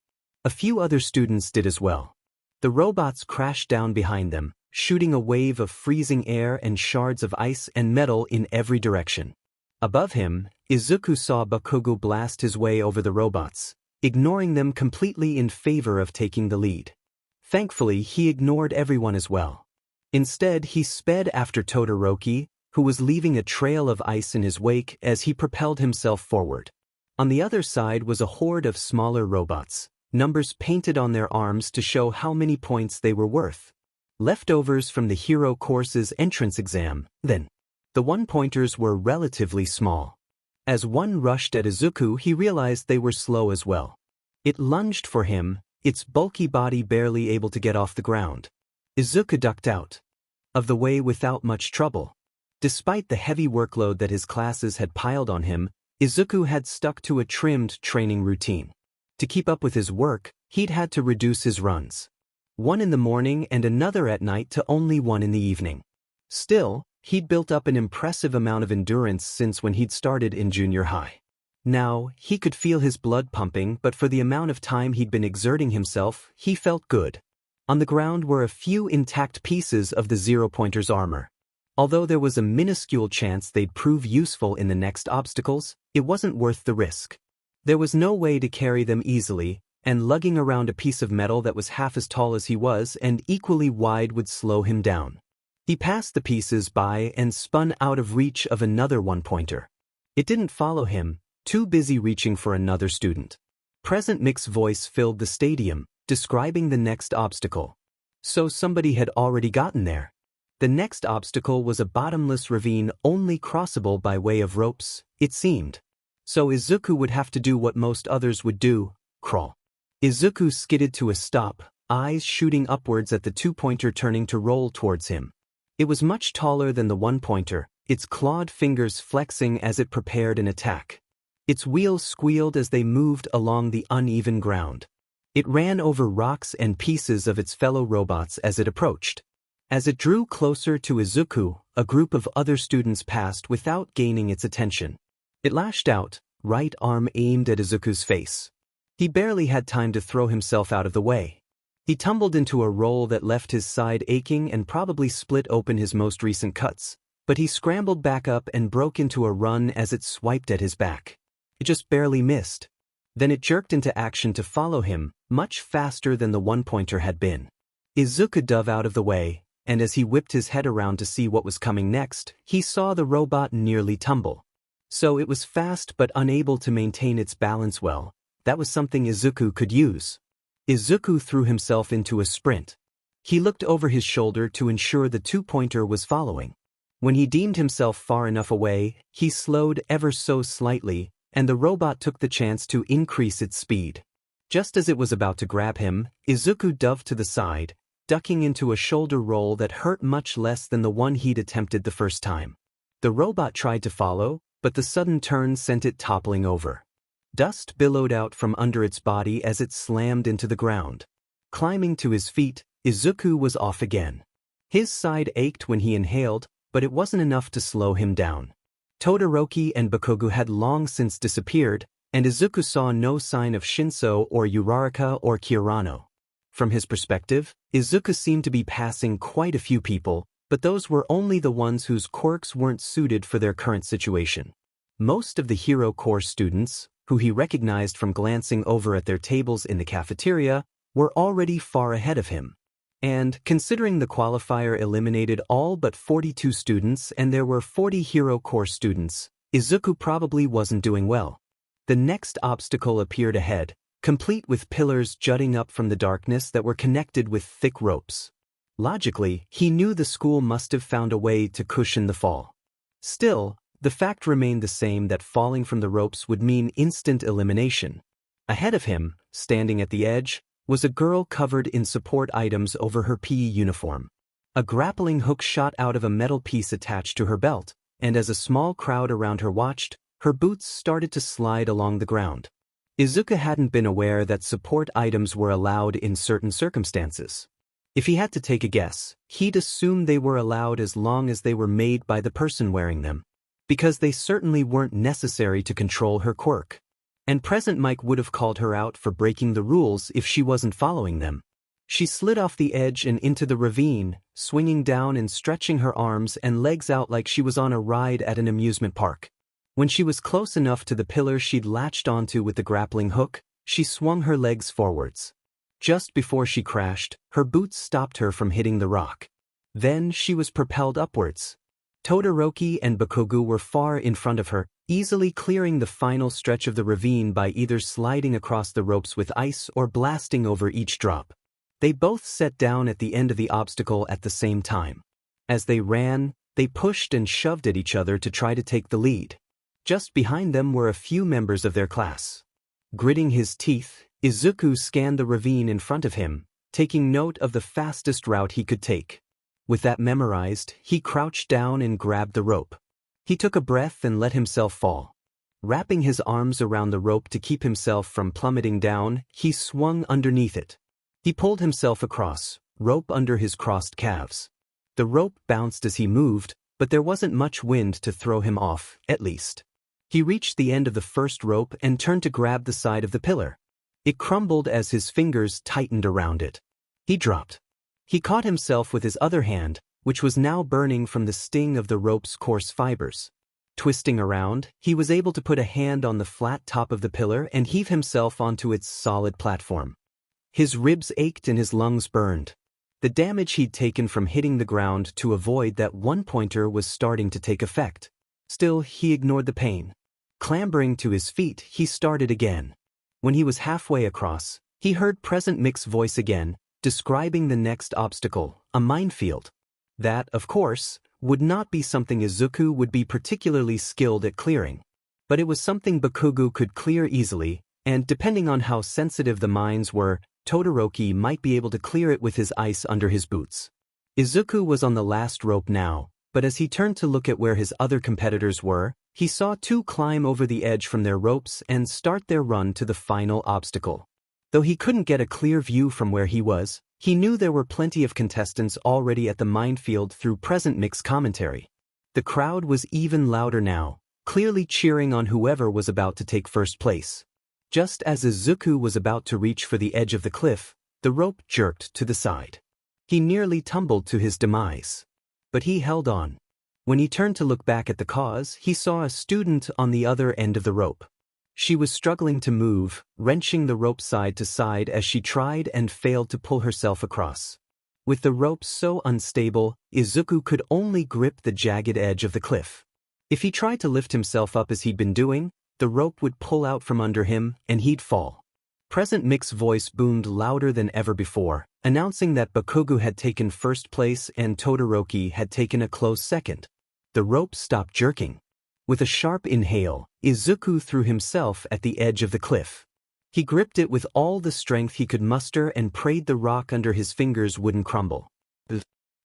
A few other students did as well. The robots crashed down behind them, shooting a wave of freezing air and shards of ice and metal in every direction. Above him, Izuku saw Bakugo blast his way over the robots, ignoring them completely in favor of taking the lead. Thankfully, he ignored everyone as well. Instead, he sped after Todoroki, who was leaving a trail of ice in his wake as he propelled himself forward. On the other side was a horde of smaller robots, numbers painted on their arms to show how many points they were worth. Leftovers from the hero course's entrance exam, then. The one-pointers were relatively small. As one rushed at Izuku, he realized they were slow as well. It lunged for him, its bulky body barely able to get off the ground. Izuku ducked out of the way without much trouble. Despite the heavy workload that his classes had piled on him, Izuku had stuck to a trimmed training routine. To keep up with his work, he'd had to reduce his runs. One in the morning and another at night to only one in the evening. Still, he'd built up an impressive amount of endurance since when he'd started in junior high. Now, he could feel his blood pumping, but for the amount of time he'd been exerting himself, he felt good. On the ground were a few intact pieces of the zero-pointer's armor. Although there was a minuscule chance they'd prove useful in the next obstacles, it wasn't worth the risk. There was no way to carry them easily, and lugging around a piece of metal that was half as tall as he was and equally wide would slow him down. He passed the pieces by and spun out of reach of another one-pointer. It didn't follow him, too busy reaching for another student. Present Mick's voice filled the stadium, describing the next obstacle. So somebody had already gotten there. The next obstacle was a bottomless ravine only crossable by way of ropes, it seemed. So Izuku would have to do what most others would do, crawl. Izuku skidded to a stop, eyes shooting upwards at the two-pointer turning to roll towards him. It was much taller than the one-pointer, its clawed fingers flexing as it prepared an attack. Its wheels squealed as they moved along the uneven ground. It ran over rocks and pieces of its fellow robots as it approached. As it drew closer to Izuku, a group of other students passed without gaining its attention. It lashed out, right arm aimed at Izuku's face. He barely had time to throw himself out of the way. He tumbled into a roll that left his side aching and probably split open his most recent cuts, but he scrambled back up and broke into a run as it swiped at his back. It just barely missed. Then it jerked into action to follow him, much faster than the one-pointer had been. Izuku dove out of the way, and as he whipped his head around to see what was coming next, he saw the robot nearly tumble. So it was fast but unable to maintain its balance well, That was something Izuku could use. Izuku threw himself into a sprint. He looked over his shoulder to ensure the two-pointer was following. When he deemed himself far enough away, he slowed ever so slightly, and the robot took the chance to increase its speed. Just as it was about to grab him, Izuku dove to the side, ducking into a shoulder roll that hurt much less than the one he'd attempted the first time. The robot tried to follow, but the sudden turn sent it toppling over. Dust billowed out from under its body as it slammed into the ground. Climbing to his feet, Izuku was off again. His side ached when he inhaled, but it wasn't enough to slow him down. Todoroki and Bakugo had long since disappeared, and Izuku saw no sign of Shinso or Uraraka or Kirano. From his perspective, Izuku seemed to be passing quite a few people, but those were only the ones whose quirks weren't suited for their current situation. Most of the Hero Corps students, who he recognized from glancing over at their tables in the cafeteria, were already far ahead of him. And, considering the qualifier eliminated all but 42 students and there were 40 Hero Corps students, Izuku probably wasn't doing well. The next obstacle appeared ahead, complete with pillars jutting up from the darkness that were connected with thick ropes. Logically, he knew the school must have found a way to cushion the fall. Still, the fact remained the same that falling from the ropes would mean instant elimination. Ahead of him, standing at the edge, was a girl covered in support items over her PE uniform. A grappling hook shot out of a metal piece attached to her belt, and as a small crowd around her watched, her boots started to slide along the ground. Izuku hadn't been aware that support items were allowed in certain circumstances. If he had to take a guess, he'd assume they were allowed as long as they were made by the person wearing them. Because they certainly weren't necessary to control her quirk. And Present Mike would have called her out for breaking the rules if she wasn't following them. She slid off the edge and into the ravine, swinging down and stretching her arms and legs out like she was on a ride at an amusement park. When she was close enough to the pillar she'd latched onto with the grappling hook, she swung her legs forwards. Just before she crashed, her boots stopped her from hitting the rock. Then she was propelled upwards. Todoroki and Bakugo were far in front of her, easily clearing the final stretch of the ravine by either sliding across the ropes with ice or blasting over each drop. They both set down at the end of the obstacle at the same time. As they ran, they pushed and shoved at each other to try to take the lead. Just behind them were a few members of their class. Gritting his teeth, Izuku scanned the ravine in front of him, taking note of the fastest route he could take. With that memorized, he crouched down and grabbed the rope. He took a breath and let himself fall. Wrapping his arms around the rope to keep himself from plummeting down, he swung underneath it. He pulled himself across, rope under his crossed calves. The rope bounced as he moved, but there wasn't much wind to throw him off, at least. He reached the end of the first rope and turned to grab the side of the pillar. It crumbled as his fingers tightened around it. He dropped. He caught himself with his other hand, which was now burning from the sting of the rope's coarse fibers. Twisting around, he was able to put a hand on the flat top of the pillar and heave himself onto its solid platform. His ribs ached and his lungs burned. The damage he'd taken from hitting the ground to avoid that one-pointer was starting to take effect. Still, he ignored the pain. Clambering to his feet, he started again. When he was halfway across, he heard Present Mick's voice again, describing the next obstacle, a minefield. That, of course, would not be something Izuku would be particularly skilled at clearing. But it was something Bakugo could clear easily, and depending on how sensitive the mines were, Todoroki might be able to clear it with his ice under his boots. Izuku was on the last rope now, but as he turned to look at where his other competitors were, he saw two climb over the edge from their ropes and start their run to the final obstacle. Though he couldn't get a clear view from where he was, he knew there were plenty of contestants already at the minefield through Present Mick's commentary. The crowd was even louder now, clearly cheering on whoever was about to take first place. Just as Izuku was about to reach for the edge of the cliff, the rope jerked to the side. He nearly tumbled to his demise. But he held on. When he turned to look back at the cause, he saw a student on the other end of the rope. She was struggling to move, wrenching the rope side to side as she tried and failed to pull herself across. With the rope so unstable, Izuku could only grip the jagged edge of the cliff. If he tried to lift himself up as he'd been doing, the rope would pull out from under him and he'd fall. Present Mick's voice boomed louder than ever before, announcing that Bakugo had taken first place and Todoroki had taken a close second. The rope stopped jerking. With a sharp inhale, Izuku threw himself at the edge of the cliff. He gripped it with all the strength he could muster and prayed the rock under his fingers wouldn't crumble. The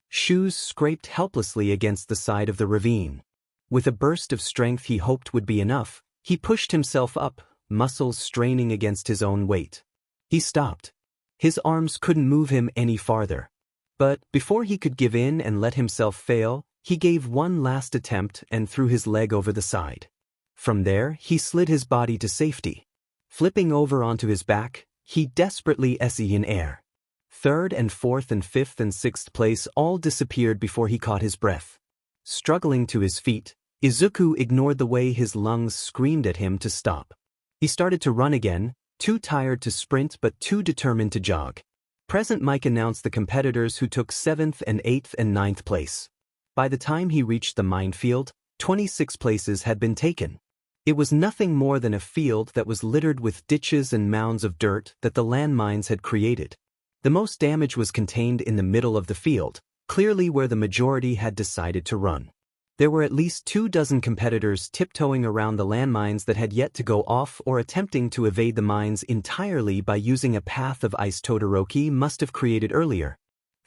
shoes scraped helplessly against the side of the ravine. With a burst of strength he hoped would be enough, he pushed himself up, muscles straining against his own weight. He stopped. His arms couldn't move him any farther. But before he could give in and let himself fail, he gave one last attempt and threw his leg over the side. From there, he slid his body to safety. Flipping over onto his back, he desperately essayed in air. Third and fourth and fifth and sixth place all disappeared before he caught his breath. Struggling to his feet, Izuku ignored the way his lungs screamed at him to stop. He started to run again, too tired to sprint but too determined to jog. Present Mike announced the competitors who took 7th and 8th and 9th place. By the time he reached the minefield, 26 places had been taken. It was nothing more than a field that was littered with ditches and mounds of dirt that the landmines had created. The most damage was contained in the middle of the field, clearly where the majority had decided to run. There were at least 24 competitors tiptoeing around the landmines that had yet to go off or attempting to evade the mines entirely by using a path of ice Todoroki must have created earlier.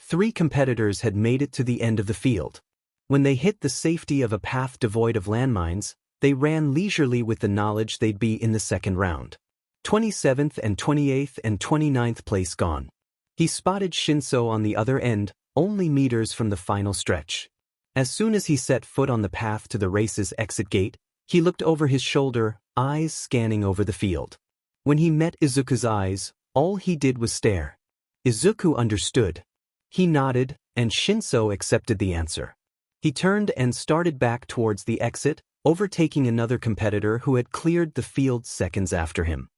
3 competitors had made it to the end of the field. When they hit the safety of a path devoid of landmines, they ran leisurely with the knowledge they'd be in the second round. 27th and 28th and 29th place gone. He spotted Shinso on the other end, only meters from the final stretch. As soon as he set foot on the path to the race's exit gate, he looked over his shoulder, eyes scanning over the field. When he met Izuku's eyes, all he did was stare. Izuku understood. He nodded, and Shinso accepted the answer. He turned and started back towards the exit, overtaking another competitor who had cleared the field seconds after him.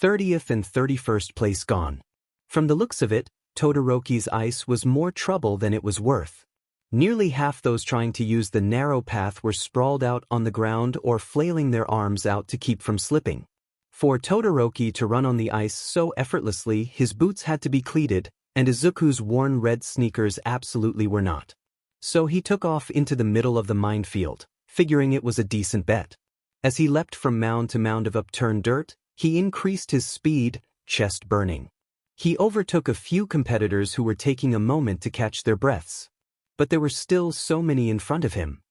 30th and 31st place gone. From the looks of it, Todoroki's ice was more trouble than it was worth. Nearly half those trying to use the narrow path were sprawled out on the ground or flailing their arms out to keep from slipping. For Todoroki to run on the ice so effortlessly, his boots had to be cleated, and Izuku's worn red sneakers absolutely were not. So he took off into the middle of the minefield, figuring it was a decent bet. As he leapt from mound to mound of upturned dirt, he increased his speed, chest burning. He overtook a few competitors who were taking a moment to catch their breaths. But there were still so many in front of him.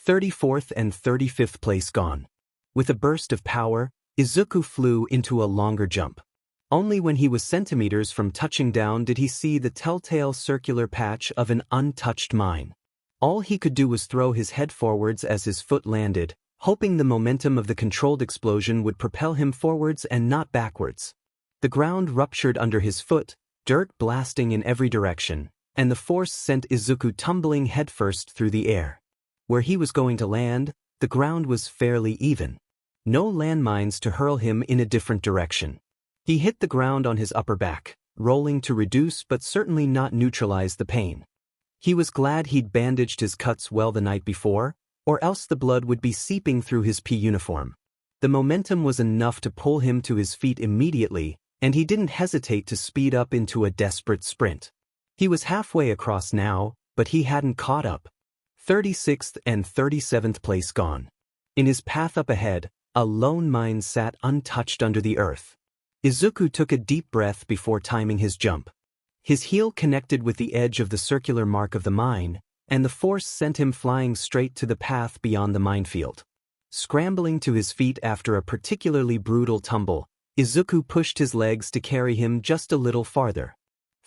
34th and 35th place gone. With a burst of power, Izuku flew into a longer jump. Only when he was centimeters from touching down did he see the telltale circular patch of an untouched mine. All he could do was throw his head forwards as his foot landed, hoping the momentum of the controlled explosion would propel him forwards and not backwards. The ground ruptured under his foot, dirt blasting in every direction, and the force sent Izuku tumbling headfirst through the air. Where he was going to land, the ground was fairly even. No landmines to hurl him in a different direction. He hit the ground on his upper back, rolling to reduce but certainly not neutralize the pain. He was glad he'd bandaged his cuts well the night before, or else the blood would be seeping through his pea uniform. The momentum was enough to pull him to his feet immediately, and he didn't hesitate to speed up into a desperate sprint. He was halfway across now, but he hadn't caught up. 36th and 37th place gone. In his path up ahead, a lone mine sat untouched under the earth. Izuku took a deep breath before timing his jump. His heel connected with the edge of the circular mark of the mine, and the force sent him flying straight to the path beyond the minefield. Scrambling to his feet after a particularly brutal tumble, Izuku pushed his legs to carry him just a little farther.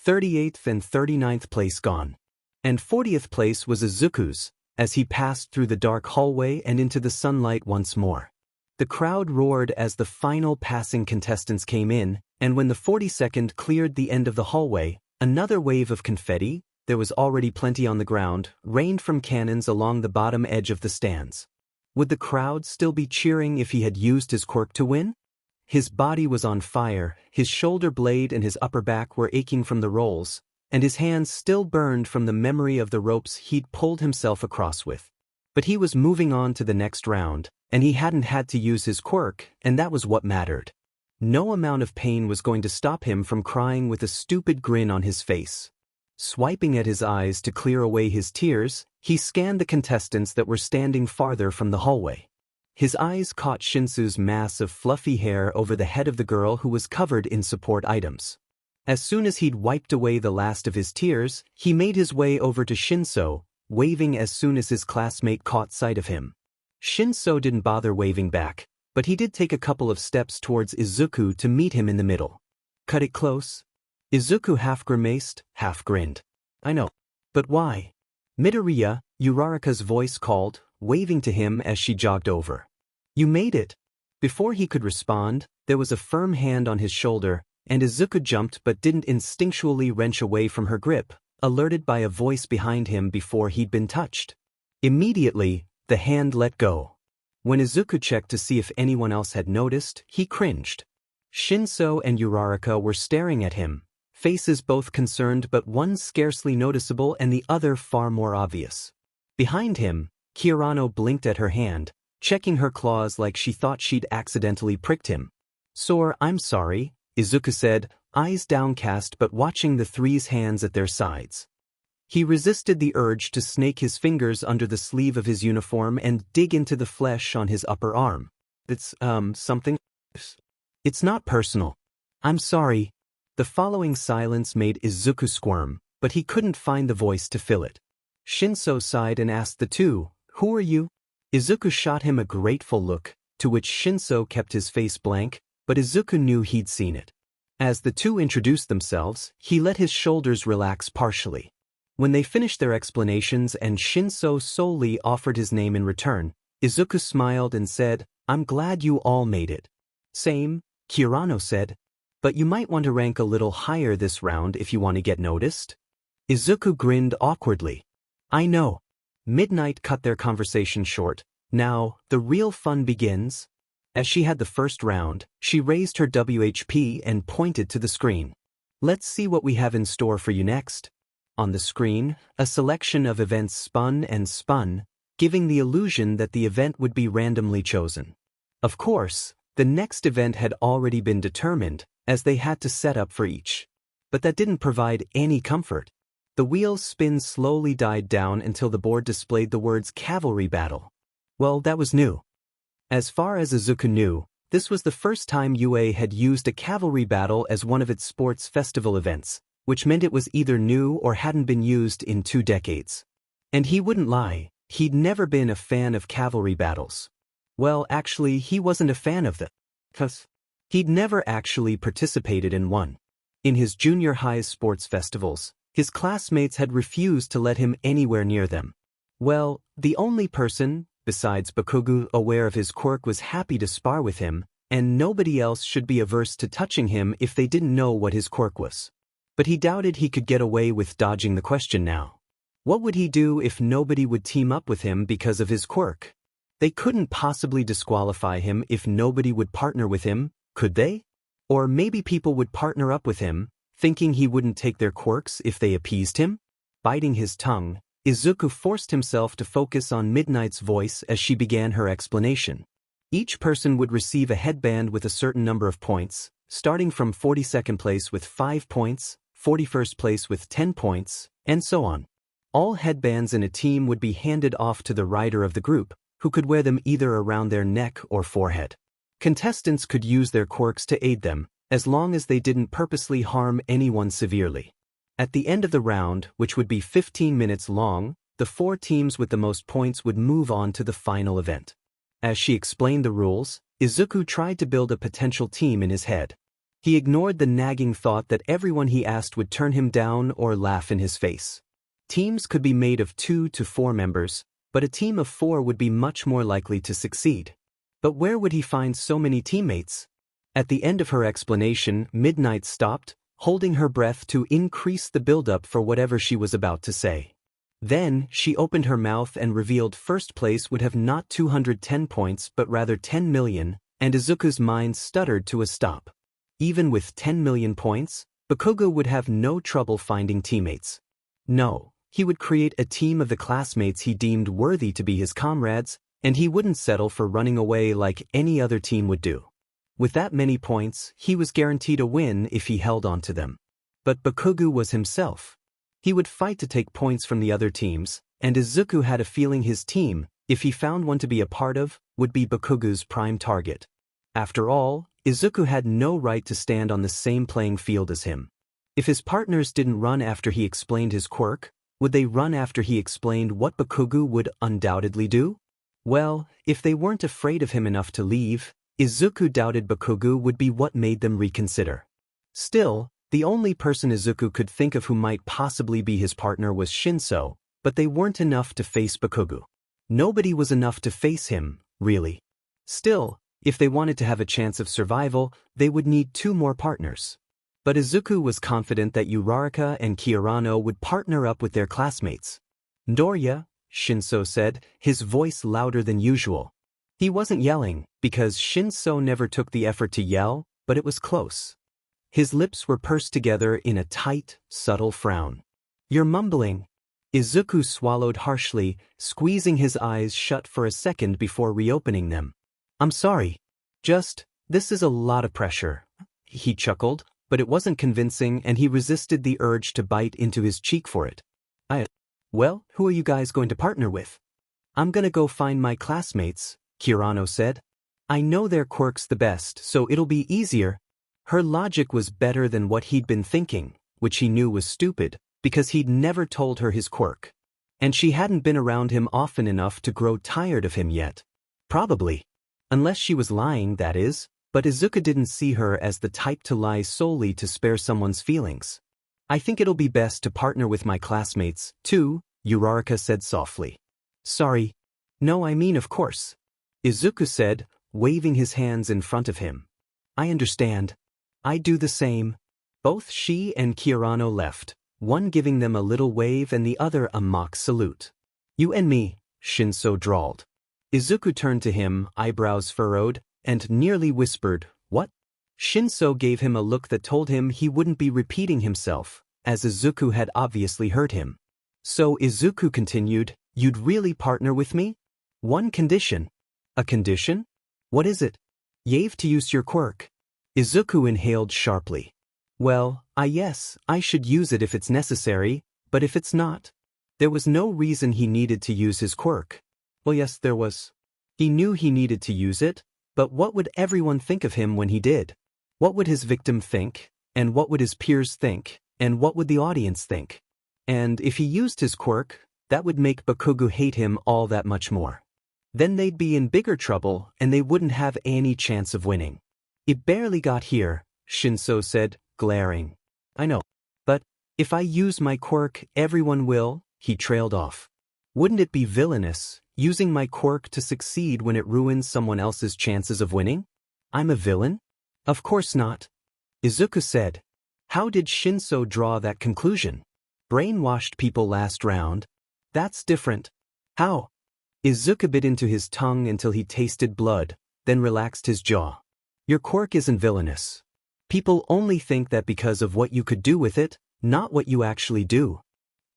38th and 39th place gone. And 40th place was Izuku's, as he passed through the dark hallway and into the sunlight once more. The crowd roared as the final passing contestants came in, and when the 42nd cleared the end of the hallway, another wave of confetti, there was already plenty on the ground, rained from cannons along the bottom edge of the stands. Would the crowd still be cheering if he had used his quirk to win? His body was on fire, his shoulder blade and his upper back were aching from the rolls, and his hands still burned from the memory of the ropes he'd pulled himself across with. But he was moving on to the next round, and he hadn't had to use his quirk, and that was what mattered. No amount of pain was going to stop him from crying with a stupid grin on his face. Swiping at his eyes to clear away his tears, he scanned the contestants that were standing farther from the hallway. His eyes caught Shinsu's mass of fluffy hair over the head of the girl who was covered in support items. As soon as he'd wiped away the last of his tears, he made his way over to Shinso, waving as soon as his classmate caught sight of him. Shinso didn't bother waving back, but he did take a couple of steps towards Izuku to meet him in the middle. Cut it close? Izuku half grimaced, half grinned. I know. But why? Midoriya, Uraraka's voice called, waving to him as she jogged over. You made it. Before he could respond, there was a firm hand on his shoulder, and Izuku jumped but didn't instinctually wrench away from her grip, alerted by a voice behind him before he'd been touched. Immediately, the hand let go. When Izuku checked to see if anyone else had noticed, he cringed. Shinso and Uraraka were staring at him, faces both concerned but one scarcely noticeable and the other far more obvious. Behind him, Kirano blinked at her hand, checking her claws like she thought she'd accidentally pricked him. Sore, I'm sorry, Izuku said, eyes downcast but watching the three's hands at their sides. He resisted the urge to snake his fingers under the sleeve of his uniform and dig into the flesh on his upper arm. It's, something? It's not personal. I'm sorry. The following silence made Izuku squirm, but he couldn't find the voice to fill it. Shinso sighed and asked the two, Who are you? Izuku shot him a grateful look, to which Shinso kept his face blank, but Izuku knew he'd seen it. As the two introduced themselves, he let his shoulders relax partially. When they finished their explanations and Shinso solely offered his name in return, Izuku smiled and said, I'm glad you all made it. Same, Kirano said. But you might want to rank a little higher this round if you want to get noticed. Izuku grinned awkwardly. I know. Midnight cut their conversation short. Now, the real fun begins. As she had the first round, she raised her WHP and pointed to the screen. Let's see what we have in store for you next. On the screen, a selection of events spun and spun, giving the illusion that the event would be randomly chosen. Of course, the next event had already been determined, as they had to set up for each. But that didn't provide any comfort. The wheel's spin slowly died down until the board displayed the words Cavalry Battle. Well, that was new. As far as Izuku knew, this was the first time UA had used a cavalry battle as one of its sports festival events, which meant it was either new or hadn't been used in 2 decades. And he wouldn't lie, he'd never been a fan of cavalry battles. Well, actually, he wasn't a fan of them. He'd never actually participated in one. In his junior high's sports festivals, his classmates had refused to let him anywhere near them. Well, the only person, besides Bakugo, aware of his quirk was happy to spar with him, and nobody else should be averse to touching him if they didn't know what his quirk was. But he doubted he could get away with dodging the question now. What would he do if nobody would team up with him because of his quirk? They couldn't possibly disqualify him if nobody would partner with him, could they? Or maybe people would partner up with him, thinking he wouldn't take their quirks if they appeased him? Biting his tongue, Izuku forced himself to focus on Midnight's voice as she began her explanation. Each person would receive a headband with a certain number of points, starting from 42nd place with 5 points, 41st place with 10 points, and so on. All headbands in a team would be handed off to the rider of the group, who could wear them either around their neck or forehead. Contestants could use their quirks to aid them, as long as they didn't purposely harm anyone severely. At the end of the round, which would be 15 minutes long, the 4 teams with the most points would move on to the final event. As she explained the rules, Izuku tried to build a potential team in his head. He ignored the nagging thought that everyone he asked would turn him down or laugh in his face. Teams could be made of 2 to 4 members, but a team of 4 would be much more likely to succeed. But where would he find so many teammates? At the end of her explanation, Midnight stopped, holding her breath to increase the buildup for whatever she was about to say. Then, she opened her mouth and revealed first place would have not 210 points but rather 10 million, and Izuku's mind stuttered to a stop. Even with 10 million points, Bakugo would have no trouble finding teammates. No, he would create a team of the classmates he deemed worthy to be his comrades, And he wouldn't settle for running away like any other team would do. With that many points, he was guaranteed a win if he held on to them. But Bakugo was himself. He would fight to take points from the other teams, and Izuku had a feeling his team, if he found one to be a part of, would be Bakugo's prime target. After all, Izuku had no right to stand on the same playing field as him. If his partners didn't run after he explained his quirk, would they run after he explained what Bakugo would undoubtedly do? Well, if they weren't afraid of him enough to leave, Izuku doubted Bakugo would be what made them reconsider. Still, the only person Izuku could think of who might possibly be his partner was Shinso, but they weren't enough to face Bakugo. Nobody was enough to face him, really. Still, if they wanted to have a chance of survival, they would need 2 more partners. But Izuku was confident that Uraraka and Kirano would partner up with their classmates. Midoriya, Shinso said, his voice louder than usual. He wasn't yelling, because Shinso never took the effort to yell, but it was close. His lips were pursed together in a tight, subtle frown. "You're mumbling." Izuku swallowed harshly, squeezing his eyes shut for a second before reopening them. "I'm sorry. This is a lot of pressure." He chuckled, but it wasn't convincing and he resisted the urge to bite into his cheek for it. Well, who are you guys going to partner with?" "I'm gonna go find my classmates," Kirano said. "I know their quirks the best, so it'll be easier." Her logic was better than what he'd been thinking, which he knew was stupid, because he'd never told her his quirk. And she hadn't been around him often enough to grow tired of him yet. Probably. Unless she was lying, that is, but Izuku didn't see her as the type to lie solely to spare someone's feelings. "I think it'll be best to partner with my classmates, too," Uraraka said softly. "Sorry. No, I mean of course," Izuku said, waving his hands in front of him. "I understand. I'd do the same." Both she and Kirano left, one giving them a little wave and the other a mock salute. "You and me," Shinso drawled. Izuku turned to him, eyebrows furrowed, and nearly whispered, "What?" Shinso gave him a look that told him he wouldn't be repeating himself, as Izuku had obviously heard him. So Izuku continued, "You'd really partner with me? One condition." "A condition? What is it?" "You've to use your quirk." Izuku inhaled sharply. "Well, yes, I should use it if it's necessary, but if it's not?" There was no reason he needed to use his quirk. Well, yes, there was. He knew he needed to use it, but what would everyone think of him when he did? What would his victim think, and what would his peers think, and what would the audience think? And if he used his quirk, that would make Bakugo hate him all that much more. Then they'd be in bigger trouble and they wouldn't have any chance of winning. "It barely got here," Shinso said, glaring. "I know. But if I use my quirk, everyone will," he trailed off. "Wouldn't it be villainous, using my quirk to succeed when it ruins someone else's chances of winning? I'm a villain?" "Of course not," Izuku said. How did Shinso draw that conclusion? Brainwashed people last round? That's different. How? Izuku bit into his tongue until he tasted blood, then relaxed his jaw. Your quirk isn't villainous. People only think that because of what you could do with it, not what you actually do.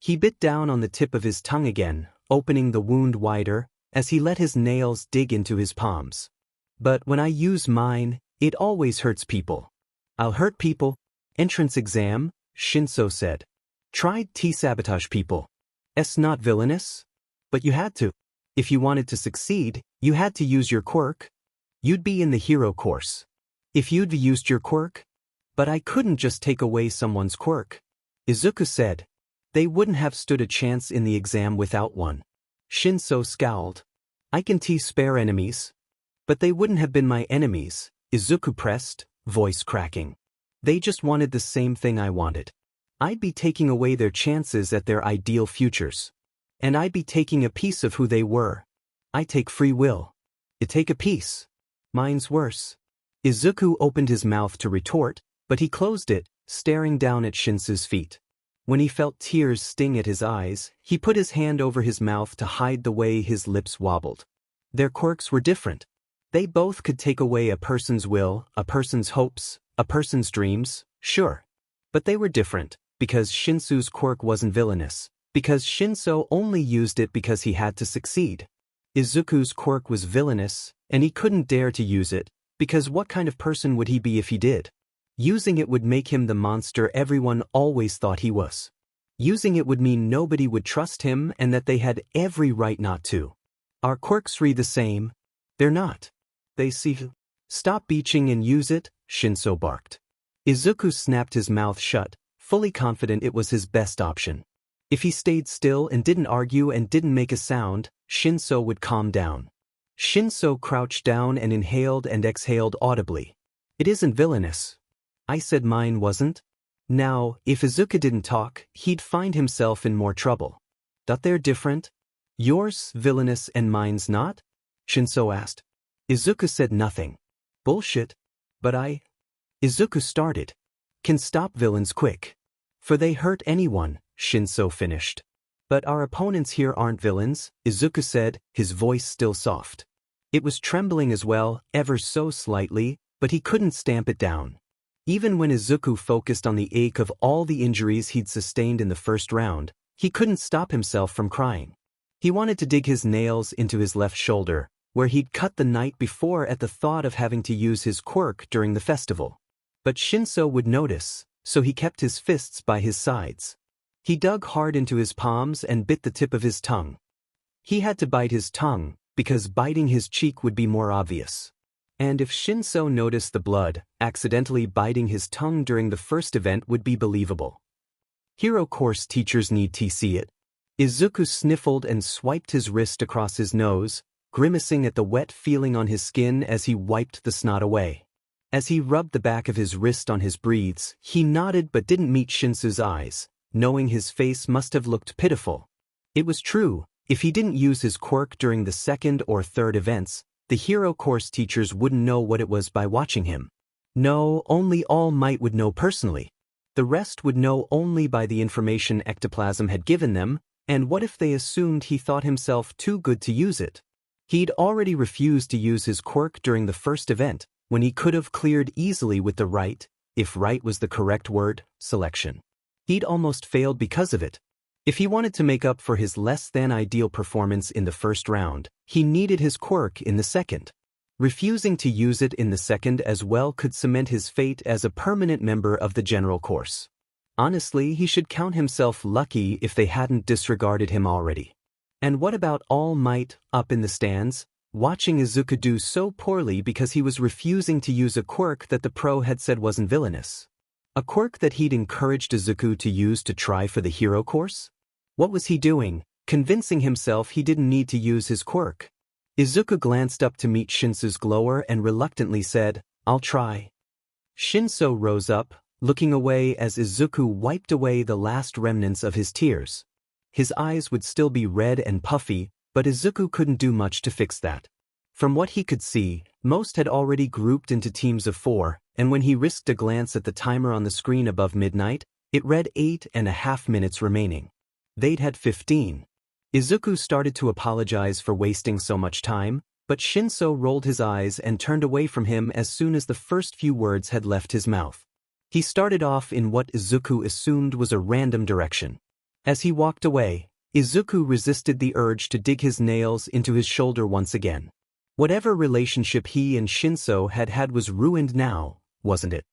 He bit down on the tip of his tongue again, opening the wound wider, as he let his nails dig into his palms. But when I use mine, it always hurts people. I'll hurt people. Entrance exam, Shinso said. Tried to sabotage people. It's not villainous. But you had to. If you wanted to succeed, you had to use your quirk. You'd be in the hero course. If you'd used your quirk. But I couldn't just take away someone's quirk. Izuku said. They wouldn't have stood a chance in the exam without one. Shinso scowled. I can spare enemies. But they wouldn't have been my enemies, Izuku pressed, voice cracking. They just wanted the same thing I wanted. I'd be taking away their chances at their ideal futures. And I'd be taking a piece of who they were. I take free will. You take a piece. Mine's worse. Izuku opened his mouth to retort, but he closed it, staring down at Shinso's feet. When he felt tears sting at his eyes, he put his hand over his mouth to hide the way his lips wobbled. Their quirks were different. They both could take away a person's will, a person's hopes, a person's dreams, sure. But they were different, because Shinso's quirk wasn't villainous, because Shinso only used it because he had to succeed. Izuku's quirk was villainous, and he couldn't dare to use it, because what kind of person would he be if he did? Using it would make him the monster everyone always thought he was. Using it would mean nobody would trust him and that they had every right not to. Are quirks the same? They're not. They see. Stop beaching and use it, Shinso barked. Izuku snapped his mouth shut, fully confident it was his best option. If he stayed still and didn't argue and didn't make a sound, Shinso would calm down. Shinso crouched down and inhaled and exhaled audibly. It isn't villainous. I said mine wasn't. Now, if Izuku didn't talk, he'd find himself in more trouble. That they're different? Yours villainous and mine's not? Shinso asked. Izuku said nothing. Bullshit. But Izuku started. Can stop villains quick. For they hurt anyone, Shinso finished. But our opponents here aren't villains, Izuku said, his voice still soft. It was trembling as well, ever so slightly, but he couldn't stamp it down. Even when Izuku focused on the ache of all the injuries he'd sustained in the first round, he couldn't stop himself from crying. He wanted to dig his nails into his left shoulder, where he'd cut the night before at the thought of having to use his quirk during the festival. But Shinso would notice, so he kept his fists by his sides. He dug hard into his palms and bit the tip of his tongue. He had to bite his tongue, because biting his cheek would be more obvious. And if Shinso noticed the blood, accidentally biting his tongue during the first event would be believable. Hero course teachers need to see it. Izuku sniffled and swiped his wrist across his nose, grimacing at the wet feeling on his skin as he wiped the snot away. As he rubbed the back of his wrist on his breathes, he nodded but didn't meet Shinso's eyes, knowing his face must have looked pitiful. It was true, if he didn't use his quirk during the second or third events, the hero course teachers wouldn't know what it was by watching him. No, only All Might would know personally. The rest would know only by the information ectoplasm had given them, and what if they assumed he thought himself too good to use it? He'd already refused to use his quirk during the first event, when he could have cleared easily with the right, if right was the correct word, selection. He'd almost failed because of it. If he wanted to make up for his less-than-ideal performance in the first round, he needed his quirk in the second. Refusing to use it in the second as well could cement his fate as a permanent member of the general course. Honestly, he should count himself lucky if they hadn't disregarded him already. And what about All Might, up in the stands, watching Izuku do so poorly because he was refusing to use a quirk that the pro had said wasn't villainous? A quirk that he'd encouraged Izuku to use to try for the hero course? What was he doing, convincing himself he didn't need to use his quirk? Izuku glanced up to meet Shinso's glower and reluctantly said, "I'll try." Shinso rose up, looking away as Izuku wiped away the last remnants of his tears. His eyes would still be red and puffy, but Izuku couldn't do much to fix that. From what he could see, most had already grouped into teams of 4, and when he risked a glance at the timer on the screen above midnight, it read 8.5 minutes remaining. They'd had 15. Izuku started to apologize for wasting so much time, but Shinso rolled his eyes and turned away from him as soon as the first few words had left his mouth. He started off in what Izuku assumed was a random direction. As he walked away, Izuku resisted the urge to dig his nails into his shoulder once again. Whatever relationship he and Shinso had had was ruined now, wasn't it?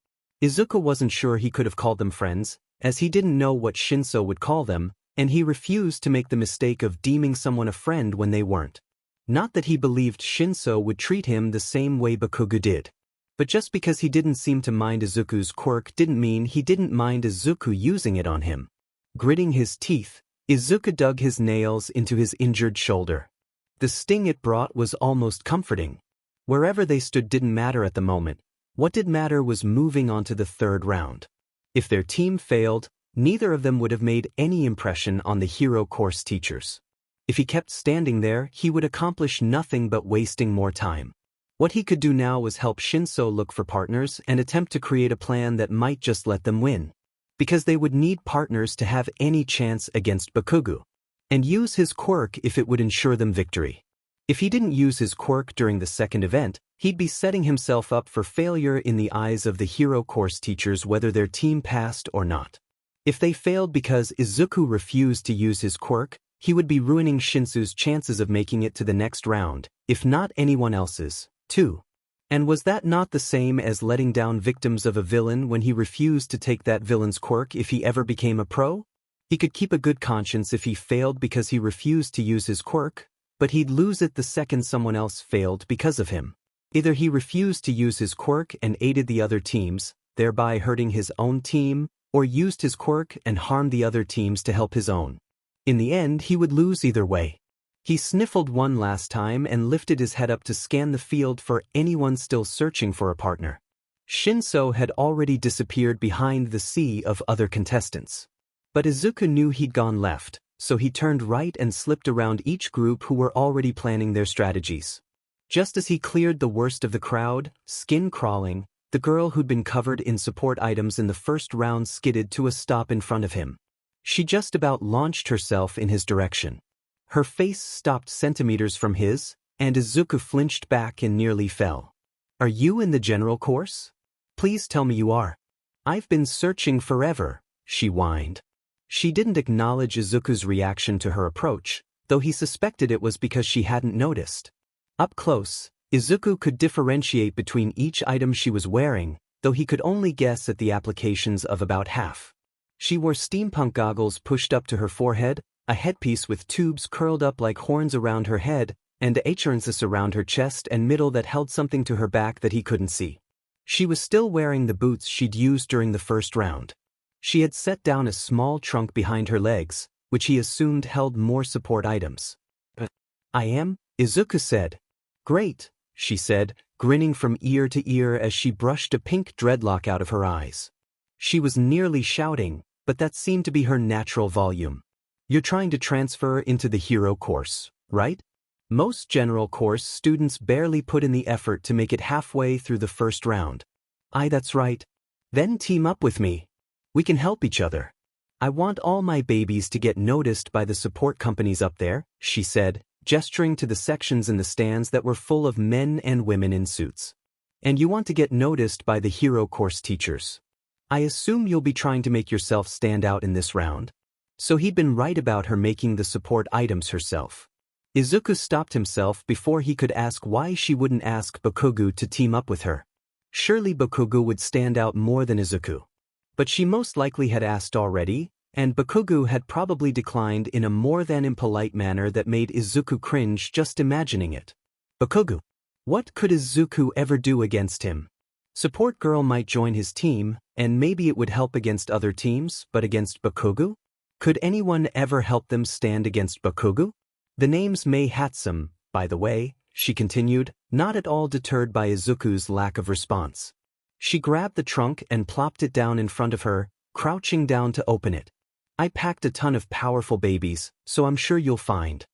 Izuku wasn't sure he could have called them friends, as he didn't know what Shinso would call them, and he refused to make the mistake of deeming someone a friend when they weren't. Not that he believed Shinso would treat him the same way Bakugo did. But just because he didn't seem to mind Izuku's quirk didn't mean he didn't mind Izuku using it on him. Gritting his teeth, Izuku dug his nails into his injured shoulder. The sting it brought was almost comforting. Wherever they stood didn't matter at the moment. What did matter was moving on to the third round. If their team failed, neither of them would have made any impression on the hero course teachers. If he kept standing there, he would accomplish nothing but wasting more time. What he could do now was help Shinso look for partners and attempt to create a plan that might just let them win. Because they would need partners to have any chance against Bakugo. And use his quirk if it would ensure them victory. If he didn't use his quirk during the second event, he'd be setting himself up for failure in the eyes of the hero course teachers whether their team passed or not. If they failed because Izuku refused to use his quirk, he would be ruining Shinsu's chances of making it to the next round, if not anyone else's, too. And was that not the same as letting down victims of a villain when he refused to take that villain's quirk if he ever became a pro? He could keep a good conscience if he failed because he refused to use his quirk, but he'd lose it the second someone else failed because of him. Either he refused to use his quirk and aided the other teams, thereby hurting his own team, or used his quirk and harmed the other teams to help his own. In the end, he would lose either way. He sniffled one last time and lifted his head up to scan the field for anyone still searching for a partner. Shinso had already disappeared behind the sea of other contestants. But Izuku knew he'd gone left, so he turned right and slipped around each group who were already planning their strategies. Just as he cleared the worst of the crowd, skin crawling, the girl who'd been covered in support items in the first round skidded to a stop in front of him. She just about launched herself in his direction. Her face stopped centimeters from his, and Izuku flinched back and nearly fell. "Are you in the general course? Please tell me you are. I've been searching forever," she whined. She didn't acknowledge Izuku's reaction to her approach, though he suspected it was because she hadn't noticed. Up close, Izuku could differentiate between each item she was wearing, though he could only guess at the applications of about half. She wore steampunk goggles pushed up to her forehead, a headpiece with tubes curled up like horns around her head, and acheronsis around her chest and middle that held something to her back that he couldn't see. She was still wearing the boots she'd used during the first round. She had set down a small trunk behind her legs, which he assumed held more support items. "I am," Izuku said. "Great," she said, grinning from ear to ear as she brushed a pink dreadlock out of her eyes. She was nearly shouting, but that seemed to be her natural volume. "You're trying to transfer into the hero course, right? Most general course students barely put in the effort to make it halfway through the first round." "Aye, that's right. Then team up with me. We can help each other. I want all my babies to get noticed by the support companies up there," she said, gesturing to the sections in the stands that were full of men and women in suits. "And you want to get noticed by the hero course teachers. I assume you'll be trying to make yourself stand out in this round." So he'd been right about her making the support items herself. Izuku stopped himself before he could ask why she wouldn't ask Bakugo to team up with her. Surely Bakugo would stand out more than Izuku. But she most likely had asked already, and Bakugo had probably declined in a more than impolite manner that made Izuku cringe just imagining it. Bakugo. What could Izuku ever do against him? Support girl might join his team, and maybe it would help against other teams, but against Bakugo? Could anyone ever help them stand against Bakugo? "The name's Mei Hatsum, by the way," she continued, not at all deterred by Izuku's lack of response. She grabbed the trunk and plopped it down in front of her, crouching down to open it. "I packed a ton of powerful babies, so I'm sure you'll find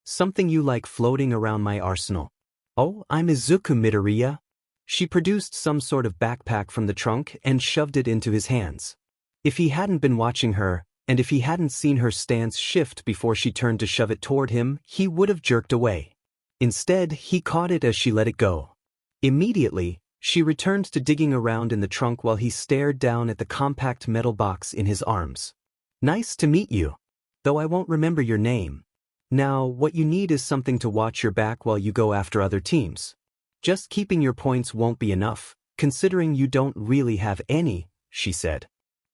something you like floating around my arsenal." "Oh, I'm Izuku Midoriya." She produced some sort of backpack from the trunk and shoved it into his hands. If he hadn't been watching her, and if he hadn't seen her stance shift before she turned to shove it toward him, he would have jerked away. Instead, he caught it as she let it go. Immediately, she returned to digging around in the trunk while he stared down at the compact metal box in his arms. "Nice to meet you. Though I won't remember your name. Now, what you need is something to watch your back while you go after other teams. Just keeping your points won't be enough, considering you don't really have any," she said.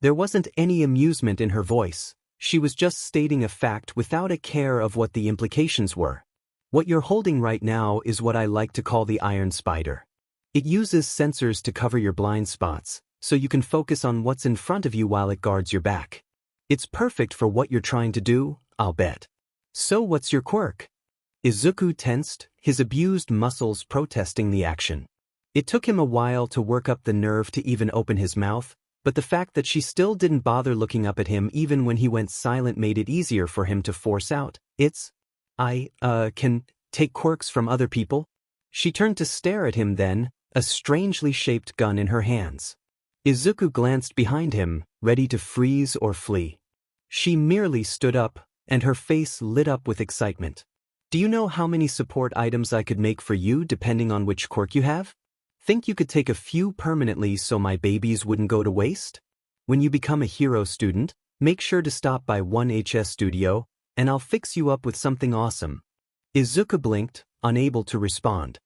There wasn't any amusement in her voice. She was just stating a fact without a care of what the implications were. "What you're holding right now is what I like to call the Iron Spider. It uses sensors to cover your blind spots, so you can focus on what's in front of you while it guards your back. It's perfect for what you're trying to do, I'll bet." "So what's your quirk?" Izuku tensed, his abused muscles protesting the action. It took him a while to work up the nerve to even open his mouth, but the fact that she still didn't bother looking up at him even when he went silent made it easier for him to force out, "I can take quirks from other people?" She turned to stare at him then, a strangely shaped gun in her hands. Izuku glanced behind him, ready to freeze or flee. She merely stood up, and her face lit up with excitement. "Do you know how many support items I could make for you depending on which quirk you have? Think you could take a few permanently so my babies wouldn't go to waste? When you become a hero student, make sure to stop by 1HS Studio, and I'll fix you up with something awesome. Izuku blinked, unable to respond.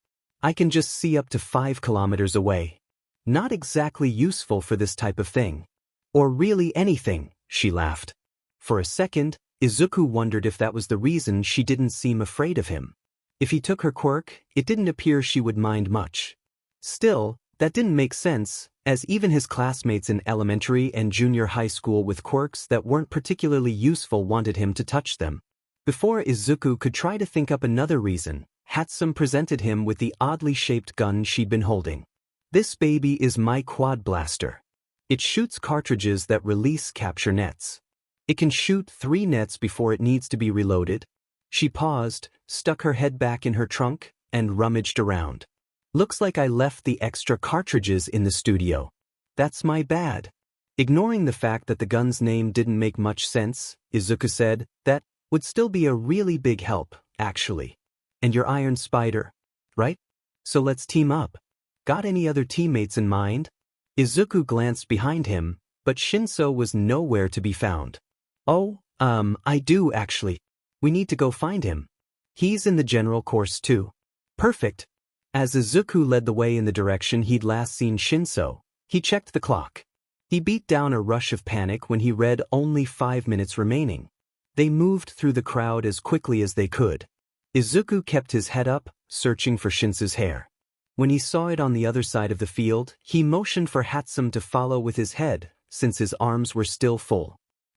I can just see up to 5 kilometers away. Not exactly useful for this type of thing. Or really anything, she laughed. For a second, Izuku wondered if that was the reason she didn't seem afraid of him. If he took her quirk, it didn't appear she would mind much. Still, that didn't make sense, as even his classmates in elementary and junior high school with quirks that weren't particularly useful wanted him to touch them. Before Izuku could try to think up another reason, Hatsum presented him with the oddly shaped gun she'd been holding. This baby is my quad blaster. It shoots cartridges that release capture nets. It can shoot 3 nets before it needs to be reloaded. She paused, stuck her head back in her trunk, and rummaged around. Looks like I left the extra cartridges in the studio. That's my bad. Ignoring the fact that the gun's name didn't make much sense, Izuku said, that would still be a really big help, actually. And your Iron Spider, right? So let's team up. Got any other teammates in mind? Izuku glanced behind him, but Shinso was nowhere to be found. Oh, I do actually. We need to go find him. He's in the general course too. Perfect. As Izuku led the way in the direction he'd last seen Shinso, he checked the clock. He beat down a rush of panic when he read only 5 minutes remaining. They moved through the crowd as quickly as they could. Izuku kept his head up, searching for Shinso's hair. When he saw it on the other side of the field, he motioned for Hatsum to follow with his head, since his arms were still full.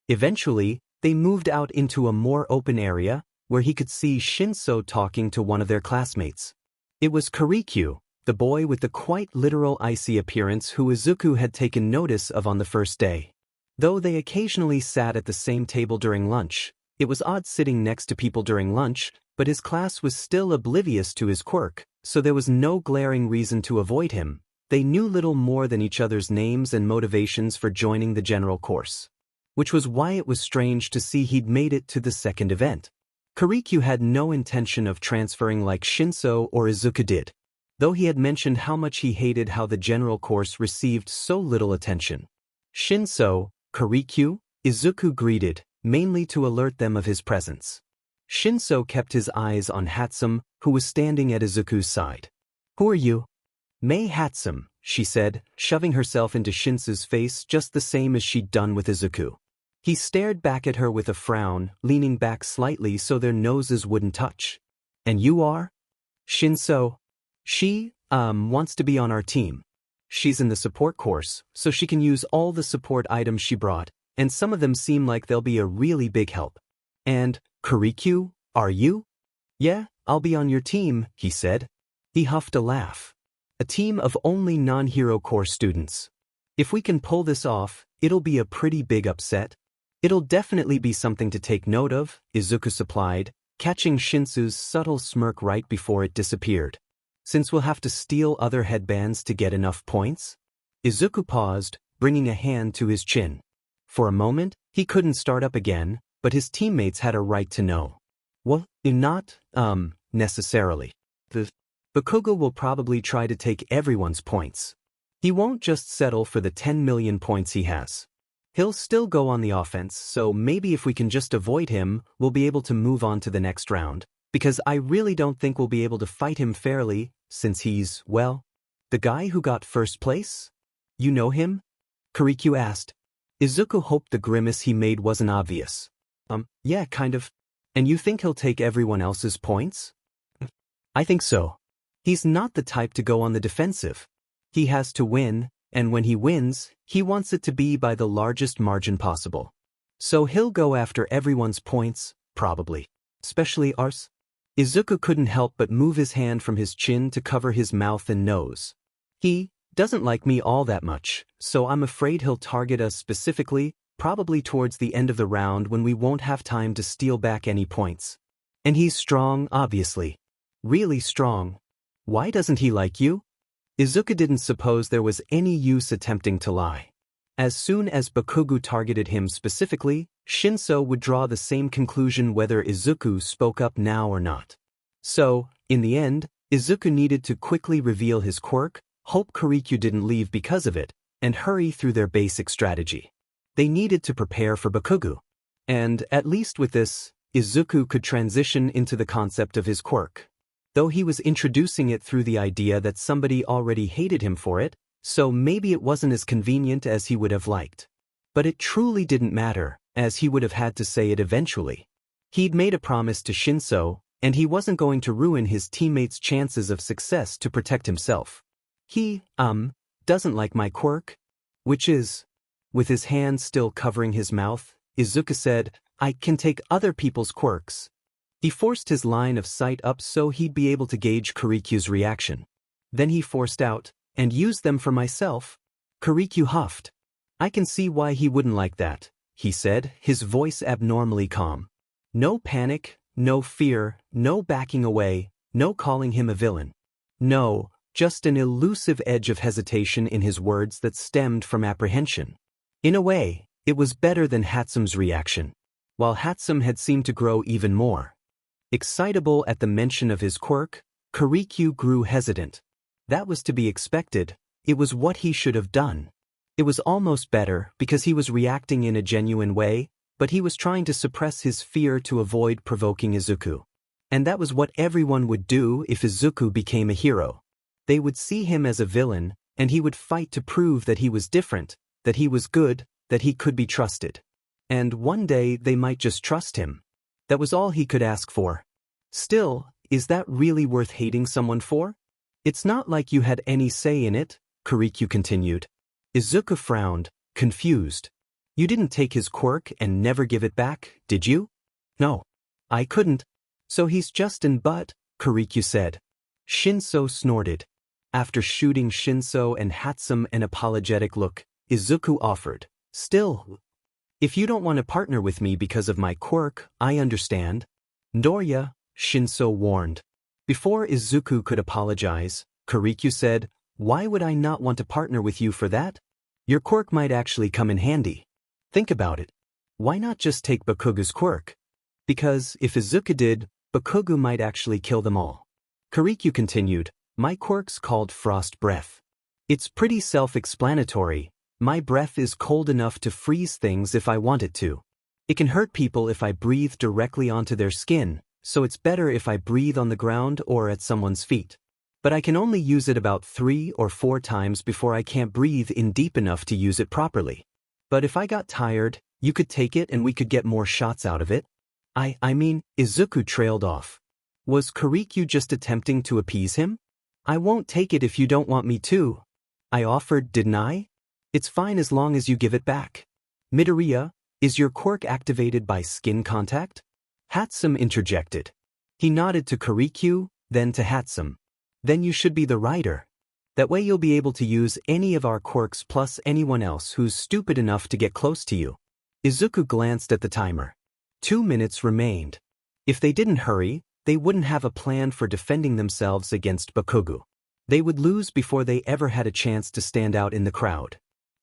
Eventually, they moved out into a more open area, where he could see Shinso talking to one of their classmates. It was Kirikyu, the boy with the quite literal icy appearance who Izuku had taken notice of on the first day. Though they occasionally sat at the same table during lunch, it was odd sitting next to people during lunch, but his class was still oblivious to his quirk, so there was no glaring reason to avoid him. They knew little more than each other's names and motivations for joining the general course. Which was why it was strange to see he'd made it to the second event. Kirikyu had no intention of transferring like Shinso or Izuku did, though he had mentioned how much he hated how the general course received so little attention. Shinso, Kirikyu, Izuku greeted, mainly to alert them of his presence. Shinso kept his eyes on Hatsum, who was standing at Izuku's side. Who are you? Mei Hatsum, she said, shoving herself into Shinso's face just the same as she'd done with Izuku. He stared back at her with a frown, leaning back slightly so their noses wouldn't touch. And you are? Shinso. She, wants to be on our team. She's in the support course, so she can use all the support items she brought, and some of them seem like they'll be a really big help. And, Kirikyu, are you? Yeah, I'll be on your team, he said. He huffed a laugh. A team of only non-hero course students. If we can pull this off, it'll be a pretty big upset. It'll definitely be something to take note of, Izuku supplied, catching Shinso's subtle smirk right before it disappeared. Since we'll have to steal other headbands to get enough points? Izuku paused, bringing a hand to his chin. For a moment, he couldn't start up again, but his teammates had a right to know. Well, not, necessarily. The Bakugo will probably try to take everyone's points. He won't just settle for the 10 million points he has. He'll still go on the offense, so maybe if we can just avoid him, we'll be able to move on to the next round, because I really don't think we'll be able to fight him fairly, since he's, well, the guy who got first place? You know him? Kirikyu asked. Izuku hoped the grimace he made wasn't obvious. Yeah, kind of. And you think he'll take everyone else's points? I think so. He's not the type to go on the defensive. He has to win, and when he wins, he wants it to be by the largest margin possible. So he'll go after everyone's points, probably. Especially ours. Izuku couldn't help but move his hand from his chin to cover his mouth and nose. He doesn't like me all that much, so I'm afraid he'll target us specifically, probably towards the end of the round when we won't have time to steal back any points. And he's strong, obviously. Really strong. Why doesn't he like you? Izuku didn't suppose there was any use attempting to lie. As soon as Bakugo targeted him specifically, Shinso would draw the same conclusion whether Izuku spoke up now or not. So, in the end, Izuku needed to quickly reveal his quirk, hope Kirikyu didn't leave because of it, and hurry through their basic strategy. They needed to prepare for Bakugo. And, at least with this, Izuku could transition into the concept of his quirk. Though he was introducing it through the idea that somebody already hated him for it, so maybe it wasn't as convenient as he would have liked. But it truly didn't matter, as he would have had to say it eventually. He'd made a promise to Shinso, and he wasn't going to ruin his teammates' chances of success to protect himself. He, doesn't like my quirk? Which is? With his hand still covering his mouth, Izuku said, I can take other people's quirks. He forced his line of sight up so he'd be able to gauge Kirikyu's reaction. Then he forced out, and use them for myself. Kirikyu huffed. I can see why he wouldn't like that, he said, his voice abnormally calm. No panic, no fear, no backing away, no calling him a villain. No, just an elusive edge of hesitation in his words that stemmed from apprehension. In a way, it was better than Hatsume's reaction, while Hatsume had seemed to grow even more. Excitable at the mention of his quirk, Kirikyu grew hesitant. That was to be expected, it was what he should have done. It was almost better because he was reacting in a genuine way, but he was trying to suppress his fear to avoid provoking Izuku. And that was what everyone would do if Izuku became a hero. They would see him as a villain, and he would fight to prove that he was different, that he was good, that he could be trusted. And one day they might just trust him. That was all he could ask for. Still, is that really worth hating someone for? It's not like you had any say in it, Kirikyu continued. Izuku frowned, confused. You didn't take his quirk and never give it back, did you? No. I couldn't. So he's just an butt, Kirikyu said. Shinso snorted. After shooting Shinso and Hatsume an apologetic look, Izuku offered, Still, if you don't want to partner with me because of my quirk, I understand. Midoriya, Shinso warned. Before Izuku could apologize, Kirikyu said, Why would I not want to partner with you for that? Your quirk might actually come in handy. Think about it. Why not just take Bakugo's quirk? Because if Izuku did, Bakugo might actually kill them all. Kirikyu continued, My quirk's called Frost Breath. It's pretty self-explanatory. My breath is cold enough to freeze things if I want it to. It can hurt people if I breathe directly onto their skin, so it's better if I breathe on the ground or at someone's feet. But I can only use it about 3 or 4 times before I can't breathe in deep enough to use it properly. But if I got tired, you could take it and we could get more shots out of it. I mean, Izuku trailed off. Was Kirikyu just attempting to appease him? I won't take it if you don't want me to. I offered, didn't I? It's fine as long as you give it back. Midoriya, is your quirk activated by skin contact? Hatsume interjected. He nodded to Kirikyu, then to Hatsume. Then you should be the rider. That way you'll be able to use any of our quirks plus anyone else who's stupid enough to get close to you. Izuku glanced at the timer. 2 minutes remained. If they didn't hurry, they wouldn't have a plan for defending themselves against Bakugo. They would lose before they ever had a chance to stand out in the crowd.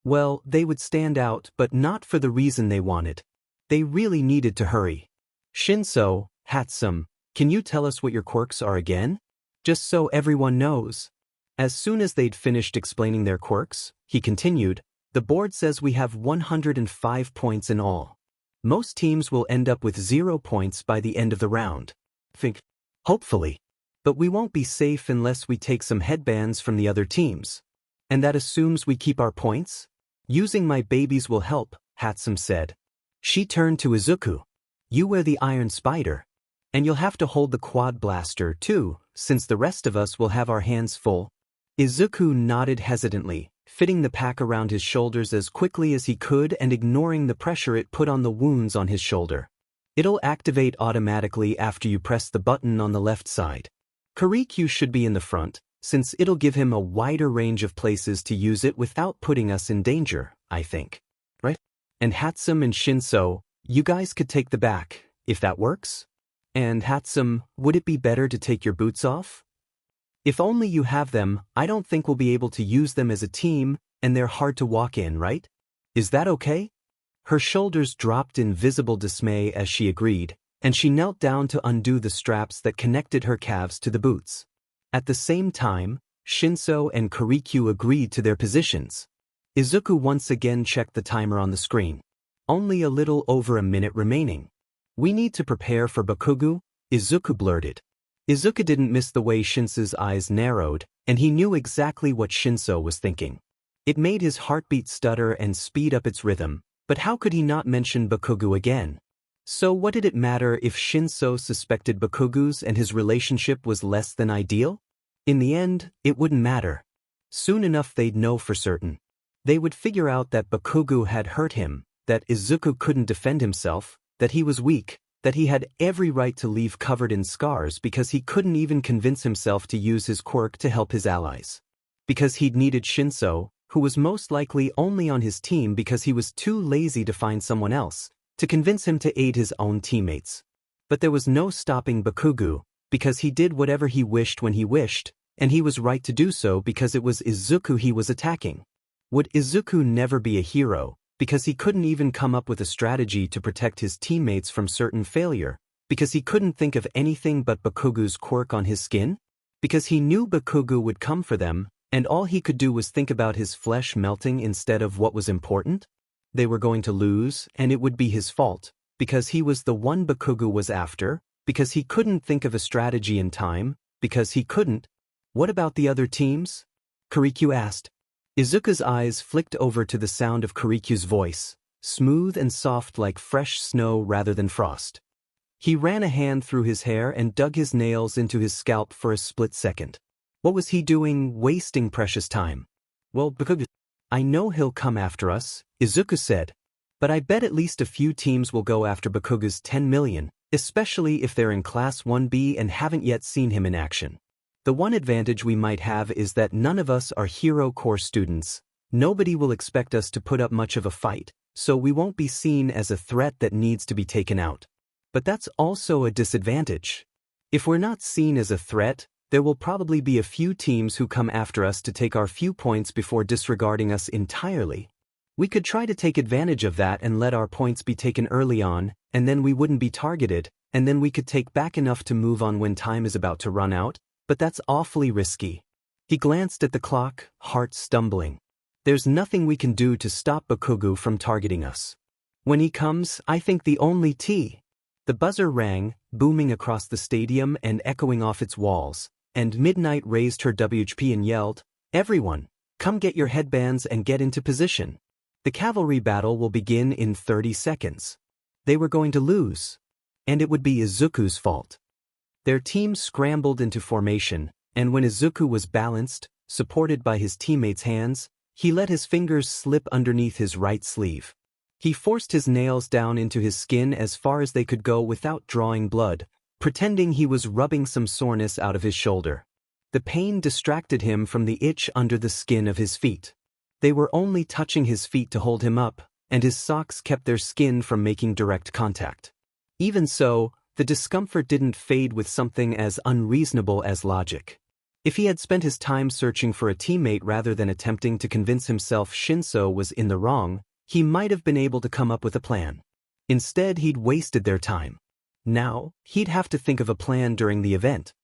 Well, they would stand out, but not for the reason they wanted. They really needed to hurry. Shinso, Hatsume, can you tell us what your quirks are again? Just so everyone knows. As soon as they'd finished explaining their quirks, he continued, the board says we have 105 points in all. Most teams will end up with 0 points by the end of the round. Hopefully. But we won't be safe unless we take some headbands from the other teams. And that assumes we keep our points? Using my babies will help, Hatsume said. She turned to Izuku. You wear the Iron Spider. And you'll have to hold the quad blaster too, since the rest of us will have our hands full. Izuku nodded hesitantly, fitting the pack around his shoulders as quickly as he could and ignoring the pressure it put on the wounds on his shoulder. It'll activate automatically after you press the button on the left side. Kirikyu should be in the front, since it'll give him a wider range of places to use it without putting us in danger, I think. Right? And Hatsume and Shinso, you guys could take the back, if that works? And Hatsume, would it be better to take your boots off? If only you have them, I don't think we'll be able to use them as a team, and they're hard to walk in, right? Is that okay? Her shoulders dropped in visible dismay as she agreed, and she knelt down to undo the straps that connected her calves to the boots. At the same time, Shinso and Kirikyu agreed to their positions. Izuku once again checked the timer on the screen. Only a little over a minute remaining. We need to prepare for Bakugo, Izuku blurted. Izuku didn't miss the way Shinso's eyes narrowed, and he knew exactly what Shinso was thinking. It made his heartbeat stutter and speed up its rhythm, but how could he not mention Bakugo again? So what did it matter if Shinso suspected Bakugo's and his relationship was less than ideal? In the end, it wouldn't matter. Soon enough they'd know for certain. They would figure out that Bakugo had hurt him, that Izuku couldn't defend himself, that he was weak, that he had every right to leave covered in scars because he couldn't even convince himself to use his quirk to help his allies. Because he'd needed Shinso, who was most likely only on his team because he was too lazy to find someone else, to convince him to aid his own teammates. But there was no stopping Bakugo, because he did whatever he wished when he wished, and he was right to do so because it was Izuku he was attacking. Would Izuku never be a hero, because he couldn't even come up with a strategy to protect his teammates from certain failure, because he couldn't think of anything but Bakugo's quirk on his skin? Because he knew Bakugo would come for them, and all he could do was think about his flesh melting instead of what was important? They were going to lose, and it would be his fault, because he was the one Bakugo was after, because he couldn't think of a strategy in time, because he couldn't. What about the other teams? Kirikyu asked. Izuku's eyes flicked over to the sound of Kirikyu's voice, smooth and soft like fresh snow rather than frost. He ran a hand through his hair and dug his nails into his scalp for a split second. What was he doing, wasting precious time? Well, Bakugo, I know he'll come after us, Izuku said. But I bet at least a few teams will go after Bakugo's 10 million, especially if they're in Class 1B and haven't yet seen him in action. The one advantage we might have is that none of us are Hero Corps students. Nobody will expect us to put up much of a fight, so we won't be seen as a threat that needs to be taken out. But that's also a disadvantage. If we're not seen as a threat, there will probably be a few teams who come after us to take our few points before disregarding us entirely. We could try to take advantage of that and let our points be taken early on, and then we wouldn't be targeted, and then we could take back enough to move on when time is about to run out. But that's awfully risky. He glanced at the clock, heart stumbling. There's nothing we can do to stop Bakugo from targeting us. When he comes, I think the only The buzzer rang, booming across the stadium and echoing off its walls, and Midnight raised her WHP and yelled, "Everyone, come get your headbands and get into position. The cavalry battle will begin in 30 seconds. They were going to lose. And it would be Izuku's fault." Their team scrambled into formation, and when Izuku was balanced, supported by his teammates' hands, he let his fingers slip underneath his right sleeve. He forced his nails down into his skin as far as they could go without drawing blood, pretending he was rubbing some soreness out of his shoulder. The pain distracted him from the itch under the skin of his feet. They were only touching his feet to hold him up, and his socks kept their skin from making direct contact. Even so, the discomfort didn't fade with something as unreasonable as logic. If he had spent his time searching for a teammate rather than attempting to convince himself Shinso was in the wrong, he might have been able to come up with a plan. Instead, he'd wasted their time. Now, he'd have to think of a plan during the event.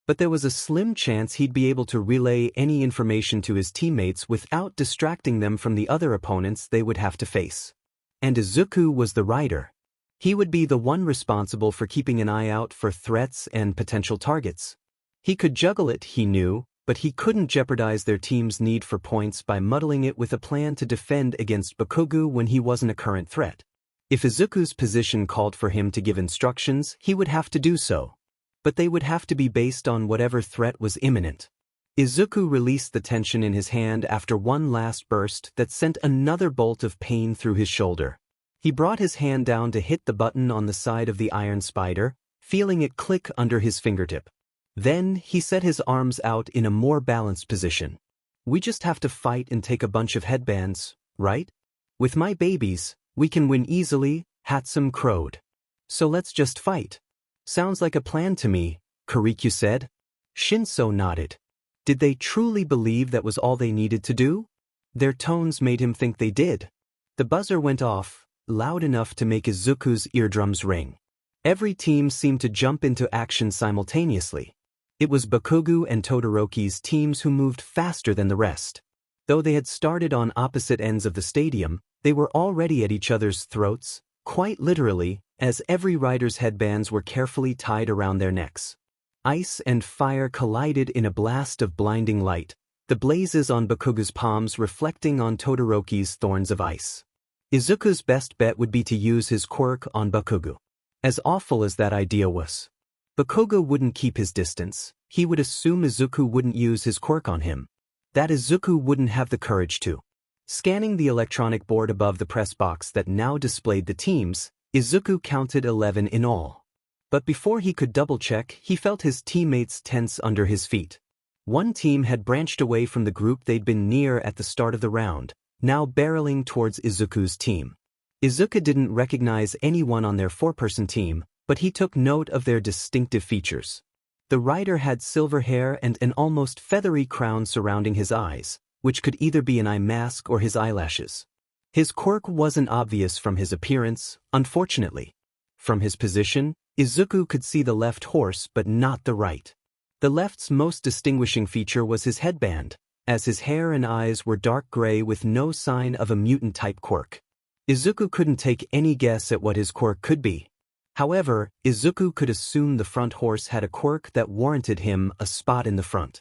But there was a slim chance he'd be able to relay any information to his teammates without distracting them from the other opponents they would have to face. And Izuku was the rider. He would be the one responsible for keeping an eye out for threats and potential targets. He could juggle it, he knew, but he couldn't jeopardize their team's need for points by muddling it with a plan to defend against Bakugo when he wasn't a current threat. If Izuku's position called for him to give instructions, he would have to do so. But they would have to be based on whatever threat was imminent. Izuku released the tension in his hand after one last burst that sent another bolt of pain through his shoulder. He brought his hand down to hit the button on the side of the iron spider, feeling it click under his fingertip. Then, he set his arms out in a more balanced position. "We just have to fight and take a bunch of headbands, right? With my babies, we can win easily," Hatsum crowed. "So let's just fight." "Sounds like a plan to me," Kirikyu said. Shinso nodded. Did they truly believe that was all they needed to do? Their tones made him think they did. The buzzer went off, loud enough to make Izuku's eardrums ring. Every team seemed to jump into action simultaneously. It was Bakugo and Todoroki's teams who moved faster than the rest. Though they had started on opposite ends of the stadium, they were already at each other's throats, quite literally, as every rider's headbands were carefully tied around their necks. Ice and fire collided in a blast of blinding light, the blazes on Bakugo's palms reflecting on Todoroki's thorns of ice. Izuku's best bet would be to use his quirk on Bakugo. As awful as that idea was, Bakugo wouldn't keep his distance. He would assume Izuku wouldn't use his quirk on him. That Izuku wouldn't have the courage to. Scanning the electronic board above the press box that now displayed the teams, Izuku counted 11 in all. But before he could double-check, he felt his teammates tense under his feet. One team had branched away from the group they'd been near at the start of the round, now barreling towards Izuku's team. Izuku didn't recognize anyone on their four-person team, but he took note of their distinctive features. The rider had silver hair and an almost feathery crown surrounding his eyes, which could either be an eye mask or his eyelashes. His quirk wasn't obvious from his appearance, unfortunately. From his position, Izuku could see the left horse but not the right. The left's most distinguishing feature was his headband, as his hair and eyes were dark gray with no sign of a mutant-type quirk. Izuku couldn't take any guess at what his quirk could be. However, Izuku could assume the front horse had a quirk that warranted him a spot in the front.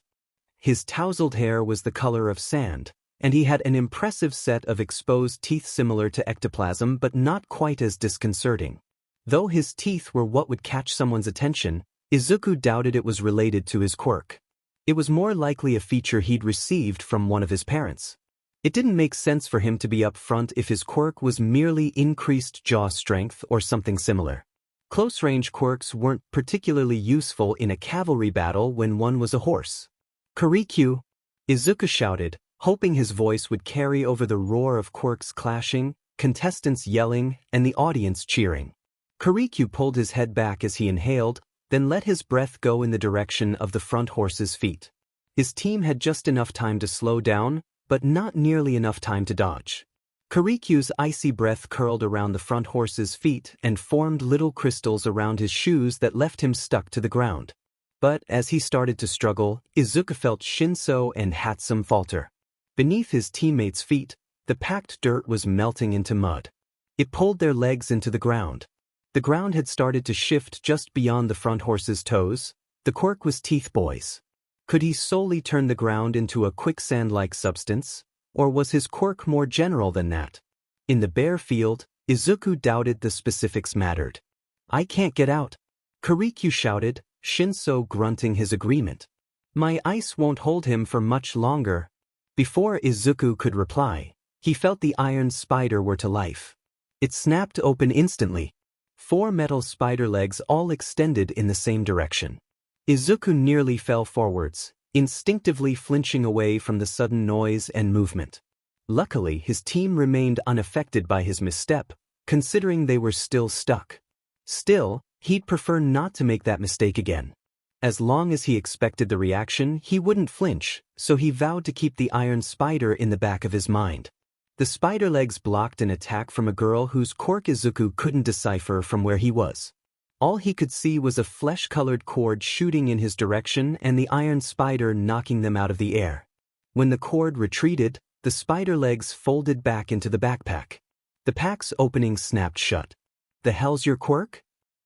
His tousled hair was the color of sand, and he had an impressive set of exposed teeth similar to ectoplasm but not quite as disconcerting. Though his teeth were what would catch someone's attention, Izuku doubted it was related to his quirk. It was more likely a feature he'd received from one of his parents. It didn't make sense for him to be up front if his quirk was merely increased jaw strength or something similar. Close-range quirks weren't particularly useful in a cavalry battle when one was a horse. "Kirikyu!" Izuku shouted, hoping his voice would carry over the roar of quirks clashing, contestants yelling, and the audience cheering. Kirikyu pulled his head back as he inhaled, then let his breath go in the direction of the front horse's feet. His team had just enough time to slow down, but not nearly enough time to dodge. Kirikyu's icy breath curled around the front horse's feet and formed little crystals around his shoes that left him stuck to the ground. But as he started to struggle, Izuku felt Shinso and Hatsum falter. Beneath his teammates' feet, the packed dirt was melting into mud. It pulled their legs into the ground. The ground had started to shift just beyond the front horse's toes. The quirk was Teeth Boys. Could he solely turn the ground into a quicksand-like substance? Or was his quirk more general than that? In the bare field, Izuku doubted the specifics mattered. "I can't get out," Kirikyu shouted, Shinso grunting his agreement. "My ice won't hold him for much longer." Before Izuku could reply, he felt the iron spider were to life. It snapped open instantly. 4 metal spider legs all extended in the same direction. Izuku nearly fell forwards, instinctively flinching away from the sudden noise and movement. Luckily, his team remained unaffected by his misstep, considering they were still stuck. Still, he'd prefer not to make that mistake again. As long as he expected the reaction, he wouldn't flinch, so he vowed to keep the iron spider in the back of his mind. The spider legs blocked an attack from a girl whose quirk Izuku couldn't decipher from where he was. All he could see was a flesh-colored cord shooting in his direction and the iron spider knocking them out of the air. When the cord retreated, the spider legs folded back into the backpack. The pack's opening snapped shut. "The hell's your quirk?"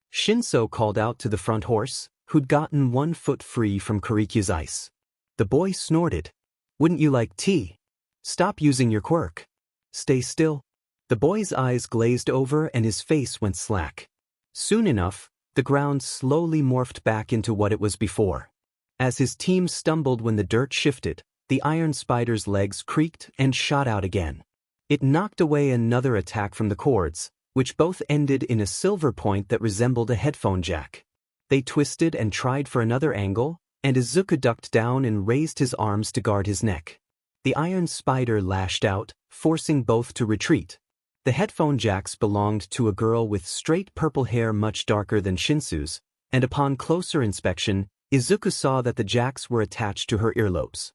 Shinso called out to the front horse, who'd gotten 1 foot free from Kirikyu's ice. The boy snorted. "Wouldn't you like tea? Stop using your quirk. Stay still." The boy's eyes glazed over and his face went slack. Soon enough, the ground slowly morphed back into what it was before. As his team stumbled when the dirt shifted, the iron spider's legs creaked and shot out again. It knocked away another attack from the cords, which both ended in a silver point that resembled a headphone jack. They twisted and tried for another angle, and Izuku ducked down and raised his arms to guard his neck. The iron spider lashed out, forcing both to retreat. The headphone jacks belonged to a girl with straight purple hair much darker than Shinsu's, and upon closer inspection, Izuku saw that the jacks were attached to her earlobes.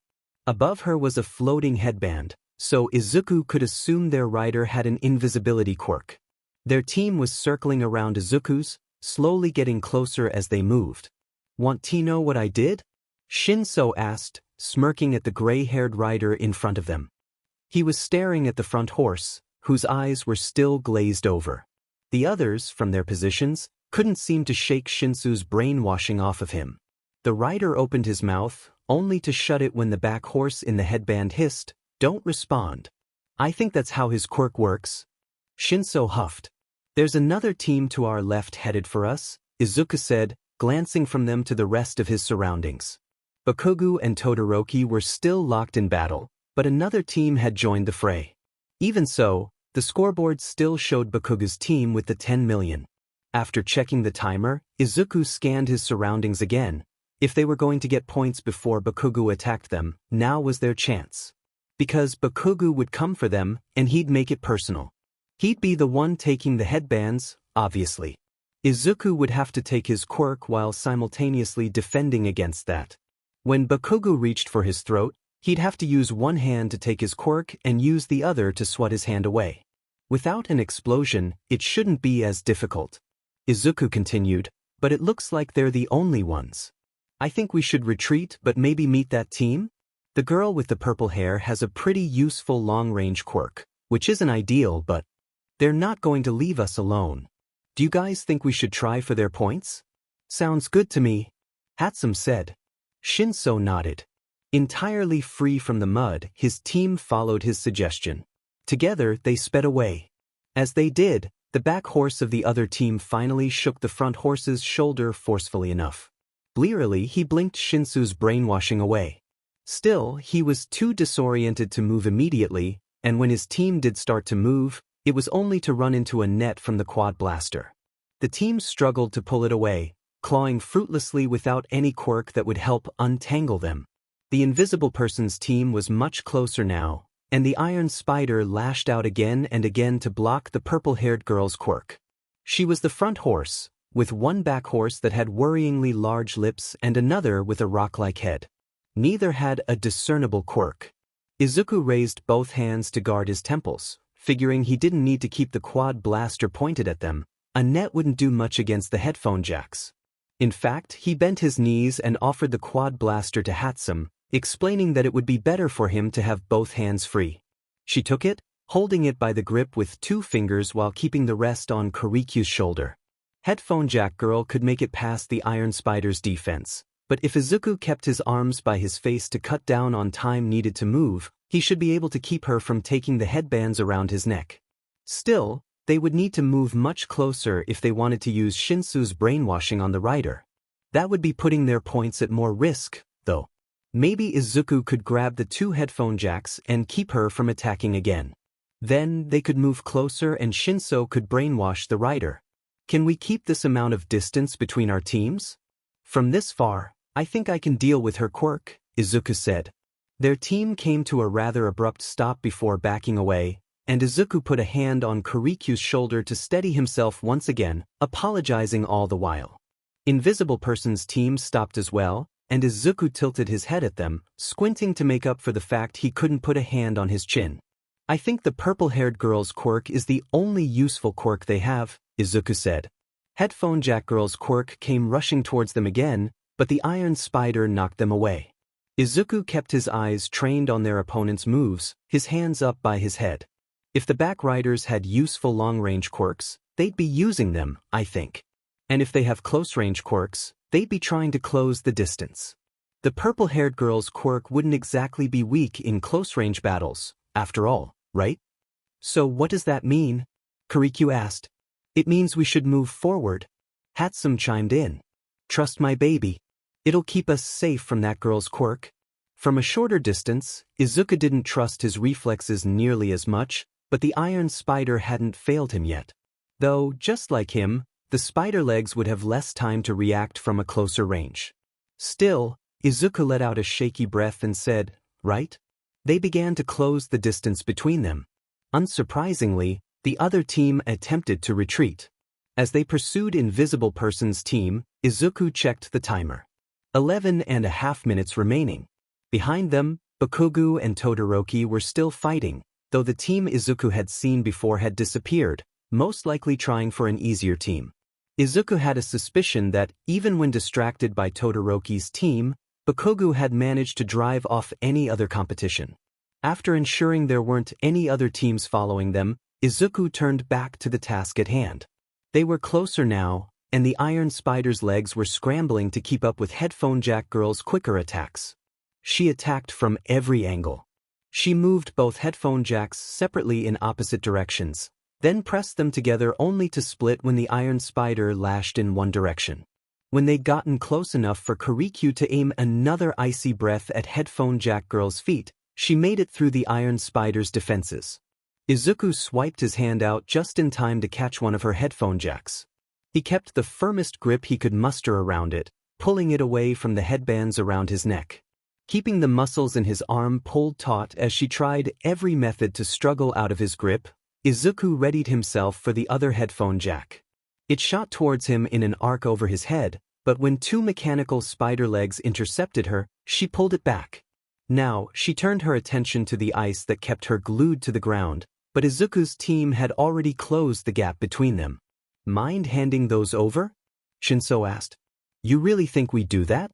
Above her was a floating headband, so Izuku could assume their rider had an invisibility quirk. Their team was circling around Izuku's, slowly getting closer as they moved. "Want to know what I did?" Shinso asked, smirking at the gray-haired rider in front of them. He was staring at the front horse, whose eyes were still glazed over. The others, from their positions, couldn't seem to shake Shinsu's brainwashing off of him. The rider opened his mouth, only to shut it when the back horse in the headband hissed, "Don't respond." "I think that's how his quirk works." Shinso huffed. "There's another team to our left headed for us," Izuku said, glancing from them to the rest of his surroundings. Bakugo and Todoroki were still locked in battle, but another team had joined the fray. Even so, the scoreboard still showed Bakugo's team with the 10 million. After checking the timer, Izuku scanned his surroundings again. If they were going to get points before Bakugo attacked them, now was their chance. Because Bakugo would come for them, and he'd make it personal. He'd be the one taking the headbands, obviously. Izuku would have to take his quirk while simultaneously defending against that. When Bakugo reached for his throat, he'd have to use one hand to take his quirk and use the other to swat his hand away. Without an explosion, it shouldn't be as difficult. Izuku continued, "But it looks like they're the only ones. I think we should retreat but maybe meet that team? The girl with the purple hair has a pretty useful long-range quirk, which isn't ideal, but they're not going to leave us alone. Do you guys think we should try for their points?" "Sounds good to me," Hatsum said. Shinso nodded. Entirely free from the mud, his team followed his suggestion. Together, they sped away. As they did, the back horse of the other team finally shook the front horse's shoulder forcefully enough. Blearily, he blinked Shinsu's brainwashing away. Still, he was too disoriented to move immediately, and when his team did start to move, it was only to run into a net from the quad blaster. The team struggled to pull it away, clawing fruitlessly without any quirk that would help untangle them. The invisible person's team was much closer now, and the iron spider lashed out again and again to block the purple-haired girl's quirk. She was the front horse, with one back horse that had worryingly large lips and another with a rock-like head. Neither had a discernible quirk. Izuku raised both hands to guard his temples, figuring he didn't need to keep the quad blaster pointed at them. A net wouldn't do much against the headphone jacks. In fact, he bent his knees and offered the quad blaster to Hatsum, explaining that it would be better for him to have both hands free. She took it, holding it by the grip with 2 fingers while keeping the rest on Kuriku's shoulder. Headphone Jack Girl could make it past the Iron Spider's defense, but if Izuku kept his arms by his face to cut down on time needed to move, he should be able to keep her from taking the headbands around his neck. Still, they would need to move much closer if they wanted to use Shinsu's brainwashing on the rider. That would be putting their points at more risk, though. Maybe Izuku could grab the 2 headphone jacks and keep her from attacking again. Then they could move closer and Shinso could brainwash the rider. "Can we keep this amount of distance between our teams?" "From this far, I think I can deal with her quirk," Izuku said. Their team came to a rather abrupt stop before backing away, and Izuku put a hand on Kuriku's shoulder to steady himself once again, apologizing all the while. Invisible Person's team stopped as well, and Izuku tilted his head at them, squinting to make up for the fact he couldn't put a hand on his chin. "I think the purple-haired girl's quirk is the only useful quirk they have," Izuku said. Headphone Jack Girl's quirk came rushing towards them again, but the Iron Spider knocked them away. Izuku kept his eyes trained on their opponent's moves, his hands up by his head. If the back riders had useful long-range quirks, they'd be using them, I think. And if they have close-range quirks, they'd be trying to close the distance. The purple-haired girl's quirk wouldn't exactly be weak in close-range battles, after all, right? "So what does that mean?" Kuriku asked. "It means we should move forward," Hatsum chimed in. "Trust my baby. It'll keep us safe from that girl's quirk." From a shorter distance, Izuku didn't trust his reflexes nearly as much, but the Iron Spider hadn't failed him yet. Though, just like him, the spider legs would have less time to react from a closer range. Still, Izuku let out a shaky breath and said, "Right?" They began to close the distance between them. Unsurprisingly, the other team attempted to retreat. As they pursued Invisible Person's team, Izuku checked the timer. 11.5 minutes remaining. Behind them, Bakugo and Todoroki were still fighting, though the team Izuku had seen before had disappeared, most likely trying for an easier team. Izuku had a suspicion that, even when distracted by Todoroki's team, Bakugo had managed to drive off any other competition. After ensuring there weren't any other teams following them, Izuku turned back to the task at hand. They were closer now, and the Iron Spider's legs were scrambling to keep up with Headphone Jack Girl's quicker attacks. She attacked from every angle. She moved both Headphone Jacks separately in opposite directions, then pressed them together only to split when the Iron Spider lashed in one direction. When they'd gotten close enough for Quirky to aim another icy breath at Headphone Jack Girl's feet, she made it through the Iron Spider's defenses. Izuku swiped his hand out just in time to catch one of her headphone jacks. He kept the firmest grip he could muster around it, pulling it away from the headbands around his neck. Keeping the muscles in his arm pulled taut as she tried every method to struggle out of his grip, Izuku readied himself for the other headphone jack. It shot towards him in an arc over his head, but when two mechanical spider legs intercepted her, she pulled it back. Now, she turned her attention to the ice that kept her glued to the ground, but Izuku's team had already closed the gap between them. Mind handing those over? Shinso asked. You really think we do that?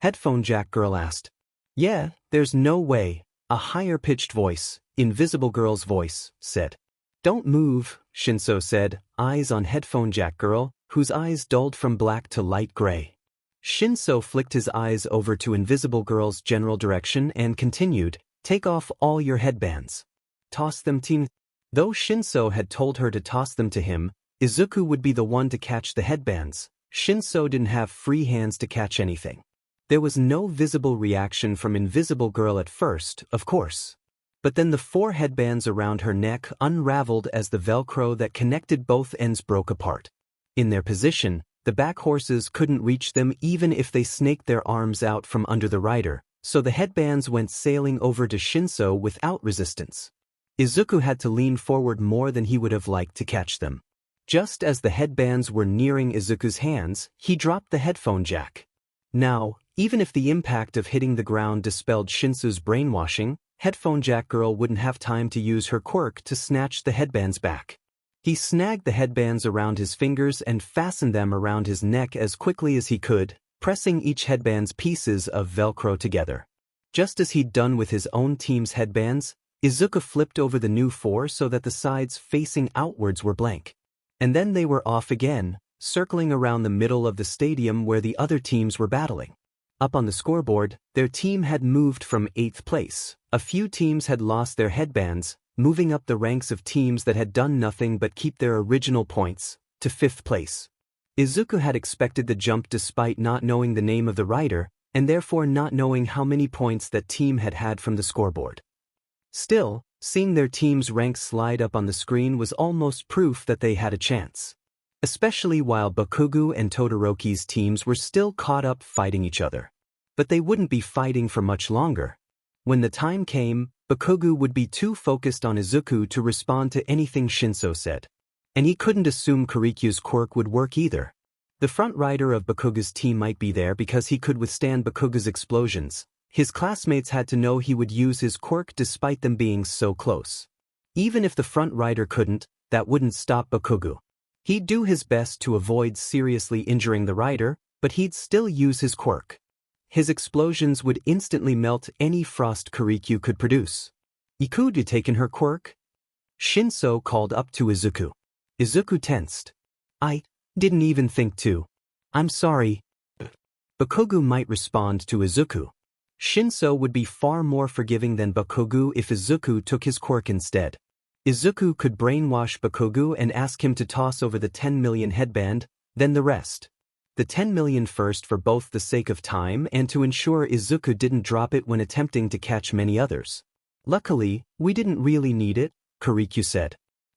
Headphone Jack Girl asked. Yeah, there's no way, a higher-pitched voice, Invisible Girl's voice, said. Don't move, Shinso said, eyes on Headphone Jack Girl, whose eyes dulled from black to light gray. Shinso flicked his eyes over to Invisible Girl's general direction and continued, take off all your headbands. Toss them to... Though Shinso had told her to toss them to him, Izuku would be the one to catch the headbands. Shinso didn't have free hands to catch anything. There was no visible reaction from Invisible Girl at first, of course. But then the four headbands around her neck unraveled as the Velcro that connected both ends broke apart. In their position, the back horses couldn't reach them even if they snaked their arms out from under the rider, so the headbands went sailing over to Shinso without resistance. Izuku had to lean forward more than he would have liked to catch them. Just as the headbands were nearing Izuku's hands, he dropped the headphone jack. Now, even if the impact of hitting the ground dispelled Shinso's brainwashing, Headphone Jack Girl wouldn't have time to use her quirk to snatch the headbands back. He snagged the headbands around his fingers and fastened them around his neck as quickly as he could, pressing each headband's pieces of Velcro together. Just as he'd done with his own team's headbands, Izuku flipped over the new four so that the sides facing outwards were blank. And then they were off again, circling around the middle of the stadium where the other teams were battling. Up on the scoreboard, their team had moved from 8th place. A few teams had lost their headbands, moving up the ranks of teams that had done nothing but keep their original points, to 5th place. Izuku had expected the jump despite not knowing the name of the rider, and therefore not knowing how many points that team had had from the scoreboard. Still, seeing their team's ranks slide up on the screen was almost proof that they had a chance. Especially while Bakugo and Todoroki's teams were still caught up fighting each other. But they wouldn't be fighting for much longer. When the time came, Bakugo would be too focused on Izuku to respond to anything Shinso said. And he couldn't assume Kirikyu's quirk would work either. The front rider of Bakugo's team might be there because he could withstand Bakugo's explosions. His classmates had to know he would use his quirk despite them being so close. Even if the front rider couldn't, that wouldn't stop Bakugo. He'd do his best to avoid seriously injuring the rider, but he'd still use his quirk. His explosions would instantly melt any frost Quirky could produce. Iku'd you taken her quirk? Shinso called up to Izuku. Izuku tensed. I didn't even think to. I'm sorry. Bakugo might respond to Izuku. Shinso would be far more forgiving than Bakugo if Izuku took his quirk instead. Izuku could brainwash Bakugo and ask him to toss over the 10 million headband, then the rest. The 10 million first for both the sake of time and to ensure Izuku didn't drop it when attempting to catch many others. Luckily, we didn't really need it, Quirky said.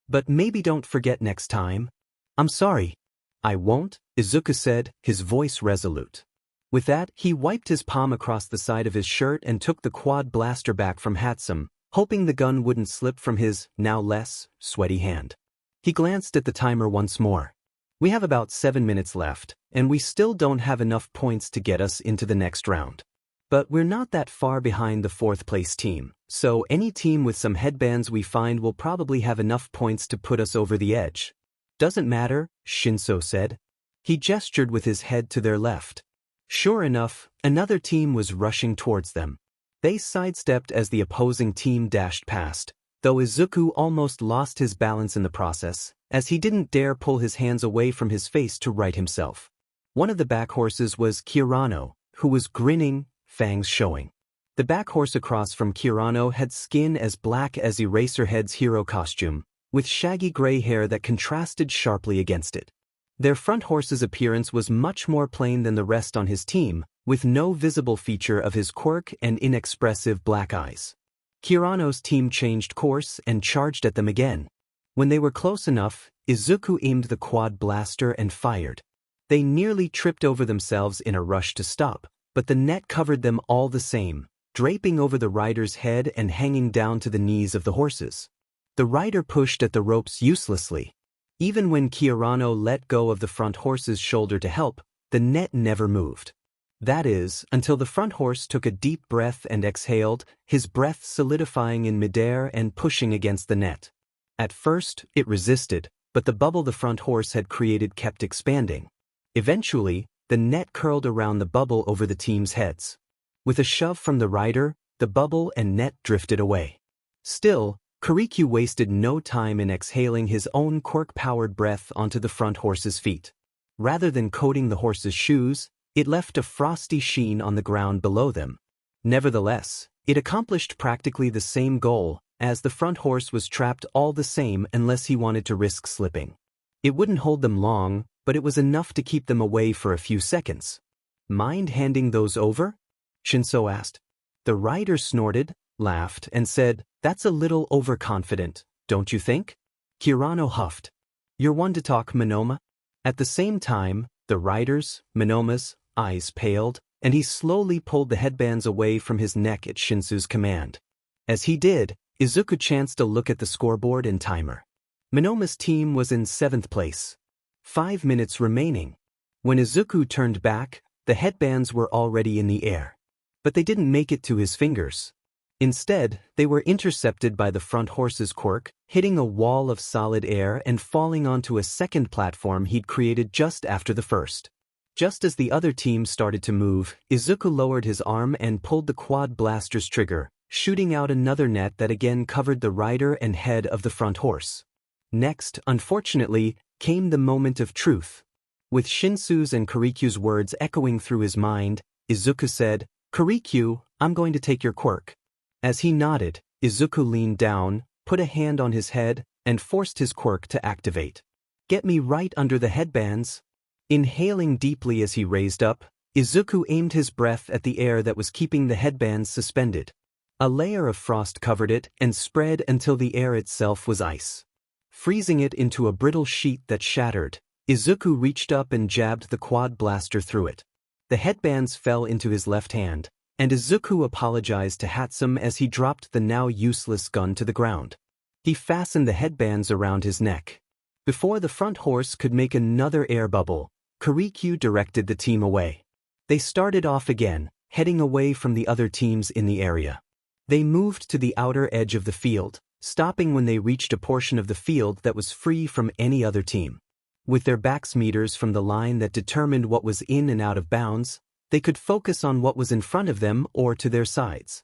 But maybe don't forget next time. I'm sorry. I won't, Izuku said, his voice resolute. With that, he wiped his palm across the side of his shirt and took the quad blaster back from Hatsum, hoping the gun wouldn't slip from his, now less, sweaty hand. He glanced at the timer once more. We have about 7 minutes left, and we still don't have enough points to get us into the next round. But we're not that far behind the 4th place team, so any team with some headbands we find will probably have enough points to put us over the edge. Doesn't matter, Shinso said. He gestured with his head to their left. Sure enough, another team was rushing towards them. They sidestepped as the opposing team dashed past, though Izuku almost lost his balance in the process, as he didn't dare pull his hands away from his face to right himself. One of the back horses was Kirano, who was grinning, fangs showing. The back horse across from Kirano had skin as black as Eraserhead's hero costume, with shaggy gray hair that contrasted sharply against it. Their front horse's appearance was much more plain than the rest on his team, with no visible feature of his quirk and inexpressive black eyes. Kirano's team changed course and charged at them again. When they were close enough, Izuku aimed the quad blaster and fired. They nearly tripped over themselves in a rush to stop, but the net covered them all the same, draping over the rider's head and hanging down to the knees of the horses. The rider pushed at the ropes uselessly. Even when Kirano let go of the front horse's shoulder to help, the net never moved. That is, until the front horse took a deep breath and exhaled, his breath solidifying in midair and pushing against the net. At first, it resisted, but the bubble the front horse had created kept expanding. Eventually, the net curled around the bubble over the team's heads. With a shove from the rider, the bubble and net drifted away. Still, Kirikyu wasted no time in exhaling his own quirk-powered breath onto the front horse's feet. Rather than coating the horse's shoes, it left a frosty sheen on the ground below them. Nevertheless, it accomplished practically the same goal, as the front horse was trapped all the same unless he wanted to risk slipping. It wouldn't hold them long, but it was enough to keep them away for a few seconds. "Mind handing those over?" Shinso asked. The rider snorted, laughed, and said, "That's a little overconfident, don't you think?" Kirano huffed. "You're one to talk, Monoma." At the same time, the rider's, Monoma's, eyes paled, and he slowly pulled the headbands away from his neck at Shinsu's command. As he did, Izuku chanced a look at the scoreboard and timer. Monoma's team was in 7th place. 5 minutes remaining. When Izuku turned back, the headbands were already in the air. But they didn't make it to his fingers. Instead, they were intercepted by the front horse's quirk, hitting a wall of solid air and falling onto a second platform he'd created just after the first. Just as the other team started to move, Izuku lowered his arm and pulled the quad blaster's trigger, shooting out another net that again covered the rider and head of the front horse. Next, unfortunately, came the moment of truth. With Shinsu's and Kirikyu's words echoing through his mind, Izuku said, "Kirikyu, I'm going to take your quirk." As he nodded, Izuku leaned down, put a hand on his head, and forced his quirk to activate. "Get me right under the headbands." Inhaling deeply as he raised up, Izuku aimed his breath at the air that was keeping the headbands suspended. A layer of frost covered it and spread until the air itself was ice. Freezing it into a brittle sheet that shattered, Izuku reached up and jabbed the quad blaster through it. The headbands fell into his left hand, and Izuku apologized to Hatsum as he dropped the now useless gun to the ground. He fastened the headbands around his neck. Before the front horse could make another air bubble, Kirikyu directed the team away. They started off again, heading away from the other teams in the area. They moved to the outer edge of the field, stopping when they reached a portion of the field that was free from any other team. With their backs meters from the line that determined what was in and out of bounds, they could focus on what was in front of them or to their sides.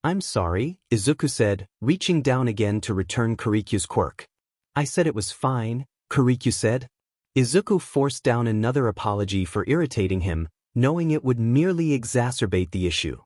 "I'm sorry," Izuku said, reaching down again to return Kirikyu's quirk. "I said it was fine," Kirikyu said. Izuku forced down another apology for irritating him, knowing it would merely exacerbate the issue.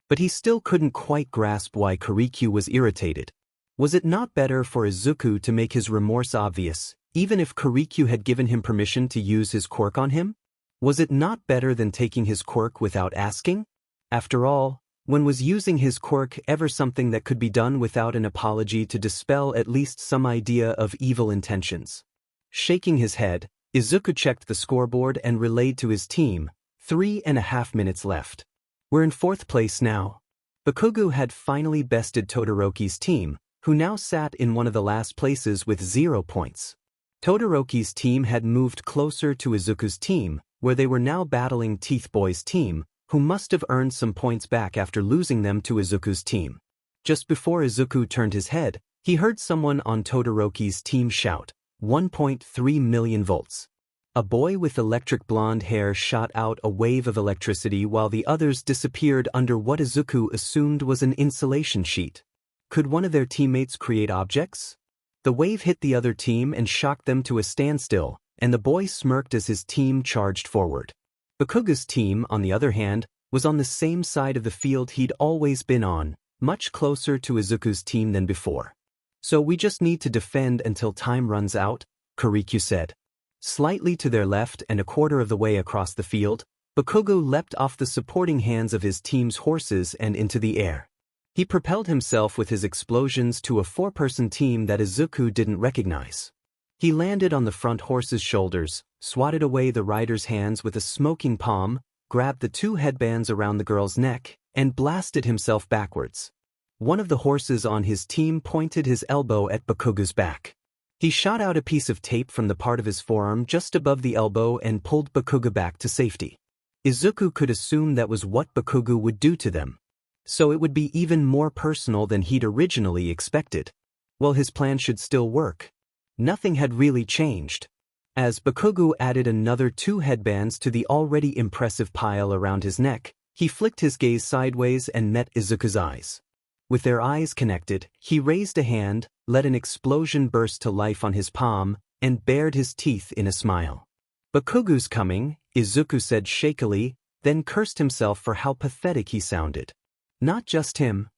But he still couldn't quite grasp why Kirikyu was irritated. Was it not better for Izuku to make his remorse obvious, even if Kirikyu had given him permission to use his quirk on him? Was it not better than taking his quirk without asking? After all, when was using his quirk ever something that could be done without an apology to dispel at least some idea of evil intentions? Shaking his head, Izuku checked the scoreboard and relayed to his team, 3.5 minutes left. "We're in 4th place now." Bakugo had finally bested Todoroki's team, who now sat in one of the last places with 0 points. Todoroki's team had moved closer to Izuku's team, where they were now battling Teeth Boy's team, who must have earned some points back after losing them to Izuku's team. Just before Izuku turned his head, he heard someone on Todoroki's team shout, 1.3 million volts. A boy with electric blonde hair shot out a wave of electricity while the others disappeared under what Izuku assumed was an insulation sheet. Could one of their teammates create objects? The wave hit the other team and shocked them to a standstill, and the boy smirked as his team charged forward. Bakugo's team, on the other hand, was on the same side of the field he'd always been on, much closer to Izuku's team than before. "So we just need to defend until time runs out," Kirikyu said. Slightly to their left and a quarter of the way across the field, Bakugo leapt off the supporting hands of his team's horses and into the air. He propelled himself with his explosions to a four-person team that Izuku didn't recognize. He landed on the front horse's shoulders, swatted away the rider's hands with a smoking palm, grabbed the two headbands around the girl's neck, and blasted himself backwards. One of the horses on his team pointed his elbow at Bakugo's back. He shot out a piece of tape from the part of his forearm just above the elbow and pulled Bakugo back to safety. Izuku could assume that was what Bakugo would do to them. So it would be even more personal than he'd originally expected. Well, his plan should still work. Nothing had really changed. As Bakugo added another two headbands to the already impressive pile around his neck, he flicked his gaze sideways and met Izuku's eyes. With their eyes connected, he raised a hand, let an explosion burst to life on his palm, and bared his teeth in a smile. "Bakugo's coming," Izuku said shakily, then cursed himself for how pathetic he sounded. "Not just him,"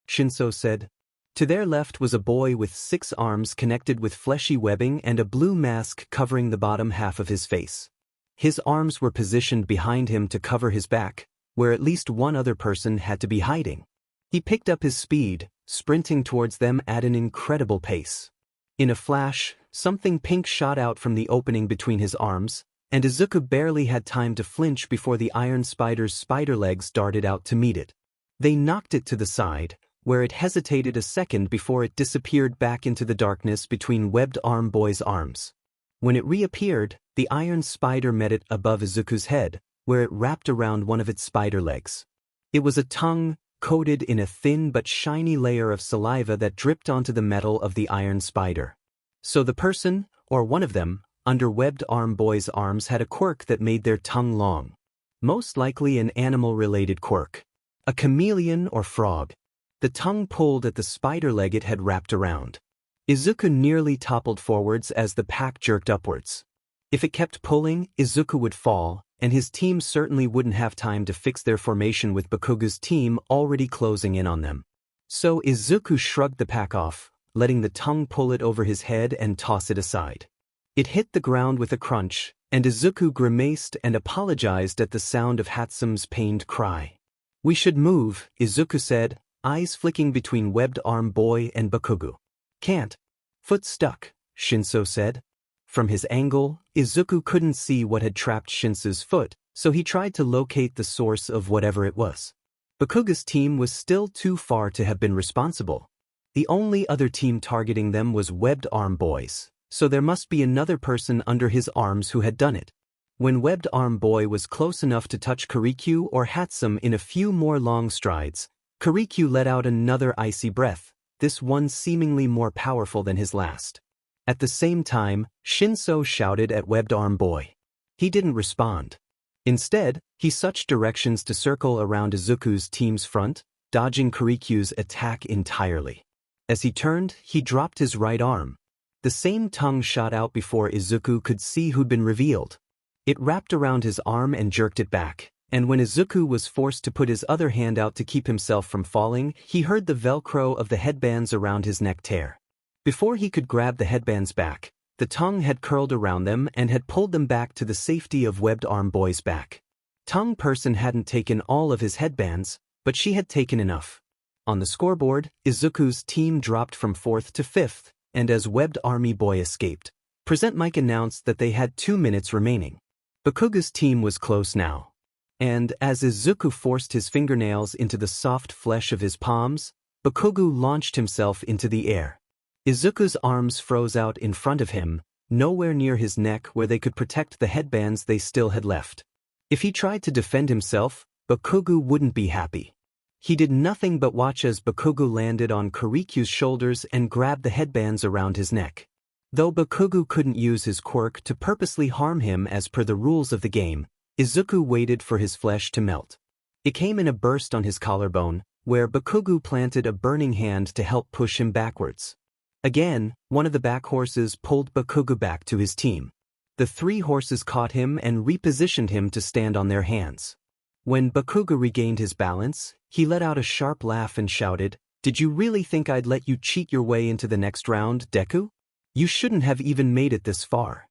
Shinso said. To their left was a boy with 6 arms connected with fleshy webbing and a blue mask covering the bottom half of his face. His arms were positioned behind him to cover his back, where at least one other person had to be hiding. He picked up his speed, sprinting towards them at an incredible pace. In a flash, something pink shot out from the opening between his arms, and Izuku barely had time to flinch before the iron spider's spider legs darted out to meet it. They knocked it to the side, where it hesitated a second before it disappeared back into the darkness between Webbed Arm Boy's arms. When it reappeared, the iron spider met it above Izuku's head, where it wrapped around one of its spider legs. It was a tongue, coated in a thin but shiny layer of saliva that dripped onto the metal of the iron spider. So the person, or one of them, under Webbed Arm Boy's arms had a quirk that made their tongue long. Most likely an animal-related quirk. A chameleon or frog. The tongue pulled at the spider leg it had wrapped around. Izuku nearly toppled forwards as the pack jerked upwards. If it kept pulling, Izuku would fall, and his team certainly wouldn't have time to fix their formation with Bakugo's team already closing in on them. So Izuku shrugged the pack off, letting the tongue pull it over his head and toss it aside. It hit the ground with a crunch, and Izuku grimaced and apologized at the sound of Hatsume's pained cry. "We should move," Izuku said, eyes flicking between Webbed Arm Boy and Bakugo. "Can't. Foot stuck," Shinso said. From his angle, Izuku couldn't see what had trapped Shinso's foot, so he tried to locate the source of whatever it was. Bakugo's team was still too far to have been responsible. The only other team targeting them was Webbed Arm Boy's, so there must be another person under his arms who had done it. When Webbed Arm Boy was close enough to touch Kirikyu or Hatsume in a few more long strides, Kirikyu let out another icy breath, this one seemingly more powerful than his last. At the same time, Shinso shouted at Webbed Arm Boy. He didn't respond. Instead, he switched directions to circle around Izuku's team's front, dodging Kirikyu's attack entirely. As he turned, he dropped his right arm. The same tongue shot out before Izuku could see who'd been revealed. It wrapped around his arm and jerked it back, and when Izuku was forced to put his other hand out to keep himself from falling, he heard the velcro of the headbands around his neck tear. Before he could grab the headbands back, the tongue had curled around them and had pulled them back to the safety of Webbed Arm Boy's back. Tongue Person hadn't taken all of his headbands, but she had taken enough. On the scoreboard, Izuku's team dropped from 4th to 5th, and as Webbed Army Boy escaped, Present Mic announced that they had 2 minutes remaining. Bakugo's team was close now. And as Izuku forced his fingernails into the soft flesh of his palms, Bakugo launched himself into the air. Izuku's arms froze out in front of him, nowhere near his neck where they could protect the headbands they still had left. If he tried to defend himself, Bakugo wouldn't be happy. He did nothing but watch as Bakugo landed on Kirikyu's shoulders and grabbed the headbands around his neck. Though Bakugo couldn't use his quirk to purposely harm him as per the rules of the game, Izuku waited for his flesh to melt. It came in a burst on his collarbone, where Bakugo planted a burning hand to help push him backwards. Again, one of the back horses pulled Bakugo back to his team. The 3 horses caught him and repositioned him to stand on their hands. When Bakugo regained his balance, he let out a sharp laugh and shouted, "Did you really think I'd let you cheat your way into the next round, Deku? You shouldn't have even made it this far."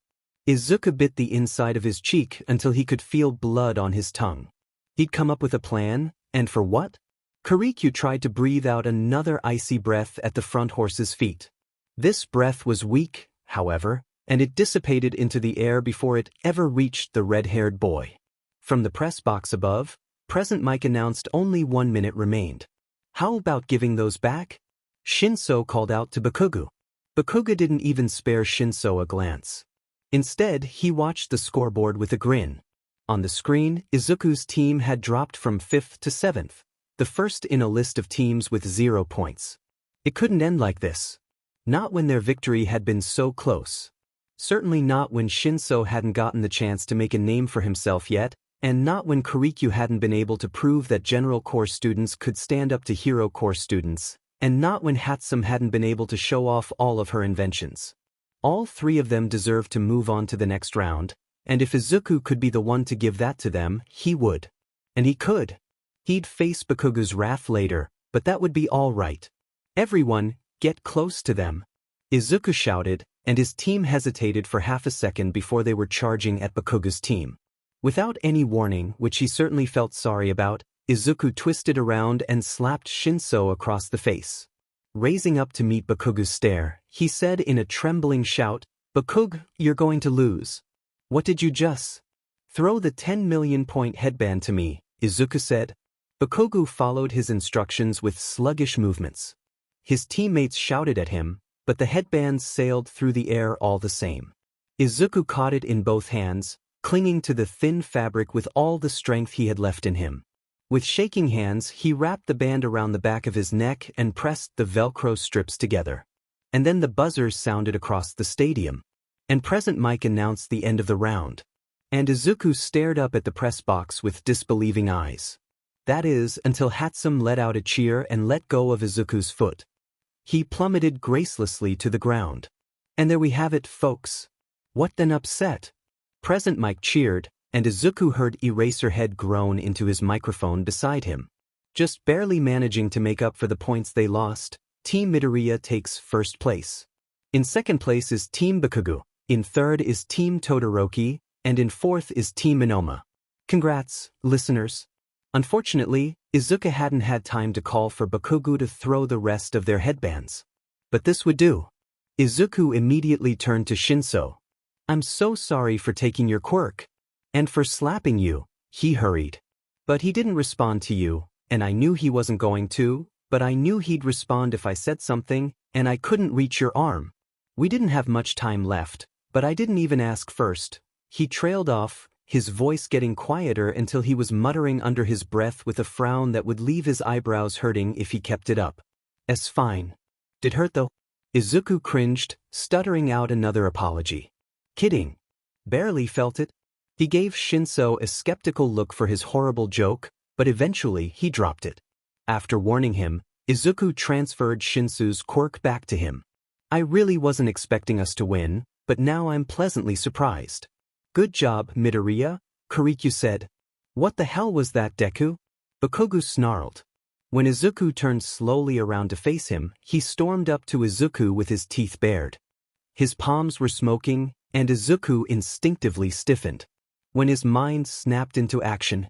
Izuku bit the inside of his cheek until he could feel blood on his tongue. He'd come up with a plan, and for what? Kirikyu tried to breathe out another icy breath at the front horse's feet. This breath was weak, however, and it dissipated into the air before it ever reached the red-haired boy. From the press box above, Present Mike announced only 1 minute remained. "How about giving those back?" Shinso called out to Bakugo. Bakugo didn't even spare Shinso a glance. Instead, he watched the scoreboard with a grin. On the screen, Izuku's team had dropped from 5th to 7th, the first in a list of teams with 0 points. It couldn't end like this. Not when their victory had been so close. Certainly not when Shinso hadn't gotten the chance to make a name for himself yet, and not when Kirikyu hadn't been able to prove that General Corps students could stand up to Hero Corps students, and not when Hatsum hadn't been able to show off all of her inventions. All 3 of them deserved to move on to the next round, and if Izuku could be the one to give that to them, he would. And he could. He'd face Bakugo's wrath later, but that would be all right. "Everyone, get close to them," Izuku shouted, and his team hesitated for half a second before they were charging at Bakugo's team. Without any warning, which he certainly felt sorry about, Izuku twisted around and slapped Shinso across the face. Raising up to meet Bakugo's stare, he said in a trembling shout, "Bakugo, you're going to lose." "What did you just?" "Throw the 10 million point headband to me," Izuku said. Bakugo followed his instructions with sluggish movements. His teammates shouted at him, but the headbands sailed through the air all the same. Izuku caught it in both hands, clinging to the thin fabric with all the strength he had left in him. With shaking hands, he wrapped the band around the back of his neck and pressed the Velcro strips together. And then the buzzers sounded across the stadium. And Present Mike announced the end of the round. And Izuku stared up at the press box with disbelieving eyes. That is, until Hatsum let out a cheer and let go of Izuku's foot. He plummeted gracelessly to the ground. And there we have it, folks. What an upset. Present Mike cheered, and Izuku heard Eraserhead groan into his microphone beside him. Just barely managing to make up for the points they lost, Team Midoriya takes first place. In second place is Team Bakugo, in third is Team Todoroki, and in fourth is Team Minoma. Congrats, listeners. Unfortunately, Izuku hadn't had time to call for Bakugo to throw the rest of their headbands. But this would do. Izuku immediately turned to Shinso. "I'm so sorry for taking your quirk. And for slapping you," he hurried. "But he didn't respond to you, and I knew he wasn't going to, but I knew he'd respond if I said something, and I couldn't reach your arm. We didn't have much time left, but I didn't even ask first." He trailed off, his voice getting quieter until he was muttering under his breath with a frown that would leave his eyebrows hurting if he kept it up. "It's fine. Did hurt though?" Izuku cringed, stuttering out another apology. "Kidding. Barely felt it." He gave Shinso a skeptical look for his horrible joke, but eventually he dropped it. After warning him, Izuku transferred Shinso's quirk back to him. "I really wasn't expecting us to win, but now I'm pleasantly surprised." "Good job, Midoriya," Kirikyu said. "What the hell was that, Deku?" Bakugo snarled. When Izuku turned slowly around to face him, he stormed up to Izuku with his teeth bared. His palms were smoking, and Izuku instinctively stiffened. When his mind snapped into action,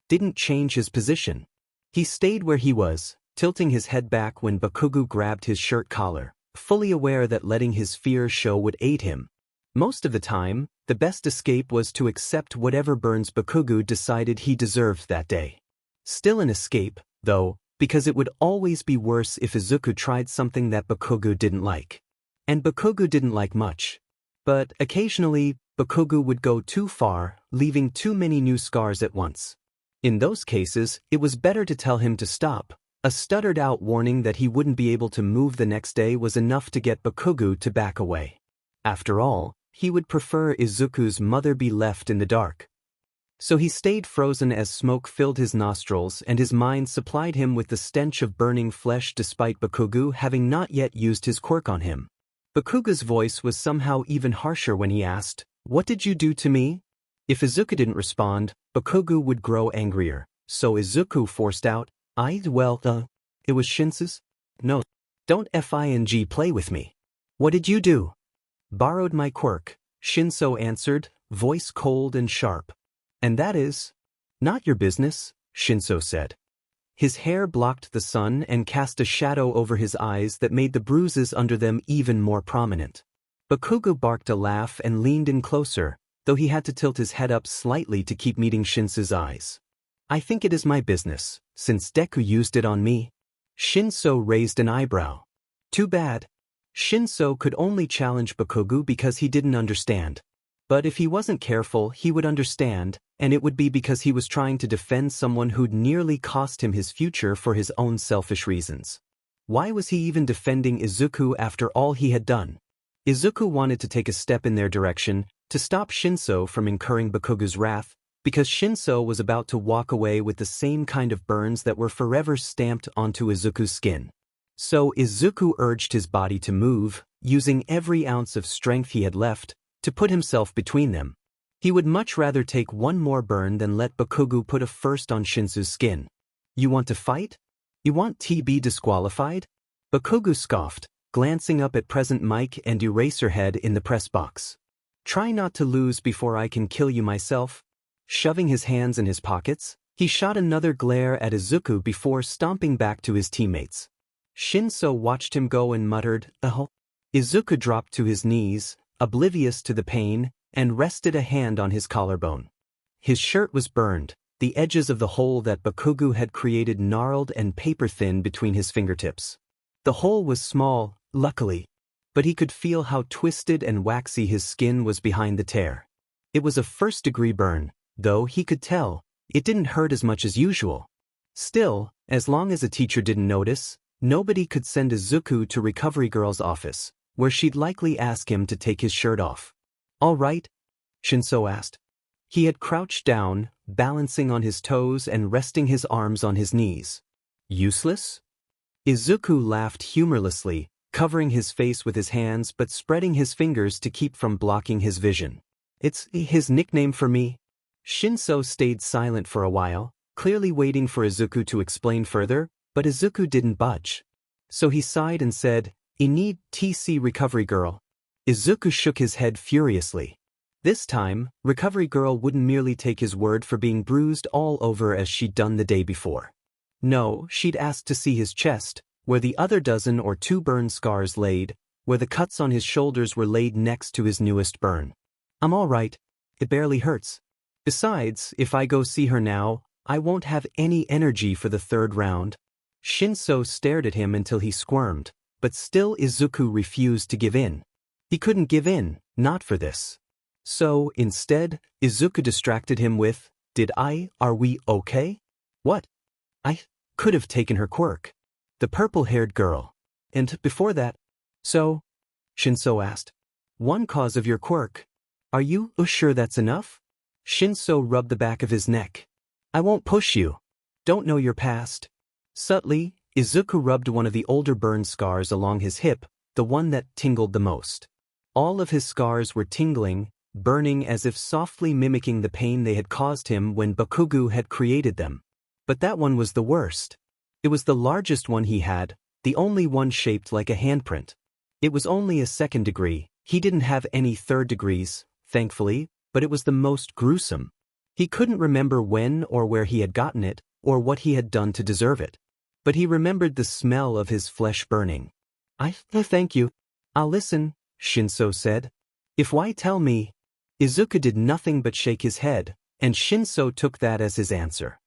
didn't change his position. He stayed where he was, tilting his head back when Bakugo grabbed his shirt collar, fully aware that letting his fear show would aid him. Most of the time, the best escape was to accept whatever burns Bakugo decided he deserved that day. Still an escape, though, because it would always be worse if Izuku tried something that Bakugo didn't like. And Bakugo didn't like much. But occasionally, Bakugo would go too far, leaving too many new scars at once. In those cases, it was better to tell him to stop. A stuttered-out warning that he wouldn't be able to move the next day was enough to get Bakugo to back away. After all, he would prefer Izuku's mother be left in the dark. So he stayed frozen as smoke filled his nostrils and his mind supplied him with the stench of burning flesh despite Bakugo having not yet used his quirk on him. Bakugo's voice was somehow even harsher when he asked, "What did you do to me?" If Izuku didn't respond, Bakugo would grow angrier, so Izuku forced out, it was Shinsu's? No. Don't FING play with me. What did you do? Borrowed my quirk, Shinso answered, voice cold and sharp. And that is? Not your business, Shinso said. His hair blocked the sun and cast a shadow over his eyes that made the bruises under them even more prominent. Bakugo barked a laugh and leaned in closer, though he had to tilt his head up slightly to keep meeting Shinso's eyes. I think it is my business, since Deku used it on me. Shinso raised an eyebrow. Too bad. Shinso could only challenge Bakugo because he didn't understand. But if he wasn't careful, he would understand, and it would be because he was trying to defend someone who'd nearly cost him his future for his own selfish reasons. Why was he even defending Izuku after all he had done? Izuku wanted to take a step in their direction, to stop Shinso from incurring Bakugo's wrath, because Shinso was about to walk away with the same kind of burns that were forever stamped onto Izuku's skin. So Izuku urged his body to move, using every ounce of strength he had left, to put himself between them. He would much rather take one more burn than let Bakugo put a first on Shinsu's skin. You want to fight? You want to be disqualified? Bakugo scoffed, glancing up at present Mike and Eraserhead in the press box. Try not to lose before I can kill you myself. Shoving his hands in his pockets, he shot another glare at Izuku before stomping back to his teammates. Shinso watched him go and muttered, "Oh." Izuku dropped to his knees, oblivious to the pain, and rested a hand on his collarbone. His shirt was burned, the edges of the hole that Bakugo had created gnarled and paper-thin between his fingertips. The hole was small, luckily, but he could feel how twisted and waxy his skin was behind the tear. It was a first-degree burn, though he could tell, it didn't hurt as much as usual. Still, as long as a teacher didn't notice, nobody could send Izuku to Recovery Girl's office, where she'd likely ask him to take his shirt off. All right? Shinso asked. He had crouched down, balancing on his toes and resting his arms on his knees. Useless? Izuku laughed humorlessly, covering his face with his hands but spreading his fingers to keep from blocking his vision. It's his nickname for me. Shinso stayed silent for a while, clearly waiting for Izuku to explain further, but Izuku didn't budge. So he sighed and said, I need TC Recovery Girl. Izuku shook his head furiously. This time, Recovery Girl wouldn't merely take his word for being bruised all over as she'd done the day before. No, she'd asked to see his chest, where the other dozen or two burn scars laid, where the cuts on his shoulders were laid next to his newest burn. I'm all right. It barely hurts. Besides, if I go see her now, I won't have any energy for the third round. Shinso stared at him until he squirmed, but still Izuku refused to give in. He couldn't give in, not for this. So, instead, Izuku distracted him with, Are we okay? What? I could have taken her quirk. The purple-haired girl. And before that. So? Shinso asked. One cause of your quirk. Are you sure that's enough? Shinso rubbed the back of his neck. I won't push you. Don't know your past. Subtly, Izuku rubbed one of the older burn scars along his hip, the one that tingled the most. All of his scars were tingling, burning as if softly mimicking the pain they had caused him when Bakugo had created them. But that one was the worst. It was the largest one he had, the only one shaped like a handprint. It was only a second degree, he didn't have any third degrees, thankfully, but it was the most gruesome. He couldn't remember when or where he had gotten it, or what he had done to deserve it. But he remembered the smell of his flesh burning. Thank you. I'll listen, Shinso said. If why tell me? Izuku did nothing but shake his head, and Shinso took that as his answer.